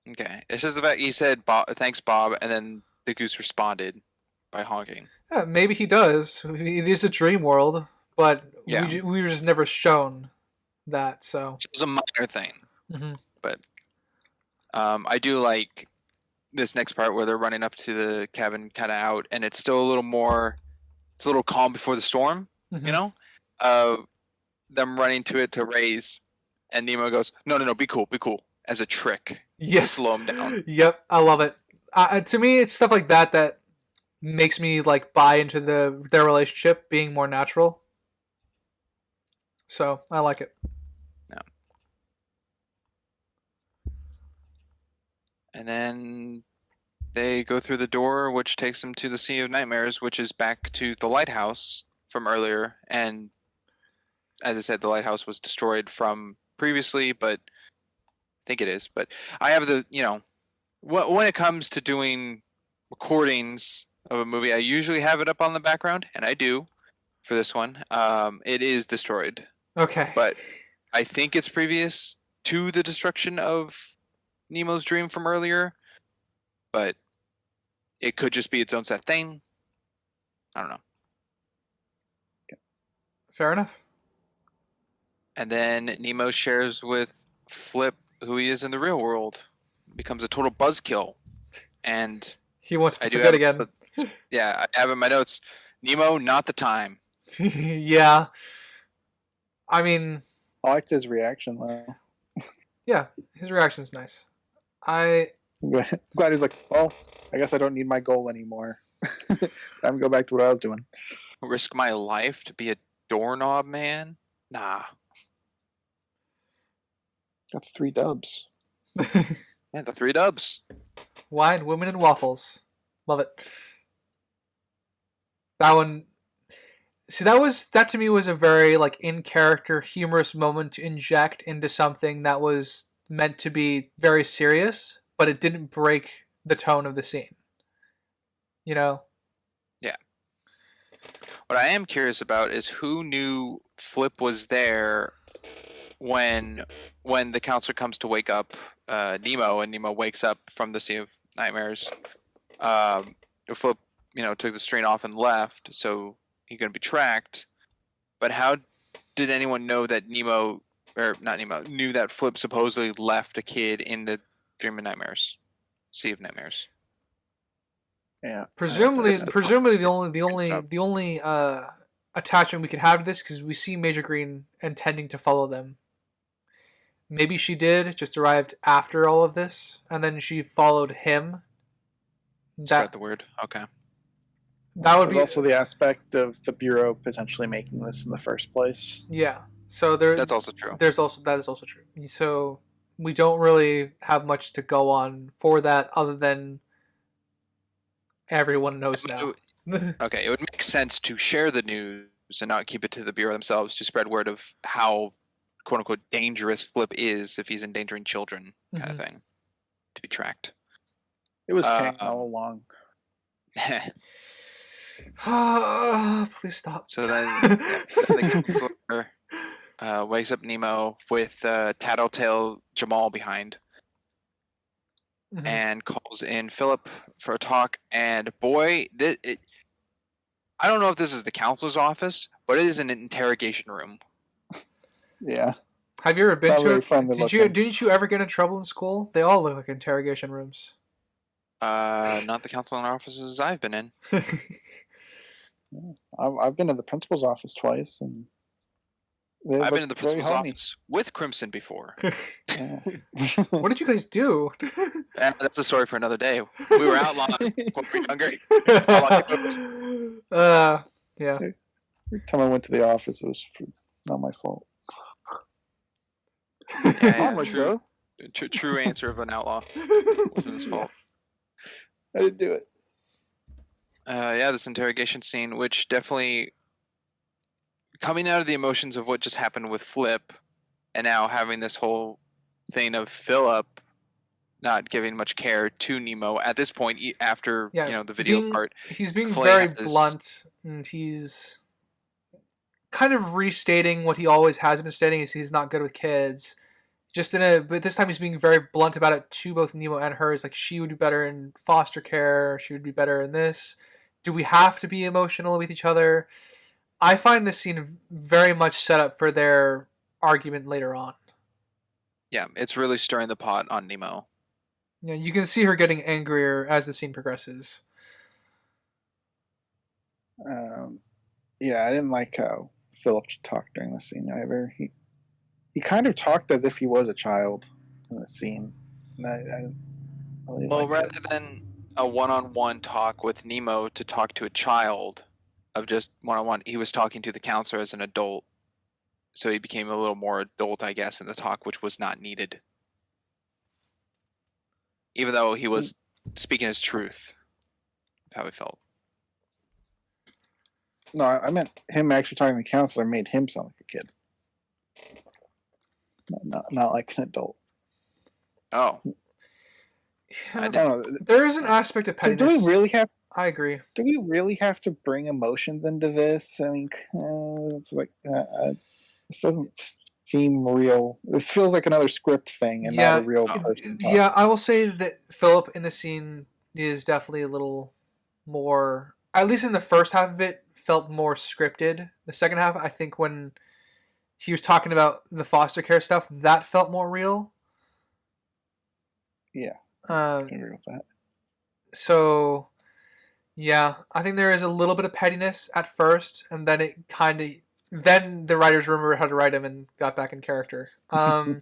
Okay. It's just the fact he said, "Thanks, Bob," and then the goose responded by honking. Yeah, maybe he does. It is a dream world, but Yeah. we were just never shown that. So It was a minor thing, Mhm. but I do like this next part where they're running up to the cabin, kind of out, and it's still a little more. It's a little calm before the storm. Mhm. Them running to it to raise, and Nemo goes, "No, be cool," as a trick to Yes. slow him down. Yep, I love it. To me, it's stuff like that makes me like buy into their relationship being more natural. So I like it. Yeah. And then they go through the door, which takes them to the Sea of Nightmares, which is back to the lighthouse from earlier. And as I said, the lighthouse was destroyed from previously, but I think it is. But I have when it comes to doing recordings of a movie, I usually have it up on the background, and I do for this one. It is destroyed, Okay. but I think it's previous to the destruction of Nemo's dream from earlier, but it could just be its own set thing. I don't know. Fair enough. And then Nemo shares with Flip who he is in the real world, becomes a total buzzkill, and He wants to I do forget have, again. yeah, I have in my notes, Nemo, not the time. Yeah. I mean, I liked his reaction though. yeah, his reaction's nice. I'm I'm glad he's like, well, I guess I don't need my goal anymore. Time to go back to what I was doing. Risk my life to be a doorknob man? Nah. Got 3 dubs. Yeah, the 3 dubs. Wine, women, and waffles. Love it. That one. See, that to me was a very like in character, humorous moment to inject into something that was meant to be very serious, but it didn't break the tone of the scene. You know? Yeah. What I am curious about is who knew Flip was there when the counselor comes to wake up Nemo, and Nemo wakes up from the Sea of Nightmares. Flip, took the strain off and left, so he's going to be tracked. But how did anyone know that Nemo, or not Nemo, knew that Flip supposedly left a kid in the Dream of Nightmares, Sea of Nightmares? Yeah. Presumably, that's the the only attachment we could have to this, because we see Major Green intending to follow them. Maybe she did, just arrived after all of this, and then she followed him. Spread the word. Okay. That would There's be also the aspect of the Bureau potentially making this in the first place. yeah. So That's also true. that is also true. So we don't really have much to go on for that other than everyone knows now. Okay, it would make sense to share the news and not keep it to the bureau themselves to spread word of how quote unquote dangerous Flip is if he's endangering children, kind of thing, to be tracked. It was Kang all along. Please stop. So then the counselor wakes up Nemo with Tattletale Jamal behind and calls in Philip for a talk. And boy, I don't know if this is the counselor's office, but it is an interrogation room. Yeah. Have you ever been to it? Looking. Didn't you ever get in trouble in school? They all look like interrogation rooms. Not the counseling offices I've been in. I've been to the principal's office twice, and I've been in the principal's office with Crimson before. What did you guys do? That's a story for another day. We were outlaws when we were younger. Yeah. Every time I went to the office, it was not my fault. Yeah, true answer of an outlaw. It wasn't his fault. I didn't do it. This interrogation scene, which definitely coming out of the emotions of what just happened with Flip, and now having this whole thing of Philip not giving much care to Nemo at this point after the video part. He's being very blunt, and he's kind of restating what he always has been stating: is he's not good with kids. But this time he's being very blunt about it to both Nemo and her. It's like she would be better in foster care. She would be better in this. Do we have to be emotional with each other? I find this scene very much set up for their argument later on. Yeah, it's really stirring the pot on Nemo. Yeah, you can see her getting angrier as the scene progresses. Yeah, I didn't like how Philip talked during the scene either. He kind of talked as if he was a child in the scene. And I didn't really rather than a one-on-one talk with Nemo to talk to a child of just one-on-one, he was talking to the counselor as an adult. So he became a little more adult, I guess, in the talk, which was not needed. Even though he was speaking his truth, how he felt. No, I meant him actually talking to the counselor made him sound like a kid. Not like an adult. Oh. There is an aspect of pettiness. Do we really have... I agree. Do we really have to bring emotions into this? I mean, it's like... this doesn't seem real. This feels like another script thing and not a real person. Yeah, I will say that Philip in the scene is definitely a little more... At least in the first half of it, felt more scripted. The second half, I think when he was talking about the foster care stuff, that felt more real. Yeah, I can agree with that. So, yeah, I think there is a little bit of pettiness at first, and then it kind of... Then the writers remembered how to write him and got back in character. Okay.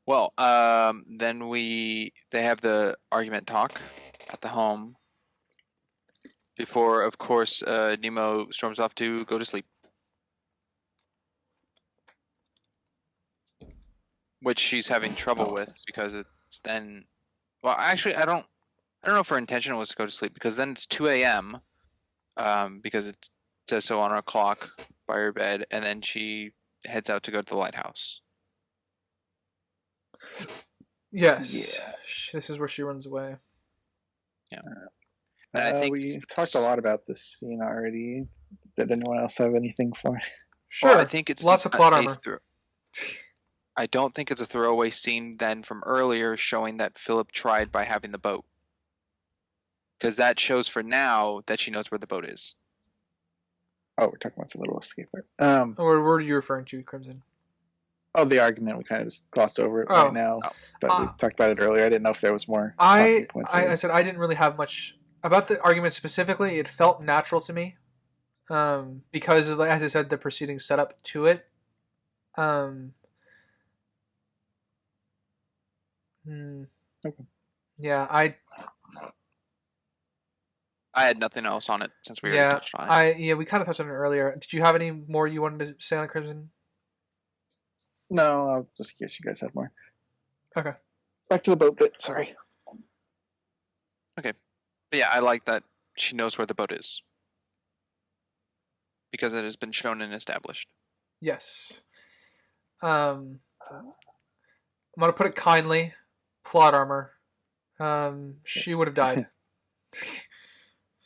Well, then they have the argument talk at the home before, of course, Nemo storms off to go to sleep, which she's having trouble with because it's then. Well, actually, I don't know if her intention was to go to sleep because then it's 2 a.m. Because it says so on her clock by her bed, and then she heads out to go to the lighthouse. Yes. Yeah. This is where she runs away. Yeah. I think we talked a lot about this scene already. Did anyone else have anything for it? Sure. Well, I think it's lots of plot armor. I don't think it's a throwaway scene then from earlier showing that Philip tried by having the boat. Because that shows for now that she knows where the boat is. Oh, we're talking about the little escape part. What are you referring to, Crimson? Oh, the argument. We kind of just glossed over it right now. But we talked about it earlier. I didn't know if there was more. I said I didn't really have much about the argument specifically. It felt natural to me, because of, as I said, the preceding setup to it. Okay. Yeah, I had nothing else on it since we already touched on it. We kind of touched on it earlier. Did you have any more you wanted to say on Crimson? No, I'll just guess you guys have more. Okay. Back to the boat bit. Sorry. Okay. But yeah, I like that she knows where the boat is. Because it has been shown and established. Yes. I'm gonna put it kindly. Plot armor. She would have died.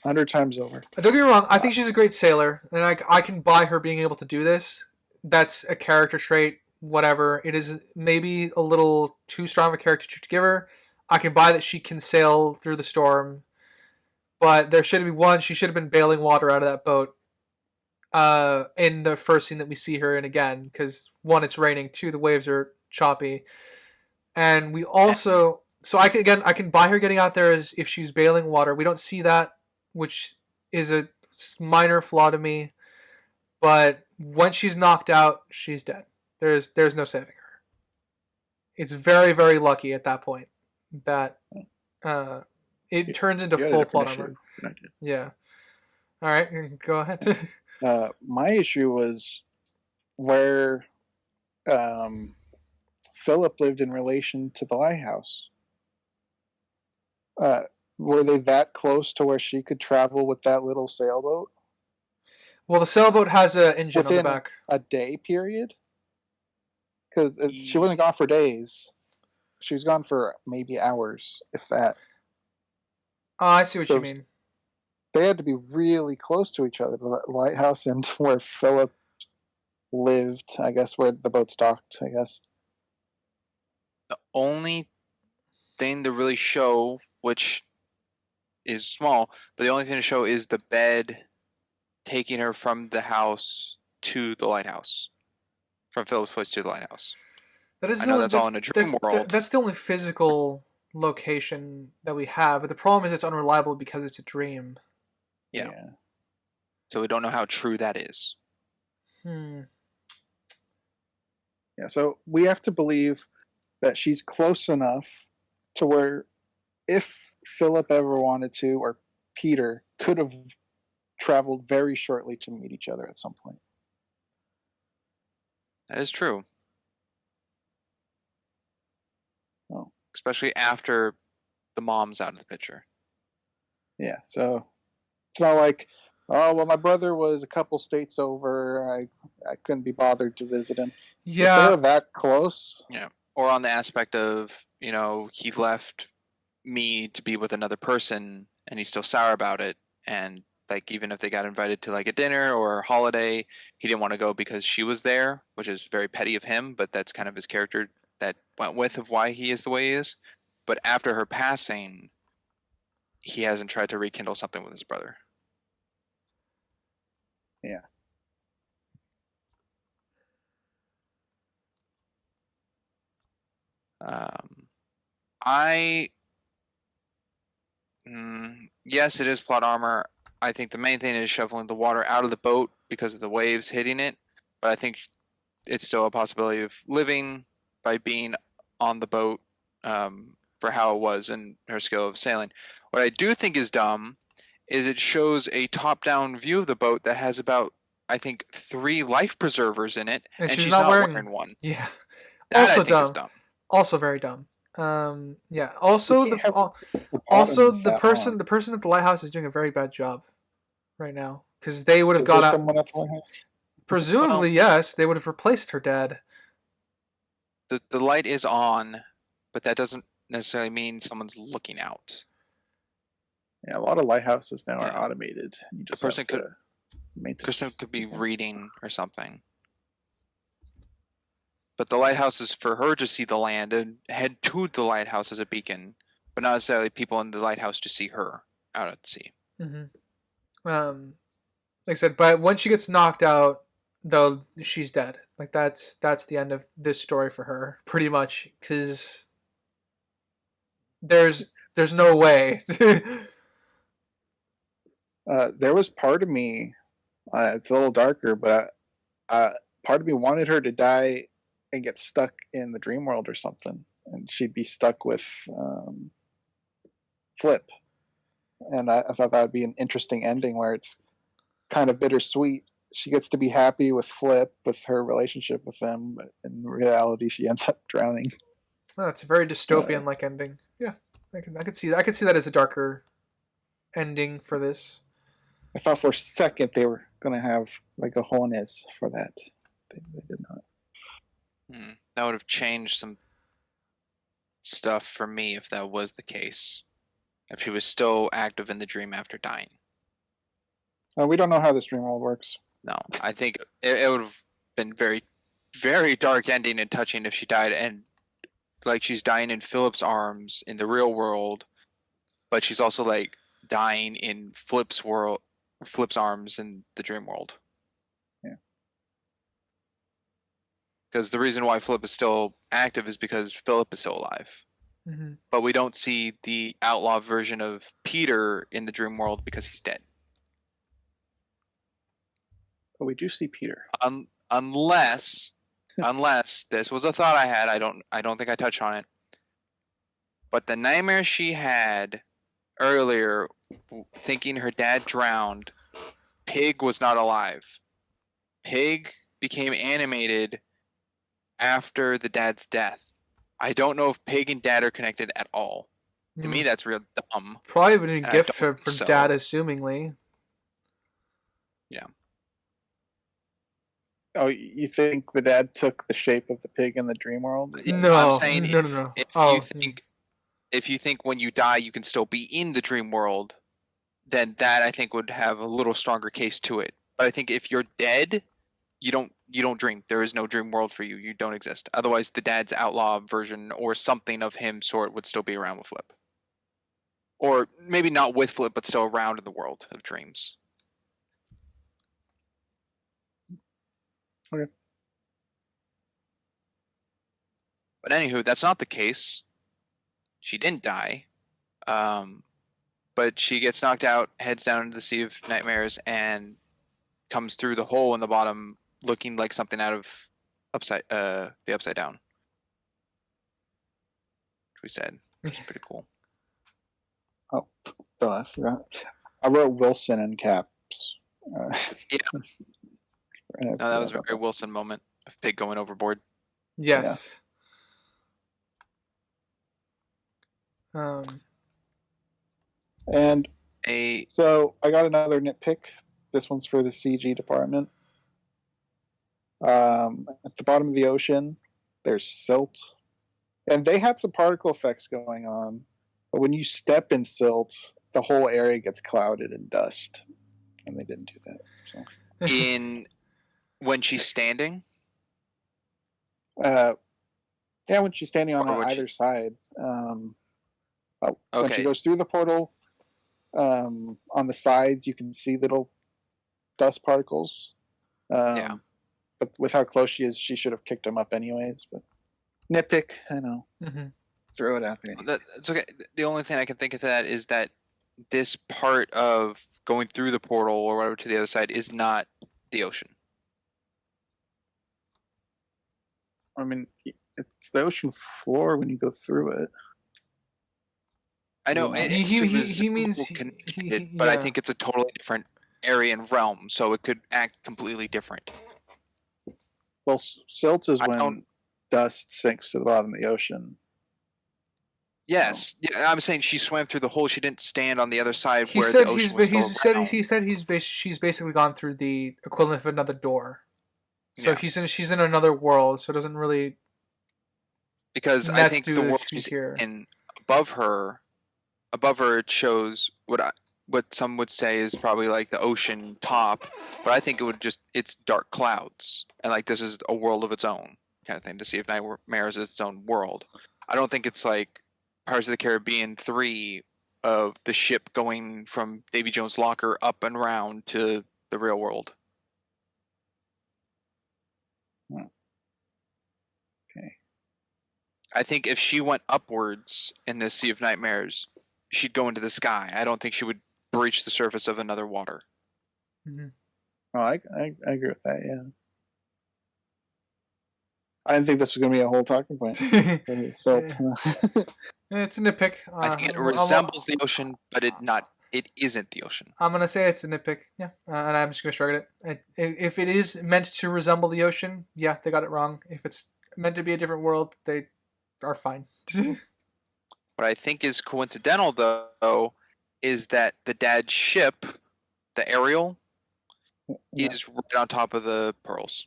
100 times over. Don't get me wrong. I think she's a great sailor, and I can buy her being able to do this. That's a character trait. Whatever. It is maybe a little too strong of a character trait to give her. I can buy that she can sail through the storm, but there should be one. She should have been bailing water out of that boat. In the first scene that we see her in again, because one, it's raining, two, the waves are choppy, and we also I can buy her getting out there as if she's bailing water. We don't see that, which is a minor flaw to me, but when she's knocked out, she's dead. There's no saving her. It's very, very lucky at that point that it turns into full plot armor. Yeah. All right, go ahead. My issue was where Philip lived in relation to the lighthouse. Were they that close to where she could travel with that little sailboat? Well, the sailboat has an engine on the back. A day period? Because she wasn't gone for days. She was gone for maybe hours, if that. Oh, I see what you mean. They had to be really close to each other, the lighthouse and where Philip lived, I guess, where the boat's docked, I guess. The only thing to really show, which is small, but the only thing to show is the bed taking her from the house to the lighthouse. From Philip's place to the lighthouse. That's all in a dream world. That's the only physical location that we have, but the problem is it's unreliable because it's a dream. Yeah. So we don't know how true that is. Yeah, so we have to believe that she's close enough to where if Philip ever wanted to, or Peter, could have traveled very shortly to meet each other at some point. That is true. Oh. Especially after the mom's out of the picture. Yeah, so it's not like, oh, well, my brother was a couple states over. I couldn't be bothered to visit him. Yeah. If they were that close. Yeah. Or on the aspect of, he left me to be with another person and he's still sour about it. And like, even if they got invited to like a dinner or a holiday, he didn't want to go because she was there, which is very petty of him, but that's kind of his character that went with of why he is the way he is. But after her passing, he hasn't tried to rekindle something with his brother. Yeah. Yes, it is plot armor. I think the main thing is shoveling the water out of the boat because of the waves hitting it. But I think it's still a possibility of living by being on the boat for how it was and her skill of sailing. What I do think is dumb is it shows a top-down view of the boat that has about, I think, 3 life preservers in it, and she's not wearing one. Yeah. That also I think is dumb. Also very dumb. Yeah. Also the person at the lighthouse is doing a very bad job right now because they would have got out. Someone at the lighthouse? Presumably, yes, they would have replaced her dad. The light is on, but that doesn't necessarily mean someone's looking out. Yeah, a lot of lighthouses now are automated. You just the person could be reading or something. But the lighthouse is for her to see the land and head to the lighthouse as a beacon, but not necessarily people in the lighthouse to see her out at sea. Mm-hmm. Like I said, but when she gets knocked out, though, she's dead. Like that's the end of this story for her, pretty much, because there's no way. There was part of me, it's a little darker, but part of me wanted her to die and get stuck in the dream world or something, and she'd be stuck with Flip. and I thought that would be an interesting ending where it's kind of bittersweet. She gets to be happy with Flip, with her relationship with him, but in reality, she ends up drowning. Oh, it's a very dystopian like ending. Yeah, I could see that as a darker ending for this. I thought for a second they were going to have like a harness for that. They did not. That would have changed some stuff for me if that was the case. If she was still active in the dream after dying. We don't know how this dream world works. No, I think it would have been very, very dark ending and touching if she died, and like she's dying in Philip's arms in the real world, but she's also like dying in Flip's arms in the dream world. Yeah. Because the reason why Philip is still active is because Philip is still alive. Mm-hmm. But we don't see the outlaw version of Peter in the dream world because he's dead. But we do see Peter. Unless this was a thought I had, I don't think I touched on it. But the nightmare she had earlier, thinking her dad drowned, Pig was not alive. Pig became animated after the dad's death. I don't know if Pig and Dad are connected at all. To me, that's real dumb. Probably been a gift from Dad, assumingly. Yeah. Oh, you think the dad took the shape of the pig in the dream world? No, I'm saying no. If you think when you die you can still be in the dream world, then that I think would have a little stronger case to it. But I think if you're dead, you don't dream. There is no dream world for you. You don't exist. Otherwise, the dad's outlaw version or something of him sort would still be around with Flip. Or maybe not with Flip, but still around in the world of dreams. Okay. But anywho, that's not the case. She didn't die. But she gets knocked out, heads down into the Sea of Nightmares, and comes through the hole in the bottom looking like something out of the Upside Down. Which we said. Which is pretty cool. Oh, I forgot. I wrote Wilson in caps. Yeah. No, that was a very Wilson moment of Pig going overboard. Yes. Yeah. So I got another nitpick. This one's for the CG department. At the bottom of the ocean, there's silt. And they had some particle effects going on. But when you step in silt, the whole area gets clouded in dust. And they didn't do that. So. When she's standing? Yeah, when she's standing on either side. Okay. When she goes through the portal, on the sides you can see little dust particles. Yeah. But with how close she is, she should have kicked them up anyways. But nitpick, I know. Mm-hmm. Throw it out there. It's okay. The only thing I can think of that is that this part of going through the portal or whatever to the other side is not the ocean. I mean, it's the ocean floor when you go through it. I know. He means connected, but I think it's a totally different area and realm, so it could act completely different. Well, silt is when dust sinks to the bottom of the ocean. Yes, yeah, I'm saying she swam through the hole. She didn't stand on the other side he where said the ocean was still around. He said she's basically gone through the equivalent of another door. So she's in another world, so it doesn't really. Because I think the world she's in above her it shows what some would say is probably like the ocean top, but I think it's dark clouds, and like this is a world of its own kind of thing. The Sea of Nightmares is its own world. I don't think it's like Pirates of the Caribbean 3 of the ship going from Davy Jones' locker up and around to the real world. Okay. I think if she went upwards in this Sea of Nightmares, she'd go into the sky. I don't think she would breach the surface of another water. Mm-hmm. Oh, I agree with that, yeah. I didn't think this was going to be a whole talking point. Silt. It's a nitpick. I think it resembles the ocean, but it not it isn't the ocean. I'm gonna say it's a nitpick. Yeah, and I'm just gonna shrug it. If it is meant to resemble the ocean, yeah, they got it wrong. If it's meant to be a different world, they are fine. What I think is coincidental, though, is that the dad's ship, the Ariel, Yeah. is right on top of the pearls.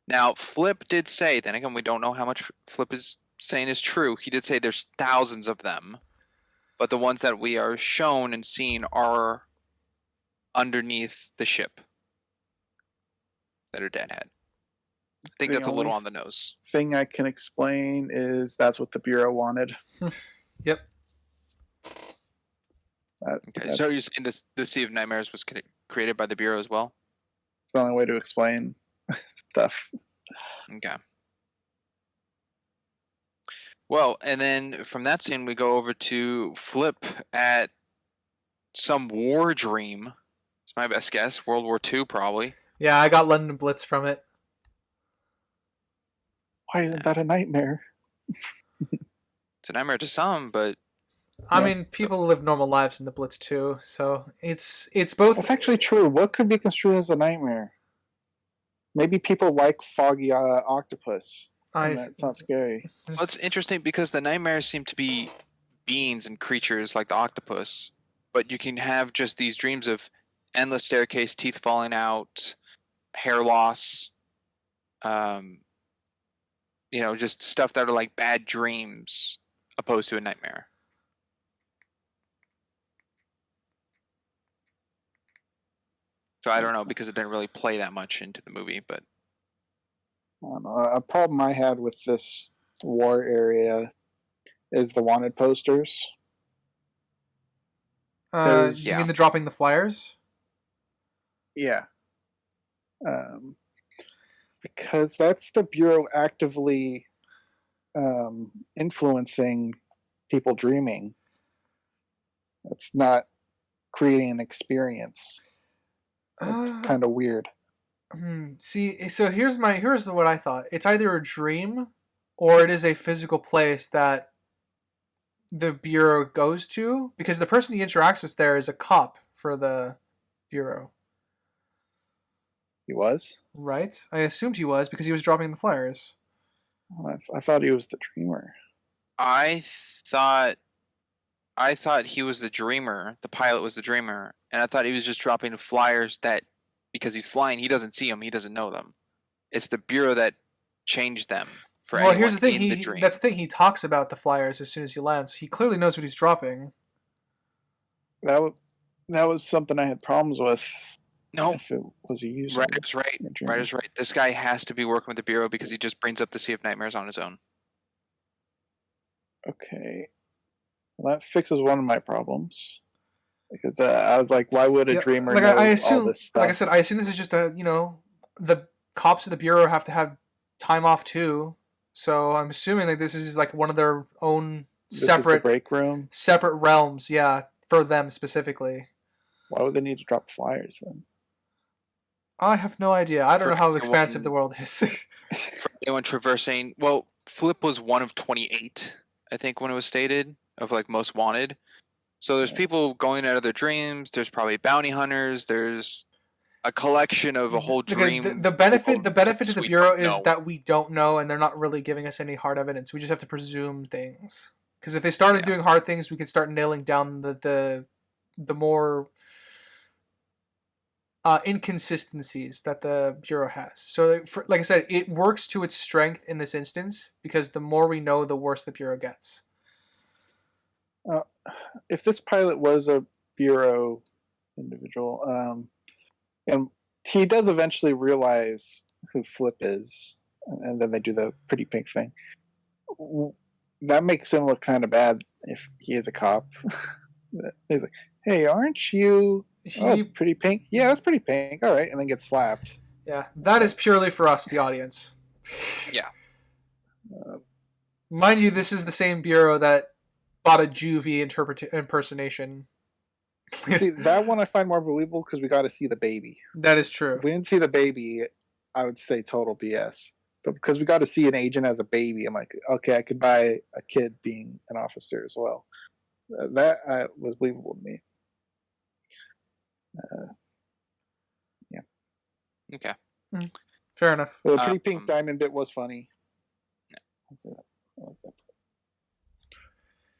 Now, Flip did say, then again, we don't know how much Flip is saying is true. He did say there's thousands of them, but the ones that we are shown and seen are underneath the ship that her dad had. I think The that's a little only on the nose. thing I can explain is that's what the Bureau wanted. Yep. Okay, so you're saying the Sea of Nightmares was created by the Bureau as well? It's the only way to explain stuff. Okay. Well, and then from that scene, we go over to Flip at some war dream. It's my best guess. World War II, probably. Yeah, I got London Blitz from it. Why isn't that a nightmare? It's a nightmare to some, but I Yeah. mean, people live normal lives in the Blitz too, so it's both. That's actually true. What could be construed as a nightmare? Maybe people like foggy octopus. And that's not scary. well, it's interesting because the nightmares seem to be beings and creatures like the octopus, but you can have just these dreams of endless staircase, teeth falling out, hair loss, just stuff that are like bad dreams opposed to a nightmare. So I don't know because it didn't really play that much into the movie, but I don't know. A problem I had with this war area is the wanted posters. You Yeah. mean the dropping the flyers? Yeah. Because that's the Bureau actively influencing people dreaming. It's not creating an experience. It's kind of weird. See, so here's what I thought. It's either a dream or it is a physical place that the Bureau goes to, because the person he interacts with there is a cop for the Bureau. He was? Right? I assumed he was because he was dropping the flyers. I thought he was the dreamer. I thought he was the dreamer. The pilot was the dreamer, and I thought he was just dropping flyers that, because he's flying, he doesn't see them, he doesn't know them. It's the Bureau that changed them for anyone Here's the thing. in the dream. That's the thing. He talks about the flyers as soon as he lands. He clearly knows what he's dropping. That was something I had problems with. No, if it was a user. Ryder's right. Ryder's right. This guy has to be working with the Bureau because he just brings up the Sea of Nightmares on his own. Okay. Well, that fixes one of my problems. Because I was like, why would a dreamer know I assume, all this stuff? Like I said, I assume this is just the cops of the Bureau have to have time off too. So I'm assuming that this is like one of their own separate This is the break room? separate realms, yeah, for them specifically. Why would they need to drop flyers then? I have no idea. I don't For know how anyone- expansive the world is. For anyone traversing, well, Flip was one of 28, I think, when it was stated, of like most wanted. So there's people going out of their dreams. There's probably bounty hunters. There's a collection of a whole dream. The benefit to the we Bureau don't is know. that we don't know, and they're not really giving us any hard evidence. We just have to presume things. Because if they started doing hard things, we could start nailing down the more inconsistencies that the Bureau has. So, like I said, it works to its strength in this instance because the more we know, the worse the Bureau gets. If this pilot was a Bureau individual, and he does eventually realize who Flip is, and then they do the pretty pink thing, that makes him look kind of bad if he is a cop. He's like, hey, aren't you... pretty pink? Yeah, that's pretty pink. All right, and then gets slapped. Yeah, that is purely for us, the audience. Yeah. Mind you, this is the same Bureau that bought a juvie impersonation. See, that one I find more believable because we got to see the baby. That is true. If we didn't see the baby, I would say total BS. But because we got to see an agent as a baby, I'm like, okay, I could buy a kid being an officer as well. That was believable to me. Okay. Fair enough. The Pretty Pink Diamond bit was funny.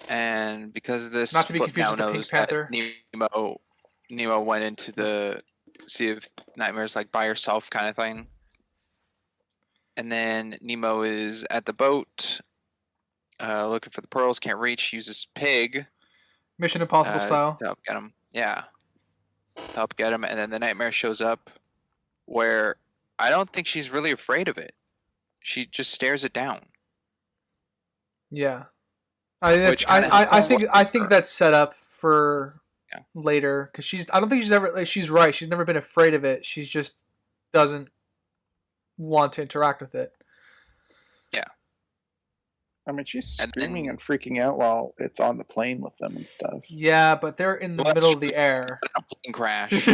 And because of this, Not to be Flip confused now with the Pink knows that Panther. Nemo went into the Sea of Nightmares like by herself, kind of thing. And then Nemo is at the boat, looking for the pearls. Can't reach. Uses Pig. Mission Impossible style. To help get him. Yeah. To help get him, and then the Nightmare shows up, where I don't think she's really afraid of it. She just stares it down. Yeah. I think that's set up for later because I don't think she's ever. She's right. She's never been afraid of it. She just doesn't want to interact with it. Yeah. I mean, she's screaming and freaking out while it's on the plane with them and stuff. Yeah, but they're in the middle of the air. A plane crash.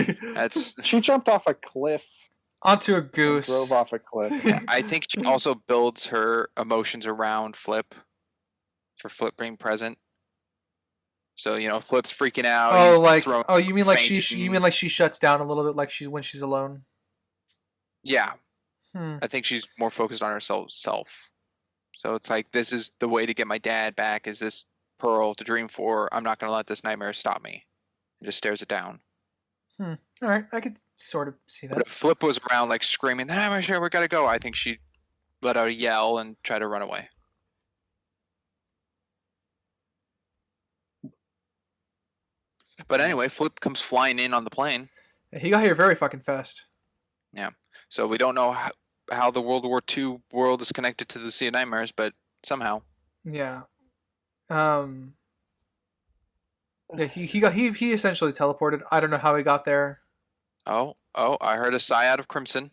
She jumped off a cliff. Onto a goose. Drove off a cliff. Yeah, I think she also builds her emotions around Flip. For Flip being present. So, Flip's freaking out. Oh, you mean like she shuts down a little bit like when she's alone? Yeah. I think she's more focused on herself. So it's like, this is the way to get my dad back, is this pearl to dream for. I'm not going to let this nightmare stop me. And just stares it down. All right, I could sort of see that. But if Flip was around like screaming, the nightmare's here, we got to go, I think she'd let out a yell and try to run away. But anyway, Flip comes flying in on the plane. He got here very fucking fast. Yeah. So we don't know how the World War II world is connected to the Sea of Nightmares, but somehow. Yeah. Yeah, he essentially teleported. I don't know how he got there. Oh, I heard a sigh out of Crimson.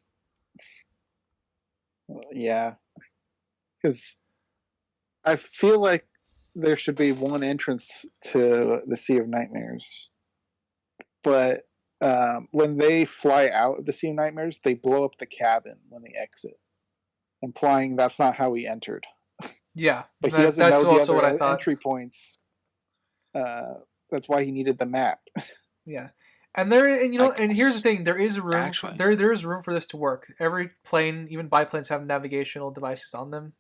Yeah. Because I feel like there should be one entrance to the Sea of Nightmares. But when they fly out of the Sea of Nightmares, they blow up the cabin when they exit, implying that's not how he entered. Yeah, but he doesn't know the other entry points. That's why he needed the map. Yeah, and here's the thing: there is room. There is room for this to work. Every plane, even biplanes, have navigational devices on them.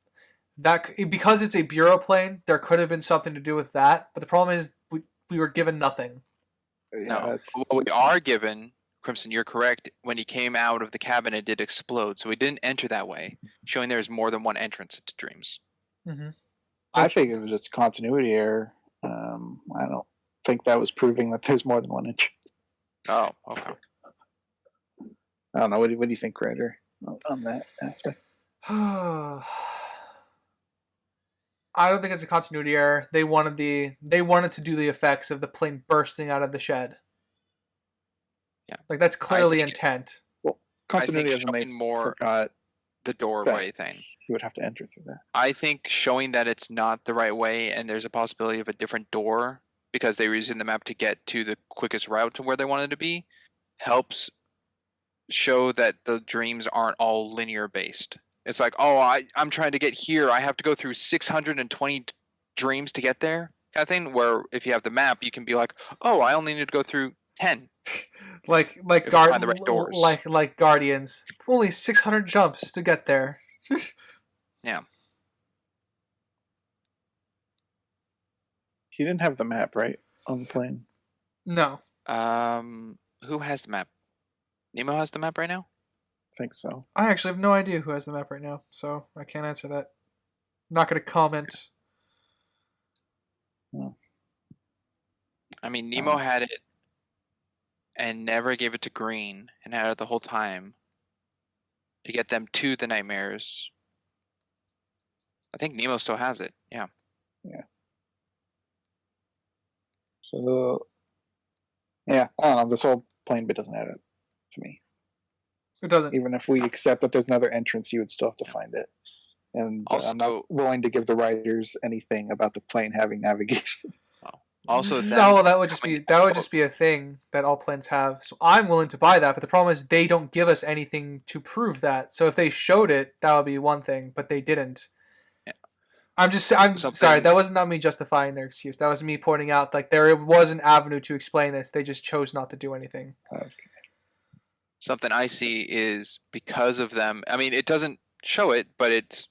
Because it's a bureau plane, there could have been something to do with that. But the problem is we were given nothing. Yeah, what we are given, Crimson, you're correct. When he came out of the cabin, it did explode, so he didn't enter that way, showing there's more than one entrance into dreams. Mm-hmm. I think it was just continuity error. I don't think that was proving that there's more than one entrance. Oh, okay. I don't know. What do you think, Ryder, on that aspect? I don't think it's a continuity error. They wanted to do the effects of the plane bursting out of the shed. Yeah, like that's clearly intent. Well, continuity isn't they forgot the doorway thing. You would have to enter through that. I think showing that it's not the right way and there's a possibility of a different door because they were using the map to get to the quickest route to where they wanted to be helps show that the dreams aren't all linear based. It's like, I'm trying to get here. I have to go through 620 dreams to get there, kind of thing. Where if you have the map, you can be like, I only need to go through 10. like Guardians, only 600 jumps to get there. Yeah. He didn't have the map, right, on the plane? No. Who has the map? Nemo has the map right now? I think so. I actually have no idea who has the map right now, so I can't answer that. I'm not going to comment. No. I mean, Nemo had it and never gave it to Green and had it the whole time to get them to the nightmares. I think Nemo still has it. Yeah. Yeah. So, yeah, I don't know. This whole plane bit doesn't add up to me. It doesn't. Even if we accept that there's another entrance, you would still have to find it. And also, I'm not willing to give the writers anything about the plane having navigation. Also, no, that would just be a thing that all planes have. So I'm willing to buy that, but the problem is they don't give us anything to prove that. So if they showed it, that would be one thing, but they didn't. Yeah. I'm sorry. Something- That was not me justifying their excuse. That was me pointing out like there was an avenue to explain this. They just chose not to do anything. Okay. Something I see is because of them. I mean, it doesn't show it, but it's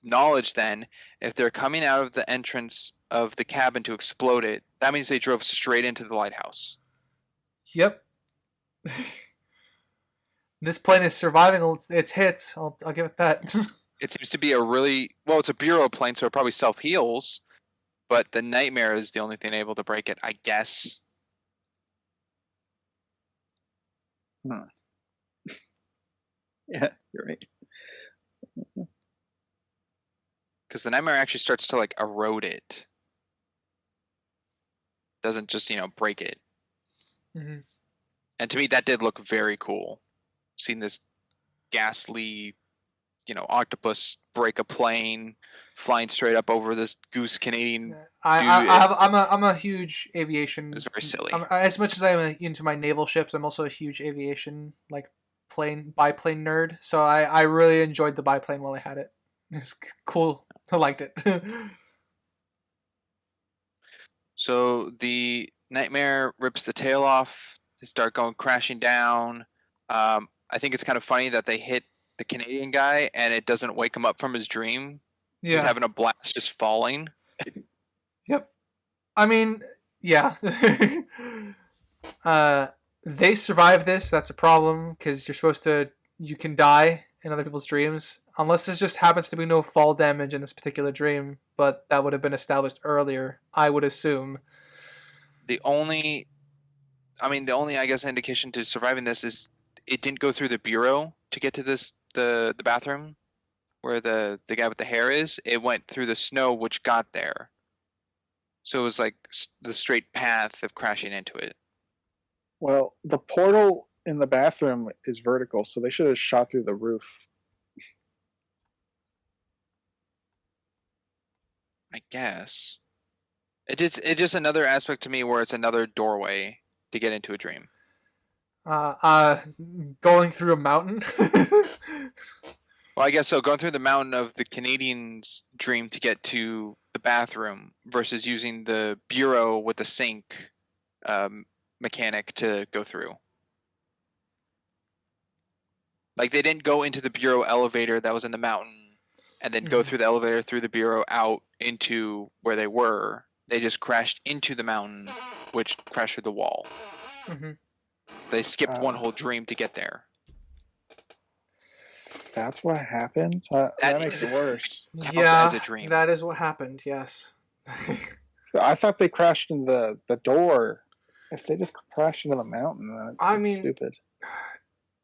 knowledge. Then, if they're coming out of the entrance of the cabin to explode it, that means they drove straight into the lighthouse. Yep. This plane is surviving its hits. I'll give it that. It seems to be it's a Bureau plane, so it probably self heals. But the Nightmare is the only thing able to break it, I guess. Yeah, you're right. Because the Nightmare actually starts to like erode it. Doesn't just, break it. Mhm. And to me, that did look very cool. Seeing this ghastly, octopus break a plane, flying straight up over this goose Canadian. I'm a huge aviation. It's very silly. As much as I'm into my naval ships, I'm also a huge aviation biplane nerd. So I really enjoyed the biplane while I had it. It's cool. I liked it. So the Nightmare rips the tail off. They start going crashing down. I think it's kind of funny that they hit the Canadian guy and it doesn't wake him up from his dream. Yeah. He's having a blast just falling. Yep. I mean, yeah. They survive this. That's a problem because you can die in other people's dreams. Unless there just happens to be no fall damage in this particular dream, but that would have been established earlier, I would assume. The only, I guess, indication to surviving this is it didn't go through the bureau to get to the bathroom where the guy with the hair is. It went through the snow, which got there. So it was like the straight path of crashing into it. Well, the portal in the bathroom is vertical, so they should have shot through the roof. I guess. It's just another aspect to me where it's another doorway to get into a dream. Going through a mountain. Well, I guess so. Going through the mountain of the Canadian's dream to get to the bathroom versus using the bureau with the sink mechanic to go through. Like they didn't go into the bureau elevator that was in the mountain and then go through the elevator through the bureau out into where they were. They just crashed into the mountain, which crashed through the wall. Mm-hmm. They skipped one whole dream to get there. That's what happened? That makes it worse. Yeah, as a dream. that is what happened, yes. So I thought they crashed into the door. If they just crashed into the mountain, that's stupid.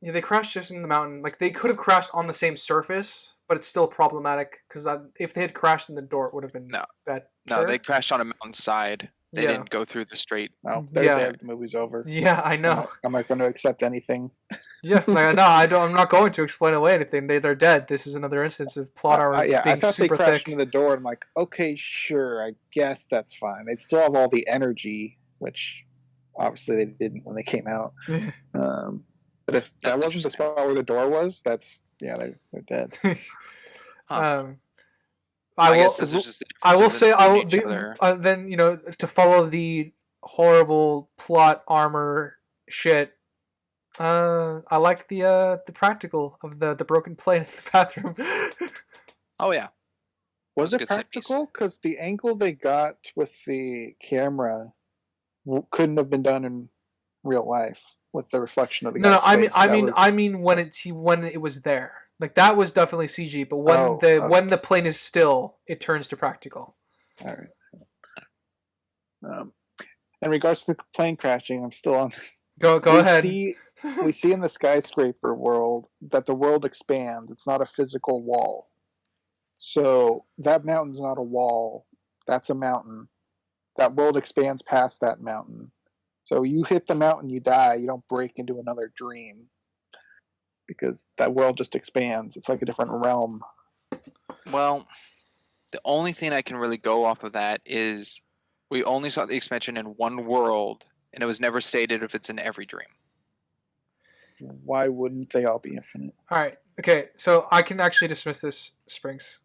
Yeah, they crashed just in the mountain. Like, they could have crashed on the same surface, but it's still problematic, because if they had crashed in the door, it would have been better. No, they crashed on a mountainside. They didn't go through the straight. No, the movie's over. Yeah, I know. I'm not going to accept anything. Yeah, like, no, I'm not going to explain away anything. They're dead. This is another instance of plot armor being I thought super they crashed thick. into the door, and I'm like, okay, sure, I guess that's fine. They'd still have all the energy, which obviously they didn't when they came out. But if that wasn't the spot where the door was, they're dead. I guess this was just I will say then to follow the horrible plot armor shit. I like the practical of the broken plane in the bathroom. Oh yeah, was it practical? Because the angle they got with the camera couldn't have been done in real life with the reflection of the guy's face. I mean when it was there. Like that was definitely CG, but when the plane is still, it turns to practical. All right. In regards to the plane crashing, I'm still on. Go ahead. We see in the skyscraper world that the world expands. It's not a physical wall. So that mountain's not a wall. That's a mountain. That world expands past that mountain. So you hit the mountain, you die. You don't break into another dream. Because that world just expands. It's like a different realm. Well, the only thing I can really go off of that is we only saw the expansion in one world, and it was never stated if it's in every dream. Why wouldn't they all be infinite? All right. Okay. So I can actually dismiss this, Springs.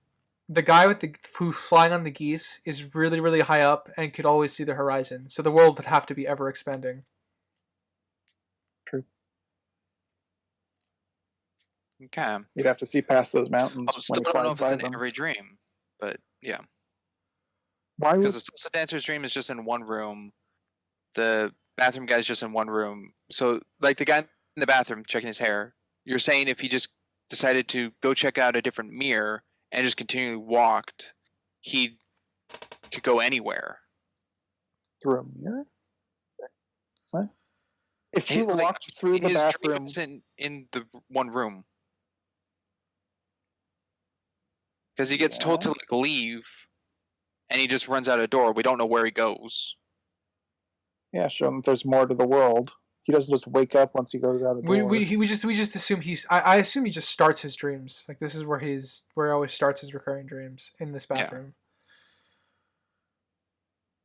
the guy with the who's flying on the geese is really, really high up and could always see the horizon. So the world would have to be ever expanding. True. Okay. You'd have to see past those mountains I when still he don't know flies if it's by in them. every dream, but yeah. Why would Because the salsa dancer's dream is just in one room. The bathroom guy's just in one room. So, like the guy in the bathroom checking his hair, you're saying if he just decided to go check out a different mirror and just continually walked, he could go anywhere. through a mirror? What? If he Like, walked through the his bathroom, dream isn't in the one room. Because he gets told to Yeah. like leave, and he just runs out a door. We don't know where he goes. yeah, show him that there's more to the world. He doesn't just wake up once he goes out a door. We just assume he's. I assume he just starts his dreams. Like this is where he always starts his recurring dreams in this bathroom.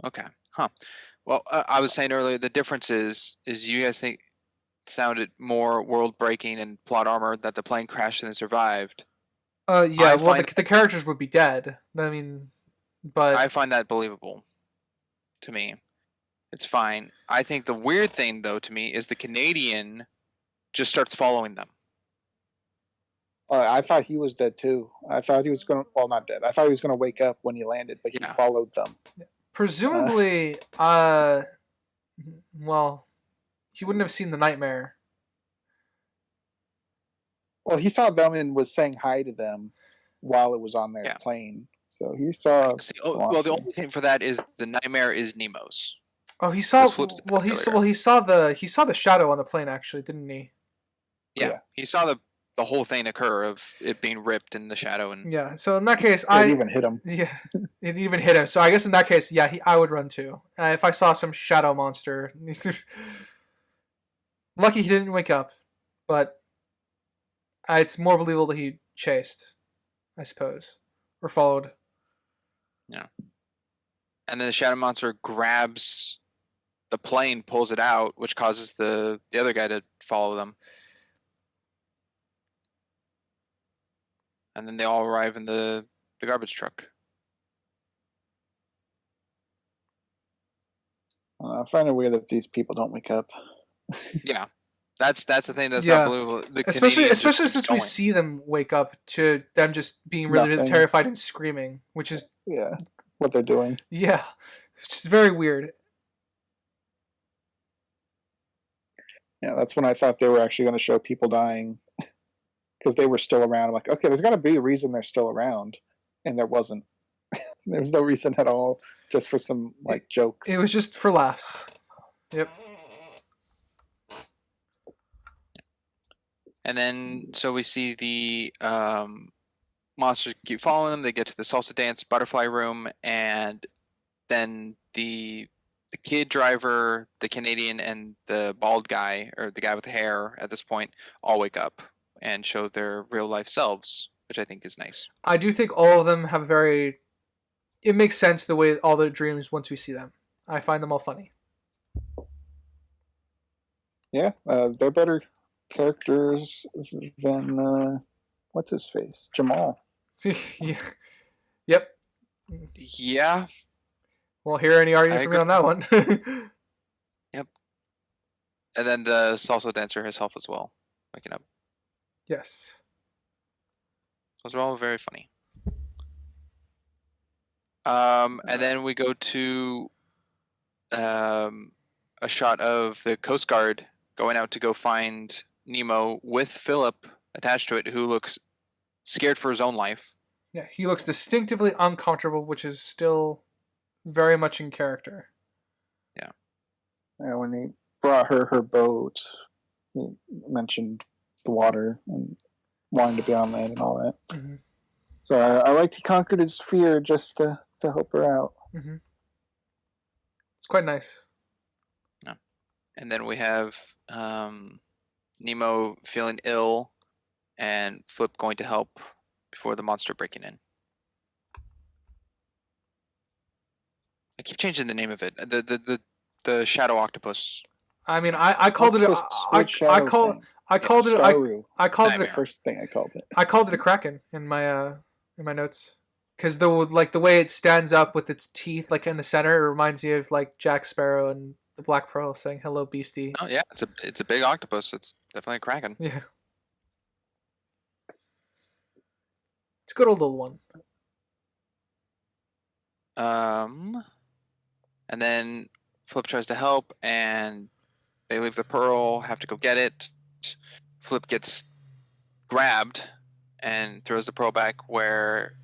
Okay. Huh. Well, I was saying earlier the difference is you guys think it sounded more world breaking and plot armor that the plane crashed and they survived. Yeah. I Well, find- the characters would be dead. I mean, but I find that believable. To me, it's fine. I think the weird thing though to me is the Canadian just starts following them. I thought he was dead too. I thought he was going to, well, not dead. I thought he was going to wake up when he landed, but he Yeah. followed them. presumably, well, he wouldn't have seen the nightmare. Well, he saw them and was saying hi to them while it was on their Yeah. plane. So he saw. See, well, the only thing for that is the nightmare is Nemo's. Oh, he saw. This flips Well, earlier. he saw the shadow on the plane actually, didn't he? Yeah. He saw the whole thing occur of it being ripped in the shadow and Yeah. So in that case, It even hit him. Yeah, it even hit him. So I guess in that case, yeah, I would run too. If I saw some shadow monster. Lucky he didn't wake up, but it's more believable that he chased, I suppose, or followed. Yeah. And then the shadow monster grabs the plane, pulls it out, which causes the other guy to follow them. And then they all arrive in the garbage truck. I find it weird that these people don't wake up. Yeah. That's the thing that's Yeah. not believable. The Especially Canadian just keeps since we going. see them wake up to them just being really, really Nothing. terrified and screaming, which is Yeah, what they're doing. yeah, it's just very weird. Yeah, that's when I thought they were actually going to show people dying because they were still around. I'm like, okay, there's got to be a reason they're still around, and there wasn't. There was no reason at all, just for some like jokes. It was just for laughs. Yep. And then so we see the monsters keep following them. They get to the salsa dance butterfly room, and then the kid driver, the Canadian, and the bald guy, or the guy with the hair at this point, all wake up and show their real life selves, which I think is nice. I do think all of them have very. It makes sense the way all their dreams once we see them. I find them all funny. Yeah, they're better characters than what's his face, Jamal. Yeah. Yep. Yeah. Well, hear any argument I from me on that one? Yep. And then the salsa dancer herself as well, waking up. Yes. Those are all very funny. And then we go to a shot of the Coast Guard going out to go find Nemo with Philip attached to it, who looks scared for his own life. Yeah, he looks distinctively uncomfortable, which is still very much in character. Yeah, when he brought her boat, he mentioned the water and wanting to be on land and all that. Mm-hmm. So I liked he conquered his fear just to help her out. Mm-hmm. It's quite nice. Yeah. And then we have Nemo feeling ill and Flip going to help before the monster breaking in. I keep changing the name of it. The shadow octopus. I mean, I called it. I called it. I called it. Nightmare. First thing I called it. I called it a kraken in my notes because the way it stands up with its teeth like in the center, it reminds me of like Jack Sparrow and the Black Pearl saying "Hello, Beastie." Oh yeah, it's a big octopus. It's definitely a kraken. Yeah, it's a good old little one. And then Flip tries to help, and they leave the pearl, have to go get it. Flip gets grabbed and throws the pearl back, where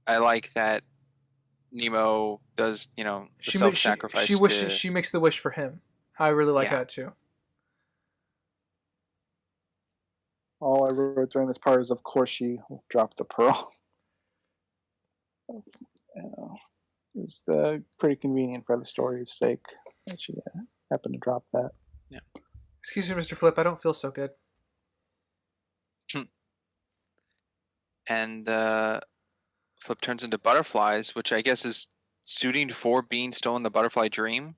I like that Nemo does, the self-sacrifice. She makes the wish for him. I really like that too. All I wrote during this part is, of course, she dropped the pearl. It's pretty convenient for the story's sake that she happened to drop that. Yeah. Excuse me, Mr. Flip. I don't feel so good. And Flip turns into butterflies, which I guess is suiting for being still in the butterfly dream.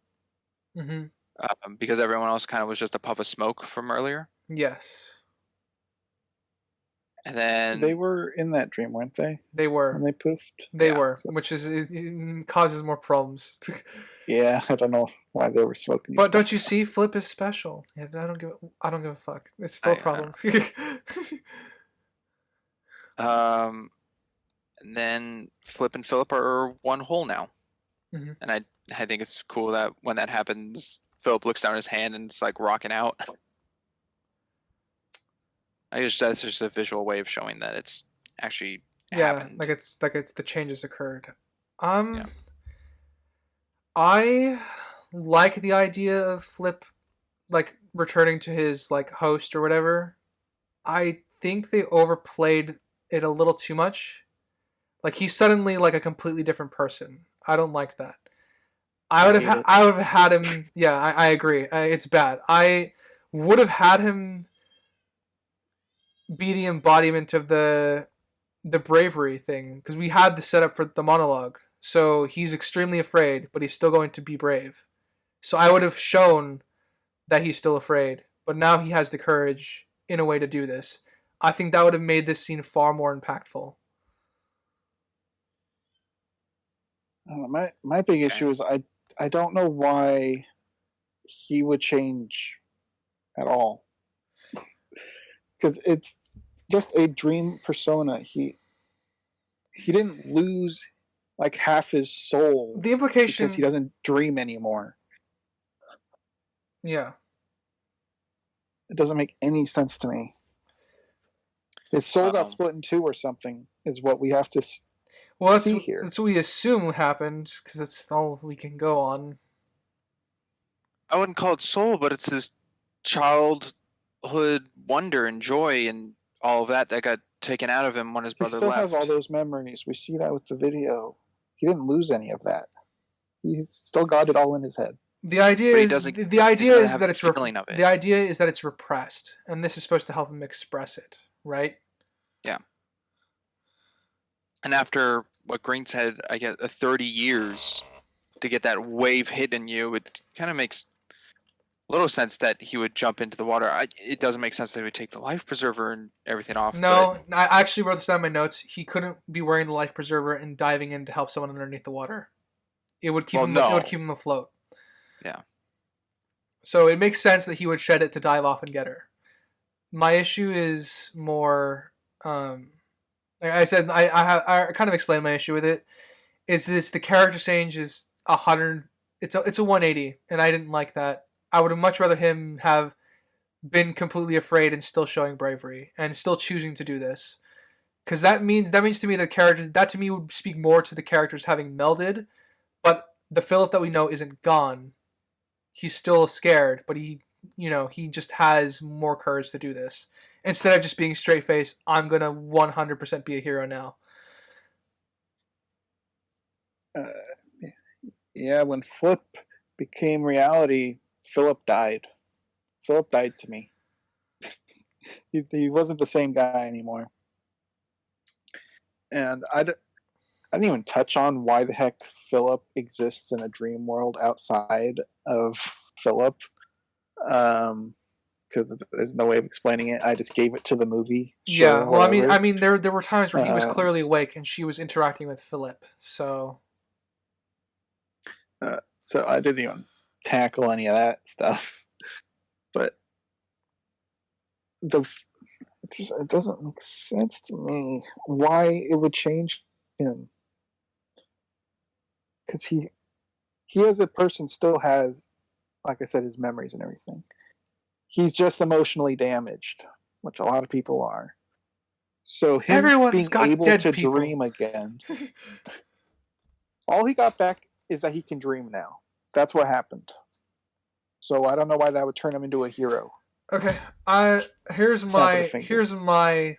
Mm-hmm. Because everyone else kind of was just a puff of smoke from earlier. Yes. And then they were in that dream, weren't they? They were. And they poofed. They were, which it causes more problems. Yeah, I don't know why they were smoking. But don't you see, Flip is special. Yeah, I don't give a fuck. It's still a problem. And then Flip and Philip are one whole now. Mm-hmm. And I think it's cool that when that happens, Philip looks down his hand and it's like rocking out. I guess that's just a visual way of showing that it's actually happened. like it's the changes occurred. I like the idea of Flip like returning to his like host or whatever. I think they overplayed it a little too much. Like he's suddenly like a completely different person. I don't like that. I would have had him. Yeah, I agree. It's bad. I would have had him be the embodiment of the bravery thing, because we had the setup for the monologue. So he's extremely afraid, but he's still going to be brave. So I would have shown that he's still afraid, but now he has the courage in a way to do this. I think that would have made this scene far more impactful. My big issue is I don't know why he would change at all. Because it's just a dream persona. He didn't lose like half his soul. The implication, because he doesn't dream anymore. Yeah. It doesn't make any sense to me. His soul got split in two or something is what we have to see here. That's what we assume happened, because that's all we can go on. I wouldn't call it soul, but it's his childhood wonder and joy and all of that got taken out of him when his brother left. He still has all those memories. We see that with the video. He didn't lose any of that. He's still got it all in his head. The idea is that it's repressed, and this is supposed to help him express it, right? Yeah. And after what Green said, I guess 30 years to get that wave hit in you, it kind of makes little sense that he would jump into the water. It doesn't make sense that he would take the life preserver and everything off. No, I actually wrote this down in my notes. He couldn't be wearing the life preserver and diving in to help someone underneath the water. It would keep him afloat. Yeah. So it makes sense that he would shed it to dive off and get her. My issue is more, like I said, I kind of explained my issue with it. It's the character change is 100. It's a 180, and I didn't like that. I would have much rather him have been completely afraid and still showing bravery and still choosing to do this, because that means to me the characters, that to me would speak more to the characters having melded, but the Philip that we know isn't gone. He's still scared, but he just has more courage to do this instead of just being straight face. I'm gonna 100% be a hero now. Yeah, when Flip became reality, Philip died. Philip died to me. He wasn't the same guy anymore. And I didn't even touch on why the heck Philip exists in a dream world outside of Philip. Because because there's no way of explaining it. I just gave it to the movie. Yeah, well, whatever. I mean, there were times where he was clearly awake and she was interacting with Philip. So so I didn't even tackle any of that stuff. But it doesn't make sense to me why it would change him. Because he as a person still has, like I said, his memories and everything. He's just emotionally damaged, which a lot of people are. So him being able to dream again, all he got back is that he can dream now. That's what happened. So I don't know why that would turn him into a hero. Okay, here's my,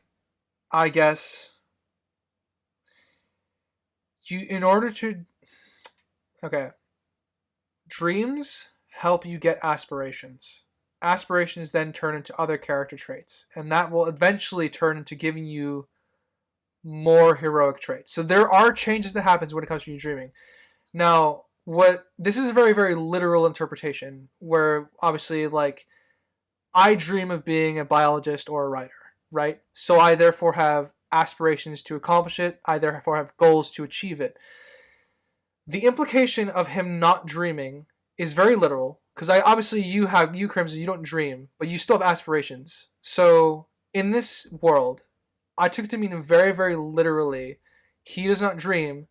I guess, dreams help you get aspirations. Aspirations then turn into other character traits, and that will eventually turn into giving you more heroic traits. So there are changes that happens when it comes to you dreaming. Now, this is a very, very literal interpretation, where obviously, like, I dream of being a biologist or a writer, right? So I therefore have aspirations to accomplish it. I therefore have goals to achieve it. The implication of him not dreaming is very literal, because you Crimson, you don't dream, but you still have aspirations. So in this world, I took it to mean very, very literally, he does not dream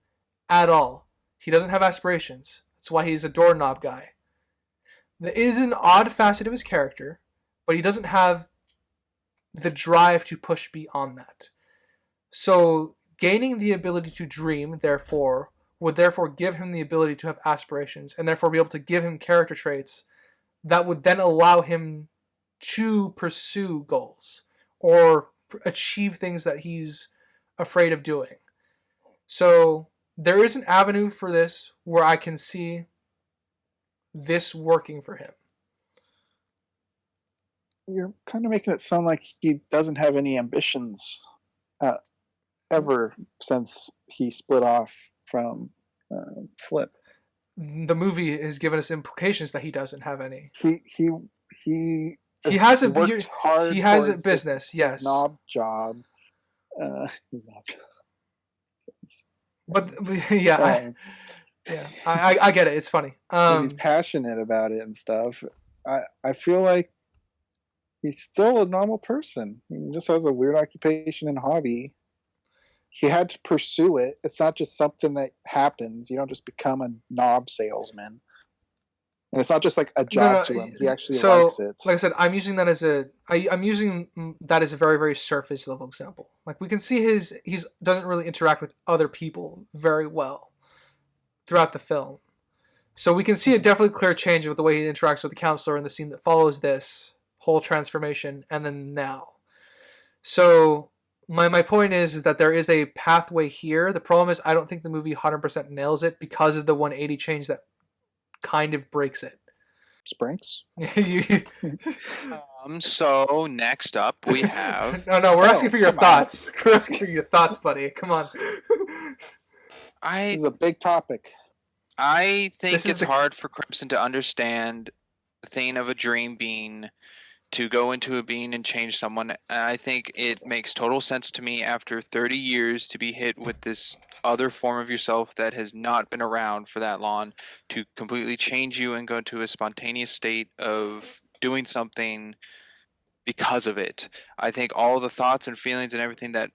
at all. He doesn't have aspirations. That's why he's a doorknob guy. That is an odd facet of his character, but he doesn't have the drive to push beyond that. So gaining the ability to dream, therefore, would therefore give him the ability to have aspirations, and therefore be able to give him character traits that would then allow him to pursue goals or achieve things that he's afraid of doing. So there is an avenue for this where I can see this working for him. You're kind of making it sound like he doesn't have any ambitions ever since he split off from Flip. The movie has given us implications that he doesn't have any. He has a worked hard. He has a business. Yes. Knob job. But yeah, I get it. It's funny. He's passionate about it and stuff. I feel like he's still a normal person. He just has a weird occupation and hobby. He had to pursue it. It's not just something that happens. You don't just become a knob salesman. And it's not just like a job to him. He actually likes it. Like I said, I'm using that as a very, very surface level example. Like, we can see he doesn't really interact with other people very well throughout the film. So we can see a definitely clear change with the way he interacts with the counselor in the scene that follows this whole transformation, and then now. So my point is that there is a pathway here. The problem is I don't think the movie 100% nails it because of the 180 change that kind of breaks it. Sprinks? So next up we have... No, we're asking for your thoughts. We're asking for your thoughts, buddy. Come on. This is a big topic. I think it's hard for Crimson to understand the thing of a dream being to go into a being and change someone. I think it makes total sense to me after 30 years to be hit with this other form of yourself that has not been around for that long to completely change you and go into a spontaneous state of doing something because of it. I think all the thoughts and feelings and everything that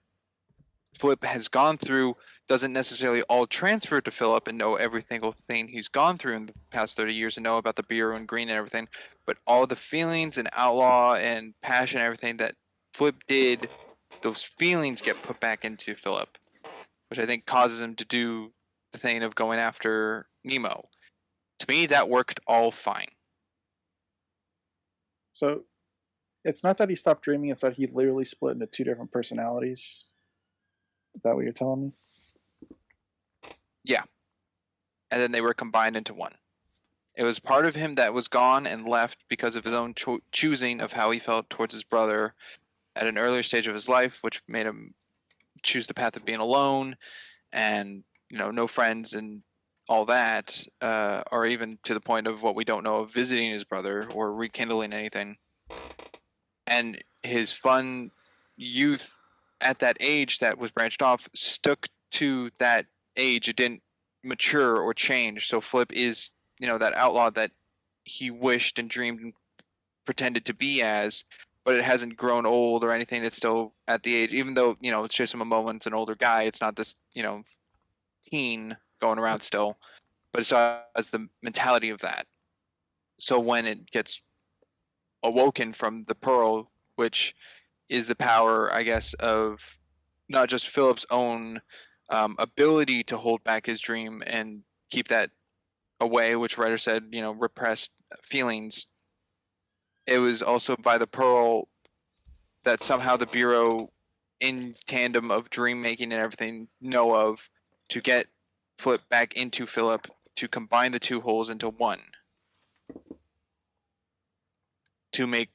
Flip has gone through doesn't necessarily all transfer to Philip and know every single thing he's gone through in the past 30 years and know about the Bureau and Green and everything, but all the feelings and outlaw and passion and everything that Flip did, those feelings get put back into Philip, which I think causes him to do the thing of going after Nemo. To me, that worked all fine. So it's not that he stopped dreaming, it's that he literally split into two different personalities. Is that what you're telling me? Yeah. And then they were combined into one. It was part of him that was gone and left because of his own choosing of how he felt towards his brother at an earlier stage of his life, which made him choose the path of being alone and, no friends and all that, or even to the point of what we don't know of visiting his brother or rekindling anything. and his fun youth at that age that was branched off stuck to that age. It didn't mature or change. So Flip is, that outlaw that he wished and dreamed and pretended to be as, but it hasn't grown old or anything. It's still at the age, even though, it's Jason Momoa, it's an older guy. It's not this, teen going around still, but it still has the mentality of that. So when it gets awoken from the pearl, which is the power, I guess, of not just Philip's own ability to hold back his dream and keep that away, which writer said, repressed feelings. It was also by the pearl that somehow the Bureau, in tandem of dream making and everything, know of to get Flip back into Philip to combine the two wholes into one to make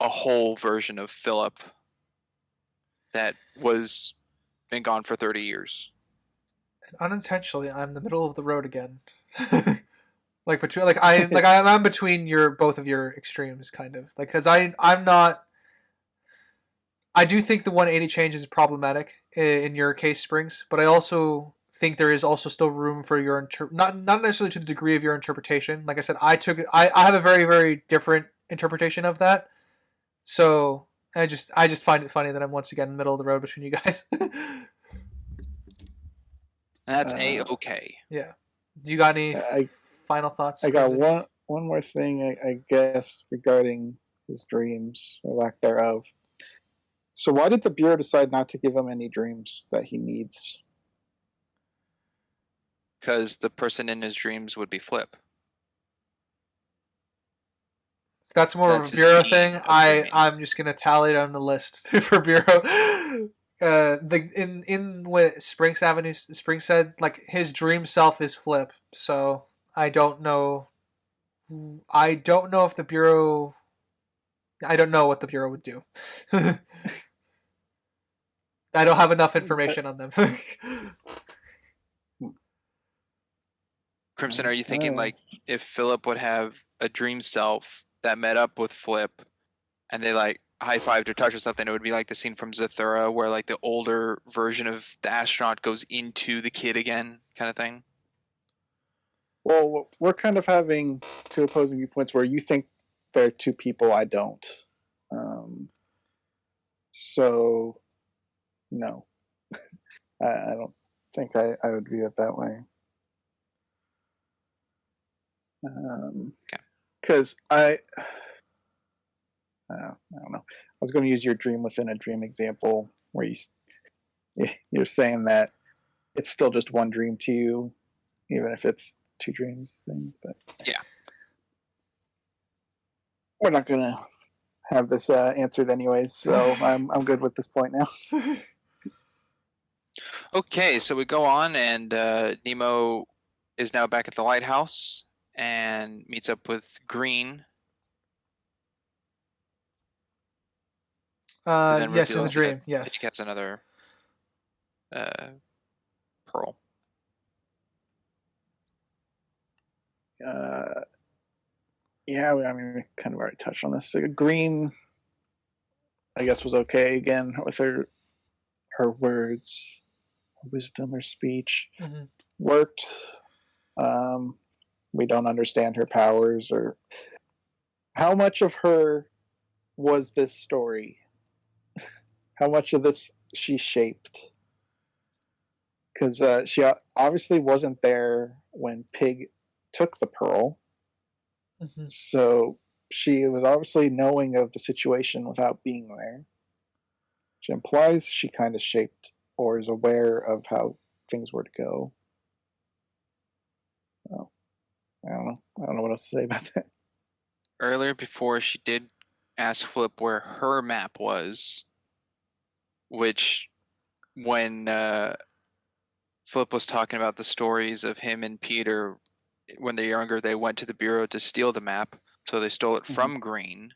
a whole version of Philip that was been gone for 30 years. Unintentionally, I'm in the middle of the road again. I'm between both of your extremes, kind of, like, because I'm not. I do think the 180 change is problematic in your case, Springs, but I also think there is also still room for your not necessarily to the degree of your interpretation. Like I said, I have a very, very different interpretation of that. So I just find it funny that I'm once again in the middle of the road between you guys. That's A-okay. Yeah. Do you got any final thoughts? I got one more thing, I guess, regarding his dreams, or lack thereof. So why did the Bureau decide not to give him any dreams that he needs? Because the person in his dreams would be Flip. So that's more of a Bureau thing. I'm just gonna tally it on the list for Bureau. In what Spring said, like, his dream self is Flip. So I don't know if the Bureau. I don't know what the Bureau would do. I don't have enough information on them. Crimson, are you thinking like if Philip would have a dream self that met up with Flip and they like high-fived or touched or something, it would be like the scene from Zathura where like the older version of the astronaut goes into the kid again, kind of thing? Well, we're kind of having two opposing viewpoints where you think they're two people, I don't. So, no. I don't think I would view it that way. Because I don't know. I was going to use your dream within a dream example where you're saying that it's still just one dream to you, even if it's two dreams thing. But yeah, we're not going to have this answered anyways, so I'm good with this point now. Okay, so we go on, and Nemo is now back at the lighthouse and meets up with Green. Yes, in the dream. Yes, he gets another pearl. Yeah, I mean, we kind of already touched on this. So Green, I guess, was okay again with her words, her wisdom, her speech. Mm-hmm. Worked. We don't understand her powers or how much of her was this story. How much of this she shaped. Because she obviously wasn't there when Pig took the pearl. Mm-hmm. So she was obviously knowing of the situation without being there. Which implies she kind of shaped or is aware of how things were to go. Well, I don't know. I don't know what else to say about that. Earlier, before, she did ask Flip where her map was, which when Flip was talking about the stories of him and Peter, when they're younger, they went to the Bureau to steal the map, so they stole it from Green,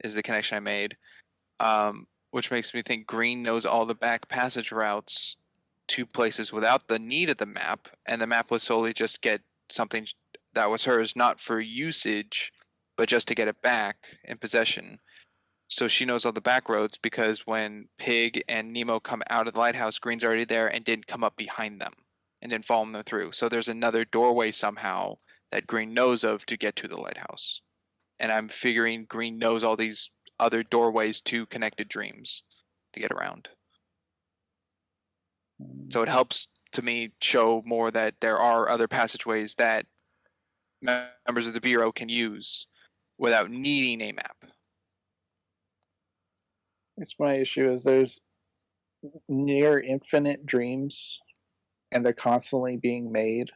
is the connection I made, which makes me think Green knows all the back passage routes to places without the need of the map, and the map was solely just get something that was hers, not for usage, but just to get it back in possession. So she knows all the back roads because when Pig and Nemo come out of the lighthouse, Green's already there and didn't come up behind them and didn't follow them through. So there's another doorway somehow that Green knows of to get to the lighthouse. And I'm figuring Green knows all these other doorways to connected dreams to get around. So it helps to me show more that there are other passageways that members of the Bureau can use without needing a map. It's my issue is there's near infinite dreams, and they're constantly being made.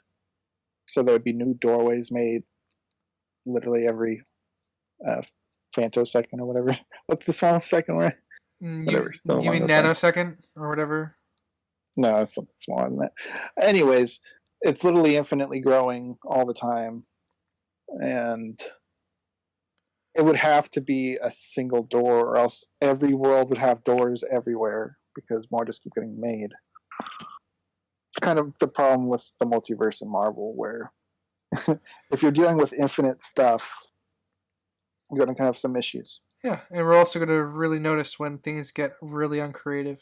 So there'd be new doorways made literally every femtosecond or whatever. What's the smallest second word? Whatever. You mean nanosecond or whatever? No, it's something smaller than that. Anyways, it's literally infinitely growing all the time. And it would have to be a single door, or else every world would have doors everywhere because more just keep getting made. It's kind of the problem with the multiverse in Marvel, where if you're dealing with infinite stuff, you're going to have some issues. Yeah, and we're also going to really notice when things get really uncreative.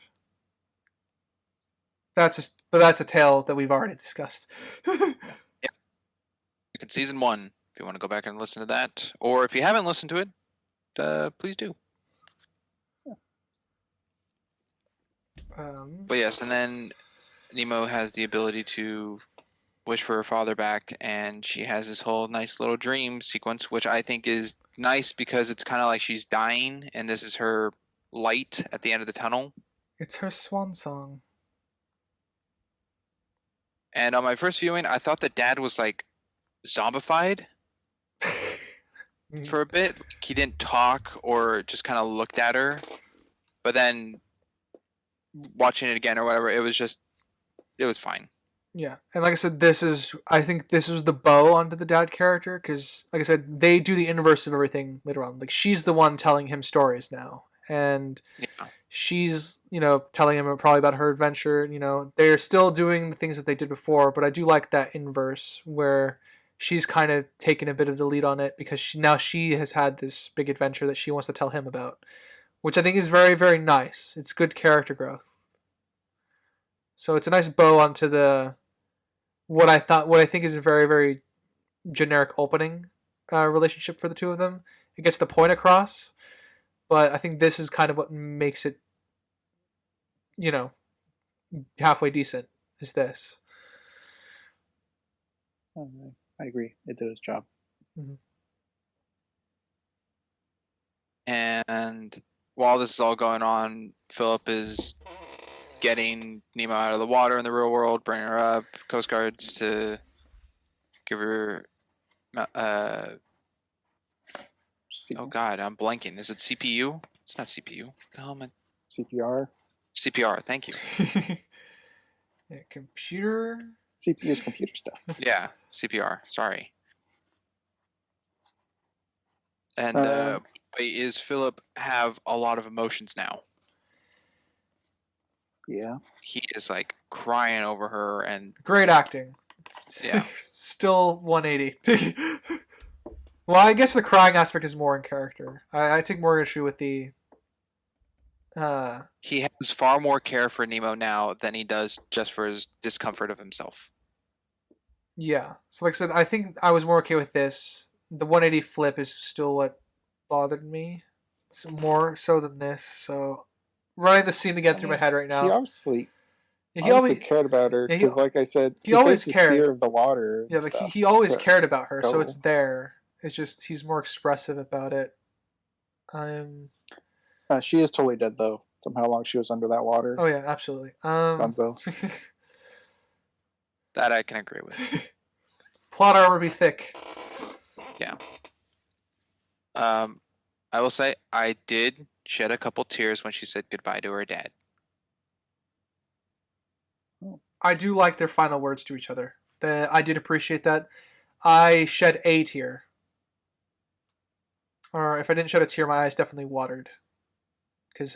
But that's a tale that we've already discussed. Yes. Yeah. Look at season 1 if you want to go back and listen to that, or if you haven't listened to it, please do. But yes, and then Nemo has the ability to wish for her father back, and she has this whole nice little dream sequence, which I think is nice because it's kind of like she's dying, and this is her light at the end of the tunnel. It's her swan song. And on my first viewing, I thought that Dad was like zombified for a bit. He didn't talk or just kind of looked at her. But then watching it again or whatever, it was fine. Yeah, and like I said, I think this was the bow onto the dad character, because, like I said, they do the inverse of everything later on. Like, she's the one telling him stories now, and she's, telling him probably about her adventure. They're still doing the things that they did before, but I do like that inverse where she's kind of taking a bit of the lead on it, because she has had this big adventure that she wants to tell him about, which I think is very, very nice. It's good character growth. So it's a nice bow onto what I think is a very, very generic opening relationship for the two of them. It gets the point across, but I think this is kind of what makes it, halfway decent, is this. I agree. It did its job. Mm-hmm. And while this is all going on, Philip is getting Nemo out of the water in the real world, bringing her up, Coast Guards to give her oh god, I'm blanking. Is it CPU? It's not CPU. The hell am I? CPR. CPR, thank you. Yeah, computer. CPU is computer stuff. Yeah, CPR. Sorry. And is Philip have a lot of emotions now? Yeah. He is like crying over her, and great acting. Yeah. Still 180. Well, I guess the crying aspect is more in character. I take more issue with the. He has far more care for Nemo now than he does just for his discomfort of himself. Yeah. So like I said, I think I was more okay with this. The 180 flip is still what bothered me. It's more so than this. So running the scene again through my head right now. He obviously cared about her because, like I said, he always cared. Fear of the water. Yeah, like he always cared about her, so it's there. It's just he's more expressive about it. She is totally dead though. From how long she was under that water. Oh yeah, absolutely. Dunzo. That I can agree with. Plot armor be thick. Yeah. I will say I did shed a couple tears when she said goodbye to her dad. I do like their final words to each other. I did appreciate that. I shed a tear. Or if I didn't shed a tear, my eyes definitely watered. Because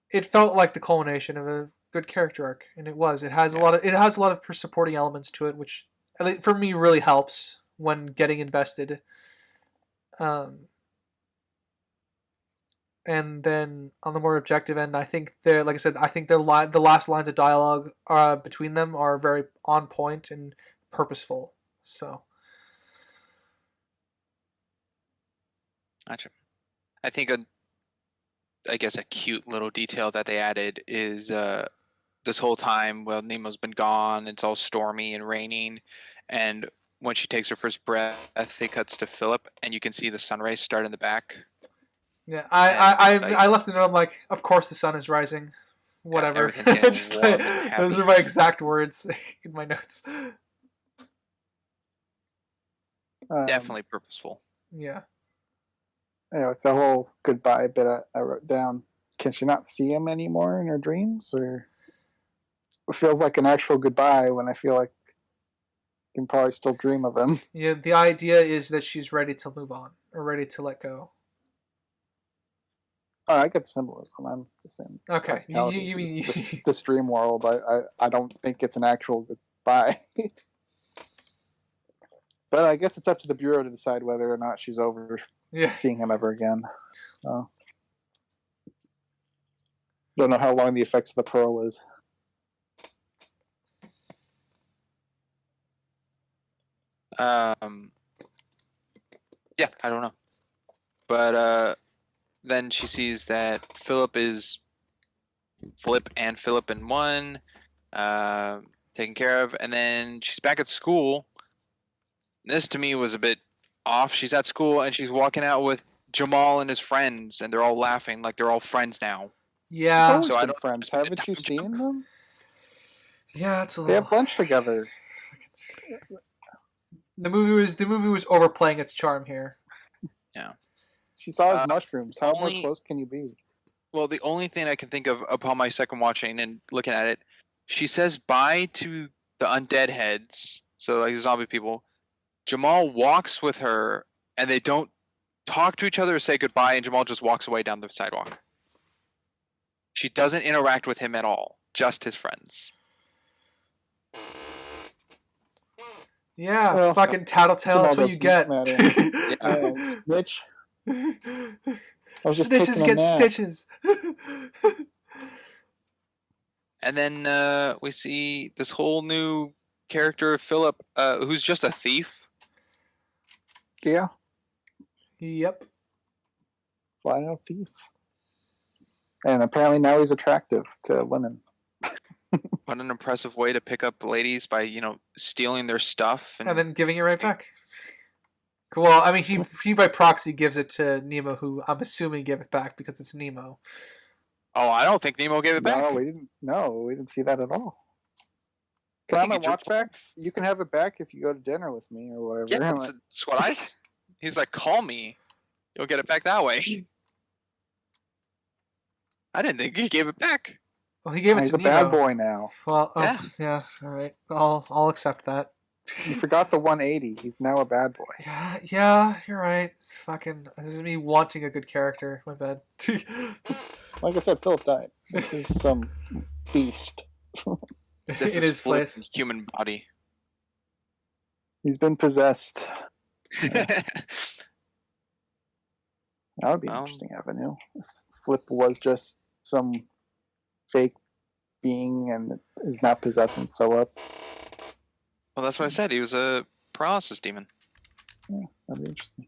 it felt like the culmination of a good character arc, and it was. It has a lot of supporting elements to it, which for me really helps when getting invested. And then on the more objective end, I think they're like I said, I think the last lines of dialogue between them are very on point and purposeful. So Gotcha. I think I guess a cute little detail that they added is this whole time, well, Nemo's been gone. It's all stormy and raining, and when she takes her first breath, it cuts to Philip, and you can see the sunrise start in the back. yeah, And, I left it. I'm like, of course the sun is rising. Whatever. everything's getting Just warm like, and those happy. are my exact words in my notes. Definitely purposeful. Yeah. Anyway, the whole goodbye bit I wrote down. Can she not see him anymore in her dreams, or it feels like an actual goodbye when I feel like I can probably still dream of him? Yeah. The idea is that she's ready to move on or ready to let go. Oh, I get symbolism. I'm the same. Okay. You mean this dream world? I don't think it's an actual goodbye. But I guess it's up to the Bureau to decide whether or not she's over seeing him ever again. So, don't know how long the effects of the pearl is. Yeah, I don't know. But then she sees that Philip and Philip in one, taken care of, and then she's back at school. This to me was a bit off. She's at school and she's walking out with Jamal and his friends, and they're all laughing like they're all friends now. Yeah. So I don't. Friends, haven't you seen them? Yeah, it's a They have lunch together. The movie was overplaying its charm here. Yeah. She saw his mushrooms. How more close can you be? Well, the only thing I can think of upon my second watching and looking at it, she says bye to the undead heads, so like the zombie people. Jamal walks with her, and they don't talk to each other or say goodbye, and Jamal just walks away down the sidewalk. She doesn't interact with him at all, just his friends. Yeah, well, fucking tattletale, that's what you get. Snitch. Snitches get stitches. And then we see this whole new character, Philip, who's just a thief. Yeah. Yep. Flat out thief. And apparently now he's attractive to women. What an impressive way to pick up ladies by, stealing their stuff. And then giving it right back. Well, I mean, he by proxy gives it to Nemo, who I'm assuming gave it back because it's Nemo. Oh, I don't think Nemo gave it back. No, we didn't see that at all. Can I have my watch back? You can have it back if you go to dinner with me or whatever. Yeah, that's what he's like, call me. You'll get it back that way. I didn't think he gave it back. Well, he gave it to Nemo. He's a bad boy now. Well, yeah, all right. I'll accept that. You forgot the 180. He's now a bad boy. Yeah, you're right. It's fucking. This is me wanting a good character. My bad. Like I said, Philip died. This is some beast. This is his place. Human body. He's been possessed. That would be an interesting avenue. If Flip was just some fake being and is not possessing Philip. Well, that's what I said. He was a paralysis demon. Yeah, that'd be interesting.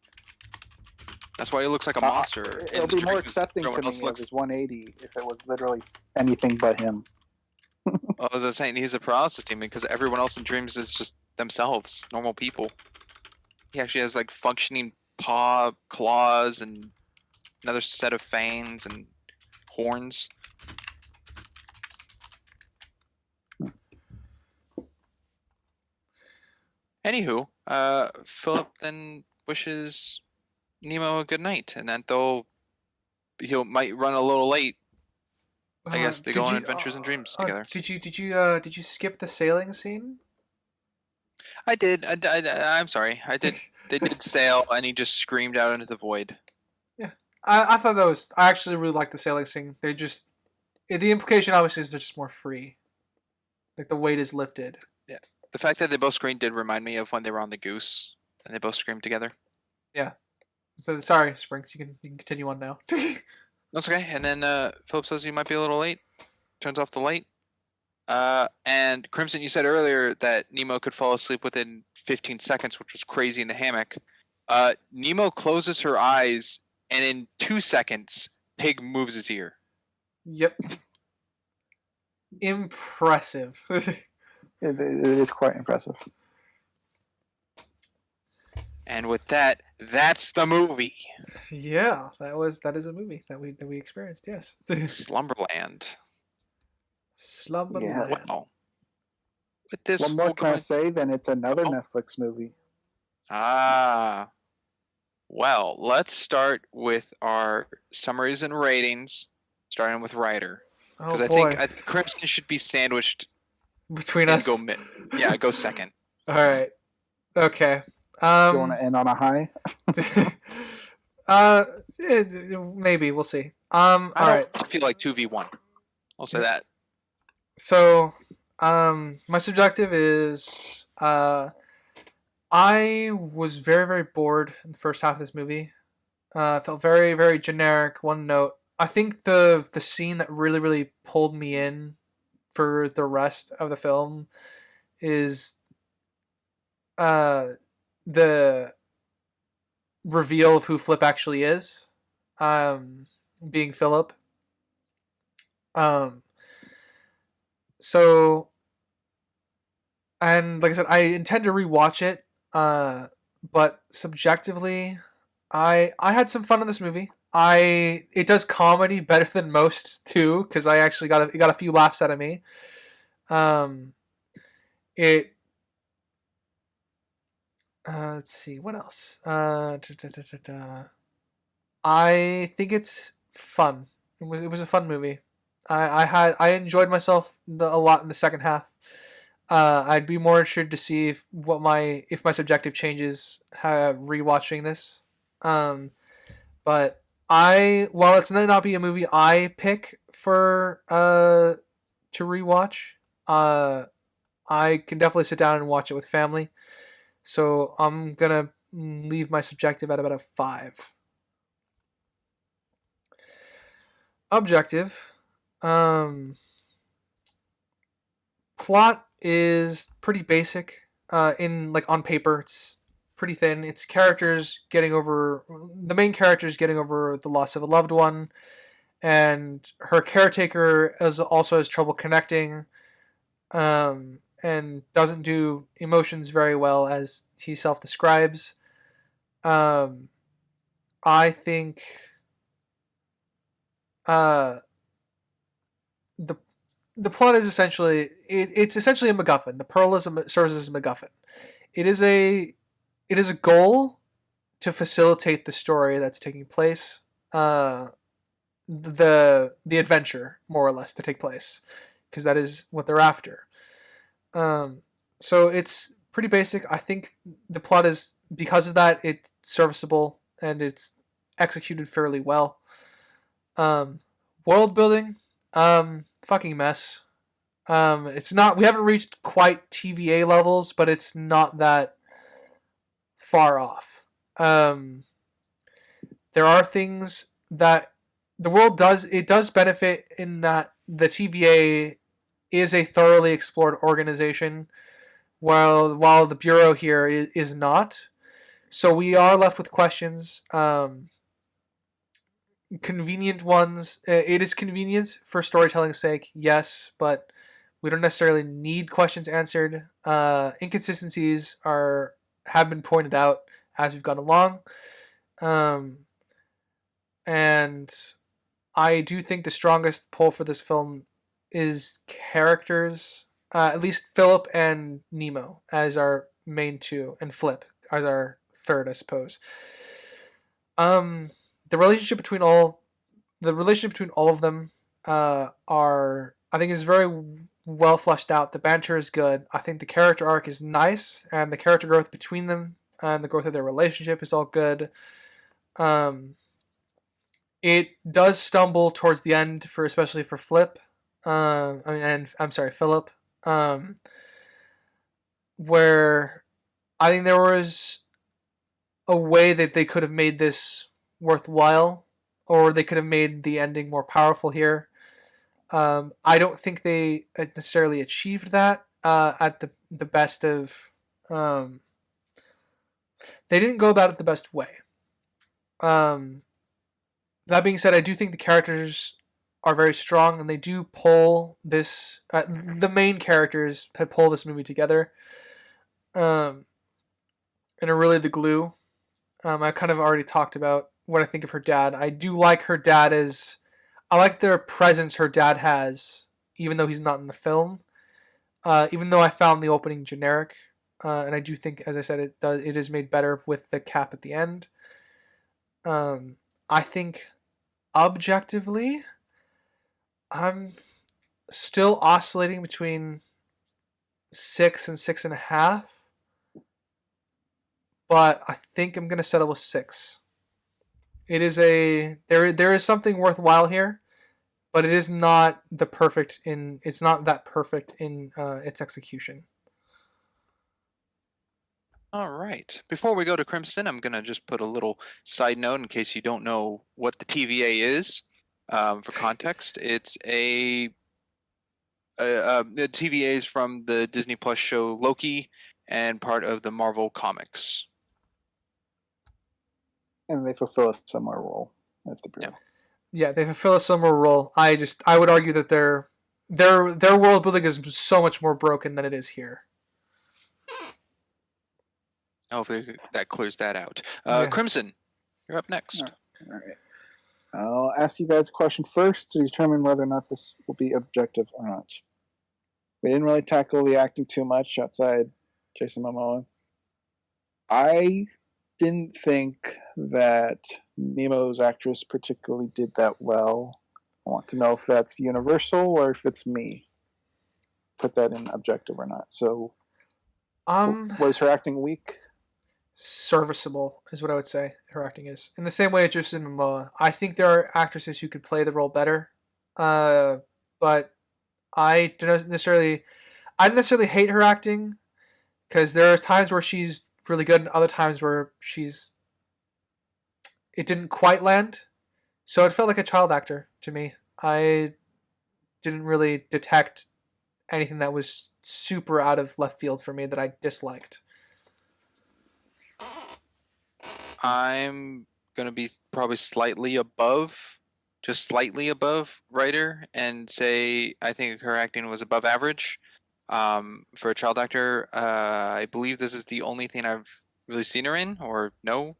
That's why he looks like a monster. It'll be more accepting to me of his 180 if it was literally anything but him. Well, as I was saying, he's a paralysis demon because everyone else in dreams is just themselves, normal people. He actually has like functioning paw, claws, and another set of fangs and horns. Anywho, Philip then wishes Nemo a good night, and that though he might run a little late, I guess they go on adventures and dreams together. Did you skip the sailing scene? I did. I'm sorry. I did. They did sail, and he just screamed out into the void. Yeah, I thought that was. I actually really liked the sailing scene. They just the implication obviously is they're just more free. Like the weight is lifted. Yeah. The fact that they both screamed did remind me of when they were on the Goose, and they both screamed together. Yeah. So sorry, Sprinks. You can continue on now. That's okay. And then Philip says you might be a little late. Turns off the light. And Crimson, you said earlier that Nemo could fall asleep within 15 seconds, which was crazy in the hammock. Nemo closes her eyes, and in 2 seconds, Pig moves his ear. Yep. Impressive. It is quite impressive. And with that, that's the movie. Yeah, that is a movie that we experienced. Yes. Slumberland. Slumberland. Yeah. Wow. With this, What more we'll can I go say than it's another Oh. Netflix movie? Well, let's start with our summaries and ratings, starting with Ryder. Oh Because boy. I think Crimson should be sandwiched Between and us. go second. All right. Okay. You want to end on a high? Maybe we'll see. All right. I feel like 2v1. I'll say that. So, my subjective is I was very, very bored in the first half of this movie. Felt very, very generic, one note. I think the scene that really, really pulled me in for the rest of the film is the reveal of who Flip actually is, being Philip. So, and like I said, I intend to rewatch it, but subjectively, I had some fun in this movie. It does comedy better than most too, because I actually got a few laughs out of me. Let's see what else. I think it's fun. It was a fun movie. I enjoyed myself a lot in the second half. I'd be more interested to see if my subjective changes rewatching this. But while it's not be a movie I pick for to rewatch, I can definitely sit down and watch it with family. So I'm gonna leave my subjective at about a 5. Objective. Plot is pretty basic. On paper, it's pretty thin. It's the main characters getting over the loss of a loved one, and her caretaker also has trouble connecting, and doesn't do emotions very well, as he self-describes. I think the plot is essentially it's essentially a MacGuffin. The pearl serves as a MacGuffin. It is a goal to facilitate the story that's taking place, the adventure more or less to take place, because that is what they're after. So it's pretty basic. I think the plot is, because of that, it's serviceable and it's executed fairly well. World building, fucking mess. It's not. We haven't reached quite TVA levels, but it's not that far off. There are things that the world does. It does benefit in that the TVA is a thoroughly explored organization, while the Bureau here is not. So we are left with questions. Convenient ones. It is convenient for storytelling's sake, yes, but we don't necessarily need questions answered. Inconsistencies have been pointed out as we've gone along, and I do think the strongest pull for this film is characters. At least Philip and Nemo as our main two, and Flip as our third, I suppose. The relationship between all of them I think is very well fleshed out. The banter is good. I think the character arc is nice, and the character growth between them and the growth of their relationship is all good. It does stumble towards the end, especially for Flip. Philip. Where I think there was a way that they could have made this worthwhile. or they could have made the ending more powerful here. I don't think they necessarily achieved that at the best of. They didn't go about it the best way. Um, that being said, I do think the characters are very strong, and they do pull this. The main characters pull this movie together, and are really the glue. I kind of already talked about what I think of her dad. I do like her dad as. I like the presence her dad has, even though he's not in the film. Even though I found the opening generic, and I do think, as I said, it is made better with the cap at the end. I think objectively, I'm still oscillating between 6 and 6.5, but I think I'm gonna settle with 6. It is there is something worthwhile here, but it is not the perfect in. It's not that perfect in its execution. All right. Before we go to Crimson, I'm going to just put a little side note in case you don't know what the TVA is. For context, it's the TVA is from the Disney Plus show Loki and part of the Marvel Comics. And they fulfill a similar role as the Bureau. Yeah, they fulfill a similar role. I would argue that their world building is so much more broken than it is here. Hopefully that clears that out. Yeah. Crimson, you're up next. All right. I'll ask you guys a question first to determine whether or not this will be objective or not. We didn't really tackle the acting too much outside Jason Momoa. I didn't think that Nemo's actress particularly did that well. I want to know if that's universal or if it's me. Put that in objective or not. So, was her acting weak? Serviceable is what I would say her acting is. In the same way as Jason Momoa, I think there are actresses who could play the role better, but I don't necessarily hate her acting, because there are times where she's really good and other times where it didn't quite land. So it felt like a child actor to me. I didn't really detect anything that was super out of left field for me that I disliked. I'm going to be probably slightly above, just slightly above Ryder, and say I think her acting was above average. For a child actor, I believe this is the only thing I've really seen her in, or no.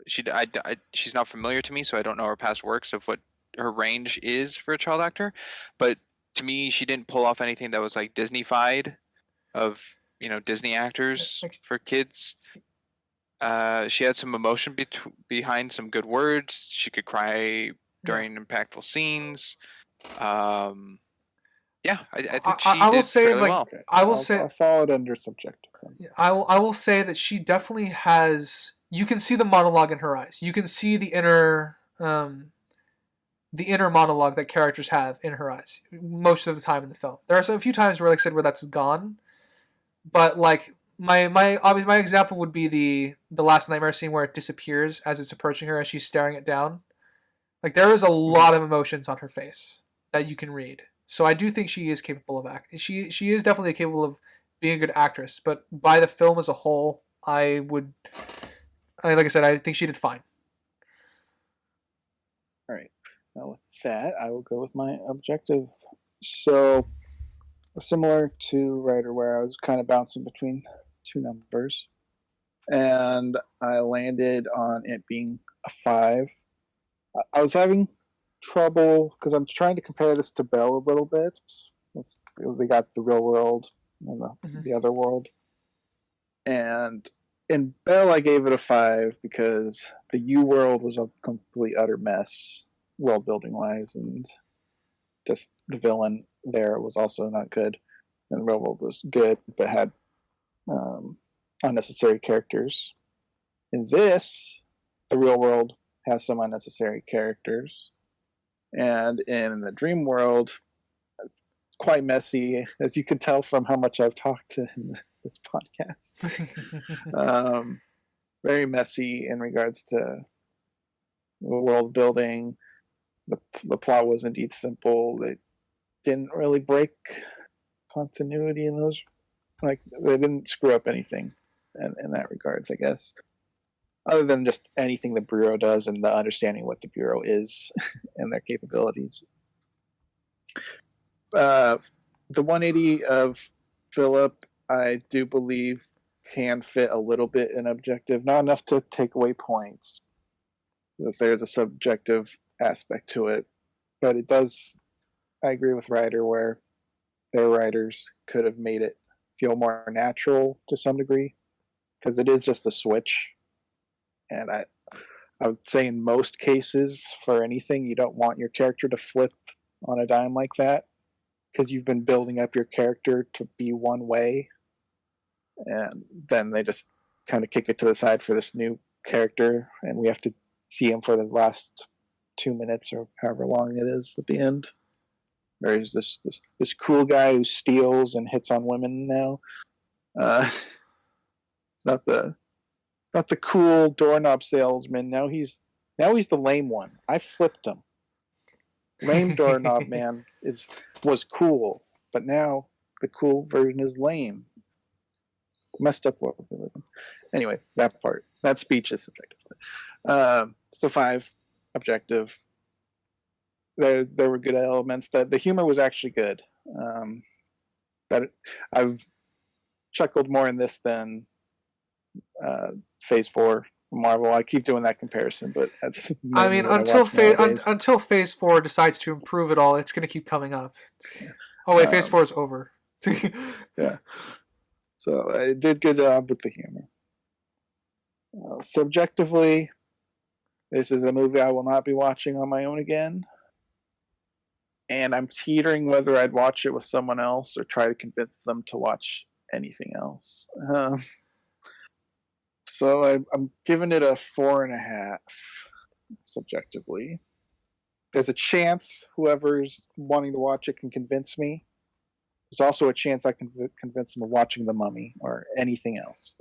She's not familiar to me, so I don't know her past works of what her range is for a child actor. But to me, she didn't pull off anything that was like Disney-fied of, Disney actors for kids. She had some emotion behind some good words. She could cry during impactful scenes. I think she I will did say, fairly like, well. Okay. I'll follow it under subjective. Then. I will say that she definitely has. You can see the monologue in her eyes. You can see the inner monologue that characters have in her eyes most of the time in the film. There are a few times where, like I said, where that's gone, but like my example would be the last nightmare scene where it disappears as it's approaching her as she's staring it down. Like, there is a lot of emotions on her face that you can read. So I do think she is capable of acting. She is definitely capable of being a good actress, but by the film as a whole, like I said, I think she did fine. All right. Now with that, I will go with my objective. So, similar to Ryder, where I was kind of bouncing between two numbers, and I landed on it being a 5. I was having trouble because I'm trying to compare this to Belle a little bit. They got the real world and the other world, and in Belle I gave it a 5 because the U world was a complete utter mess, world building wise, and just the villain there was also not good, and the real world was good but had unnecessary characters. In this, the real world has some unnecessary characters, and in the dream world, it's quite messy, as you can tell from how much I've talked in this podcast. Very messy in regards to world building. The plot was indeed simple. They didn't really break continuity in those. Like they didn't screw up anything in that regards, I guess. Other than just anything the Bureau does and the understanding what the Bureau is and their capabilities. The 180 of Philip, I do believe, can fit a little bit in objective, not enough to take away points, because there's a subjective aspect to it. But it does, I agree with Ryder, where their writers could have made it feel more natural to some degree, because it is just a switch. And I would say in most cases, for anything, you don't want your character to flip on a dime like that, because you've been building up your character to be one way, and then they just kind of kick it to the side for this new character, and we have to see him for the last 2 minutes or however long it is at the end. There's this cool guy who steals and hits on women now. It's not the cool doorknob salesman. Now he's the lame one. I flipped him. Lame doorknob man was cool, but now the cool version is lame. Messed up world we live in. Anyway, that speech is subjective. So 5 objective. There were good elements. The humor was actually good. But I've chuckled more in this than Phase 4 Marvel. I keep doing that comparison, but that's. I mean, until Phase 4 decides to improve it all, it's going to keep coming up. Oh wait, Phase 4 is over. Yeah. So I did good job with the humor. Subjectively, this is a movie I will not be watching on my own again. And I'm teetering whether I'd watch it with someone else or try to convince them to watch anything else. So I'm giving it a 4.5 subjectively. There's a chance whoever's wanting to watch it can convince me. There's also a chance I can convince them of watching The Mummy or anything else.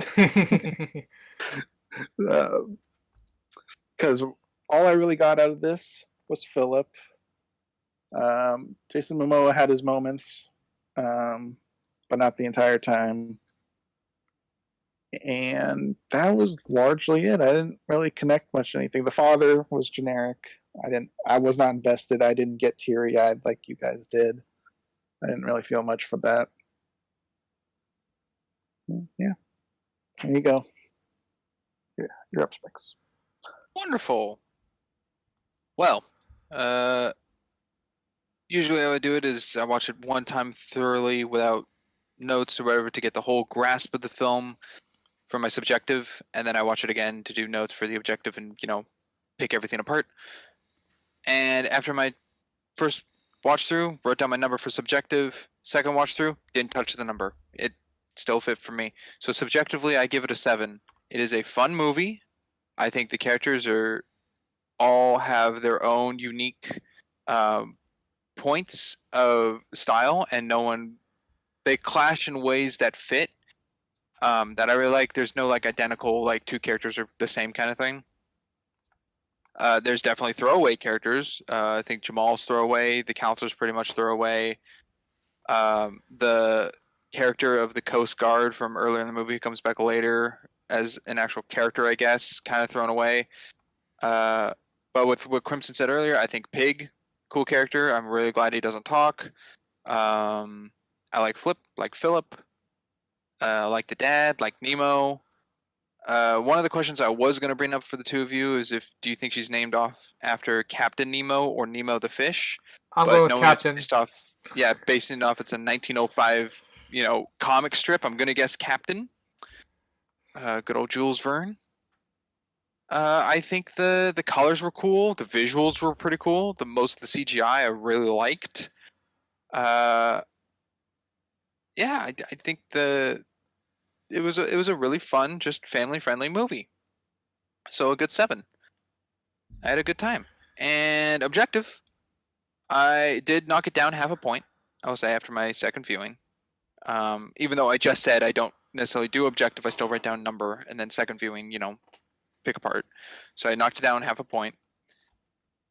Because all I really got out of this was Philip. Jason Momoa had his moments, but not the entire time. And that was largely it. I didn't really connect much to anything. The father was generic. I was not invested. I didn't get teary-eyed like you guys did. I didn't really feel much for that. Yeah. There you go. You're up, Specs. Wonderful. Well, usually how I do it is I watch it one time thoroughly without notes or whatever to get the whole grasp of the film for my subjective, and then I watch it again to do notes for the objective and, pick everything apart. And after my first watch through, wrote down my number for subjective. Second watch through, didn't touch the number. It still fit for me. So subjectively, I give it a 7. It is a fun movie. I think the characters all have their own unique points of style, and they clash in ways that fit. That I really like. There's no identical two characters are the same kind of thing. There's definitely throwaway characters. I think Jamal's throwaway. The counselor's pretty much throwaway. The character of the Coast Guard from earlier in the movie comes back later as an actual character, I guess, kind of thrown away. But with what Crimson said earlier, I think Pig, cool character. I'm really glad he doesn't talk. I like Philip. Like the dad, like Nemo. One of the questions I was going to bring up for the two of you is do you think she's named after Captain Nemo or Nemo the fish? I'm going with Captain. Based off it's a 1905, comic strip. I'm going to guess Captain. Good old Jules Verne. I think the colors were cool. The visuals were pretty cool. Most of the CGI I really liked. I think it was a really fun, just family friendly movie. So a good 7. I had a good time. And objective, I did knock it down half a point, I will say, after my second viewing. Even though I just said I don't necessarily do objective, I still write down number, and then second viewing, pick apart. So I knocked it down half a point.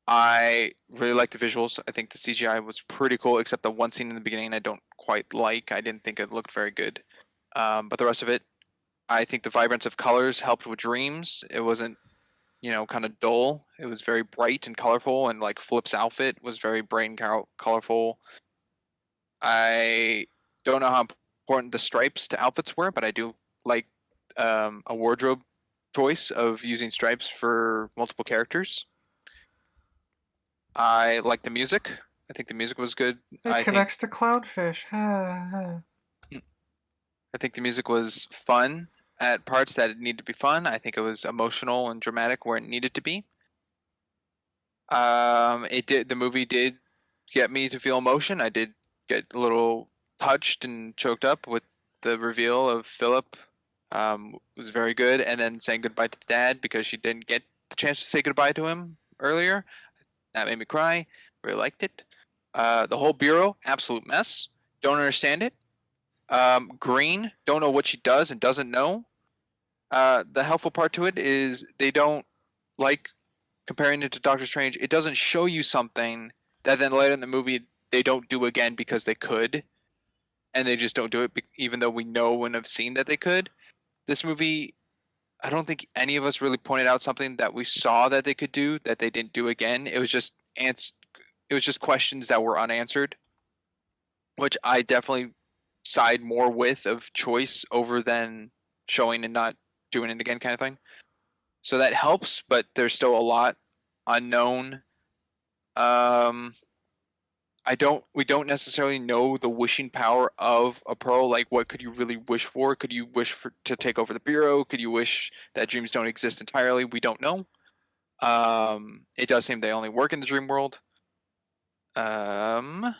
I really like the visuals. I think the CGI was pretty cool, except the one scene in the beginning I don't quite like. I didn't think it looked very good. But the rest of it, I think the vibrance of colors helped with dreams. It wasn't, kind of dull. It was very bright and colorful, and like Flip's outfit was very bright and colorful. I don't know how important the stripes to outfits were, but I do like a wardrobe choice of using stripes for multiple characters. I like the music. I think the music was good. It connects to clownfish. I think the music was fun at parts that it needed to be fun. I think it was emotional and dramatic where it needed to be. The movie did get me to feel emotion. I did get a little touched and choked up with the reveal of Philip. Was very good, and then saying goodbye to the dad because she didn't get the chance to say goodbye to him earlier. That made me cry. Really liked it. The whole bureau, absolute mess. Don't understand it. Green, don't know what she does and doesn't know. The helpful part to it is they don't like comparing it to Doctor Strange. It doesn't show you something that then later in the movie they don't do again because they could, and they just don't do it even though we know and have seen that they could. This movie, I don't think any of us really pointed out something that we saw that they could do that they didn't do again. It was just questions that were unanswered, which I definitely side more with of choice over than showing and not doing it again kind of thing. So that helps, but there's still a lot unknown. We don't necessarily know the wishing power of a pearl. Like, what could you really wish for? Could you wish to take over the bureau? Could you wish that dreams don't exist entirely? We don't know. It does seem they only work in the dream world. Yeah,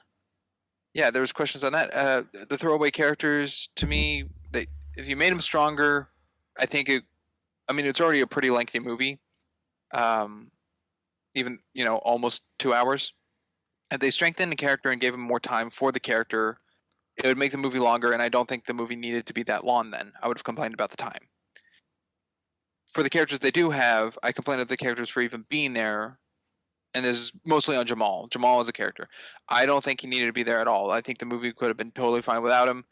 there was questions on that. The throwaway characters, to me, if you made them stronger, I think it's already a pretty lengthy movie. Even, almost 2 hours. If they strengthened the character and gave him more time for the character, it would make the movie longer, and I don't think the movie needed to be that long then. I would have complained about the time. For the characters they do have, I complained about the characters for even being there, and this is mostly on Jamal. Jamal is a character. I don't think he needed to be there at all. I think the movie could have been totally fine without him.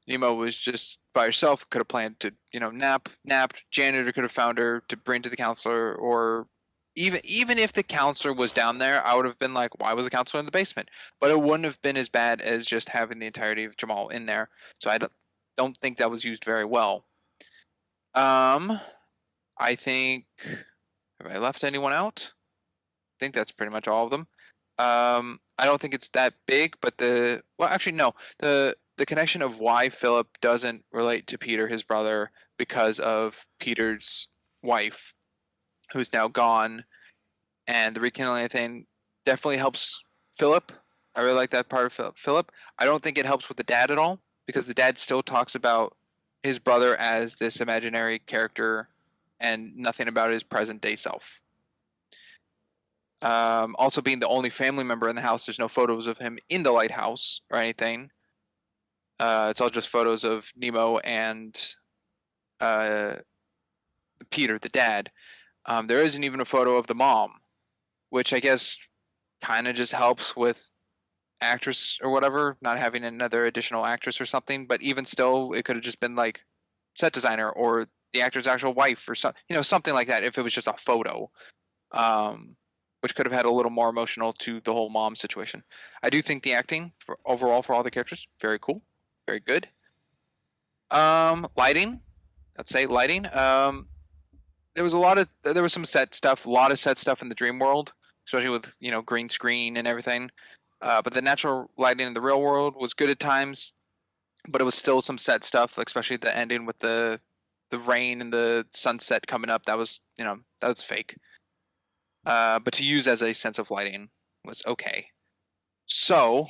Nemo was just by herself, could have planned to, napped. Janitor could have found her to bring to the counselor, or even if the counselor was down there, I would have been like, why was the counselor in the basement? But it wouldn't have been as bad as just having the entirety of Jamal in there. So I don't think that was used very well. I think, have I left anyone out? I think that's pretty much all of them. I don't think it's that big, but the connection of why Philip doesn't relate to Peter, his brother, because of Peter's wife, who's now gone, and the rekindling thing definitely helps Philip. I really like that part of Philip. I don't think it helps with the dad at all, because the dad still talks about his brother as this imaginary character and nothing about his present day self. Also, being the only family member in the house, there's no photos of him in the lighthouse or anything. It's all just photos of Nemo and Peter, the dad. There isn't even a photo of the mom, which I guess kind of just helps with actress or whatever, not having another additional actress or something. But even still, it could have just been like set designer or the actor's actual wife or something like that. If it was just a photo, which could have had a little more emotional to the whole mom situation. I do think the acting overall for all the characters very cool, very good. Lighting, let's say lighting. There was some set stuff, a lot of set stuff in the dream world, especially with green screen and everything. But the natural lighting in the real world was good at times, but it was still some set stuff, especially the ending with the rain and the sunset coming up. That was fake. But to use as a sense of lighting was okay. So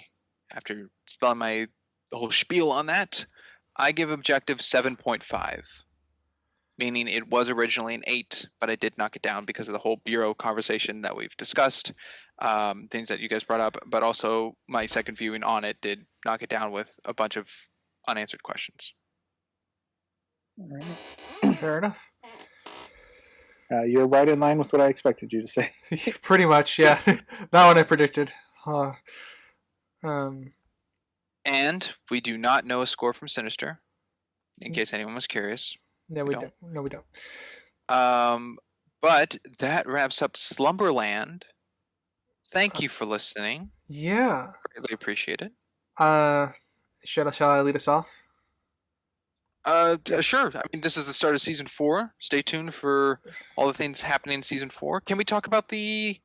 after spelling the whole spiel on that, I give objective 7.5. Meaning it was originally an 8, but I did knock it down because of the whole bureau conversation that we've discussed, things that you guys brought up, but also my second viewing on it did knock it down with a bunch of unanswered questions. Fair enough. You're right in line with what I expected you to say. Pretty much, yeah. That one I predicted. Um, And we do not know a score from Sinister, in case anyone was curious. no, we don't. No, we don't. But that wraps up Slumberland. Thank you for listening. Yeah. Greatly appreciate it. Shall I lead us off? Sure. I mean, this is the start of season 4. Stay tuned for all the things happening in season 4. Can we talk about the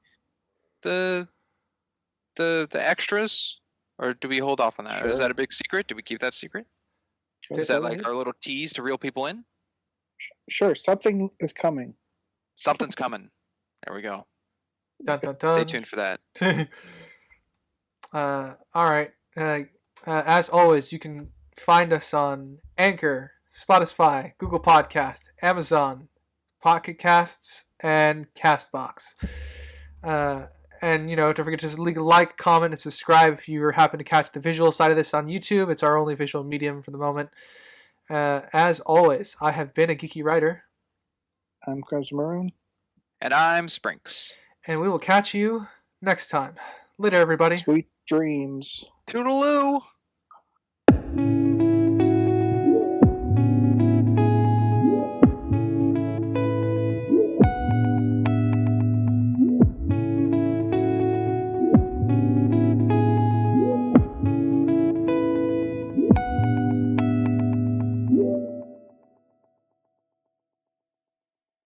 extras, or do we hold off on that? Sure. Is that a big secret? Do we keep that secret? Sure. Is that like our little tease to reel people in? Sure. Something is coming. Something's coming. There we go. Dun, dun, dun. Stay tuned for that. All right. As always, you can find us on Anchor, Spotify, Google Podcast, Amazon, Pocket Casts, and Castbox. And, don't forget to like, comment, and subscribe if you happen to catch the visual side of this on YouTube. It's our only visual medium for the moment. As always, I have been a geeky writer. I'm Crimson Maroon. And I'm Sprinks. And we will catch you next time. Later, everybody. Sweet dreams. Toodaloo.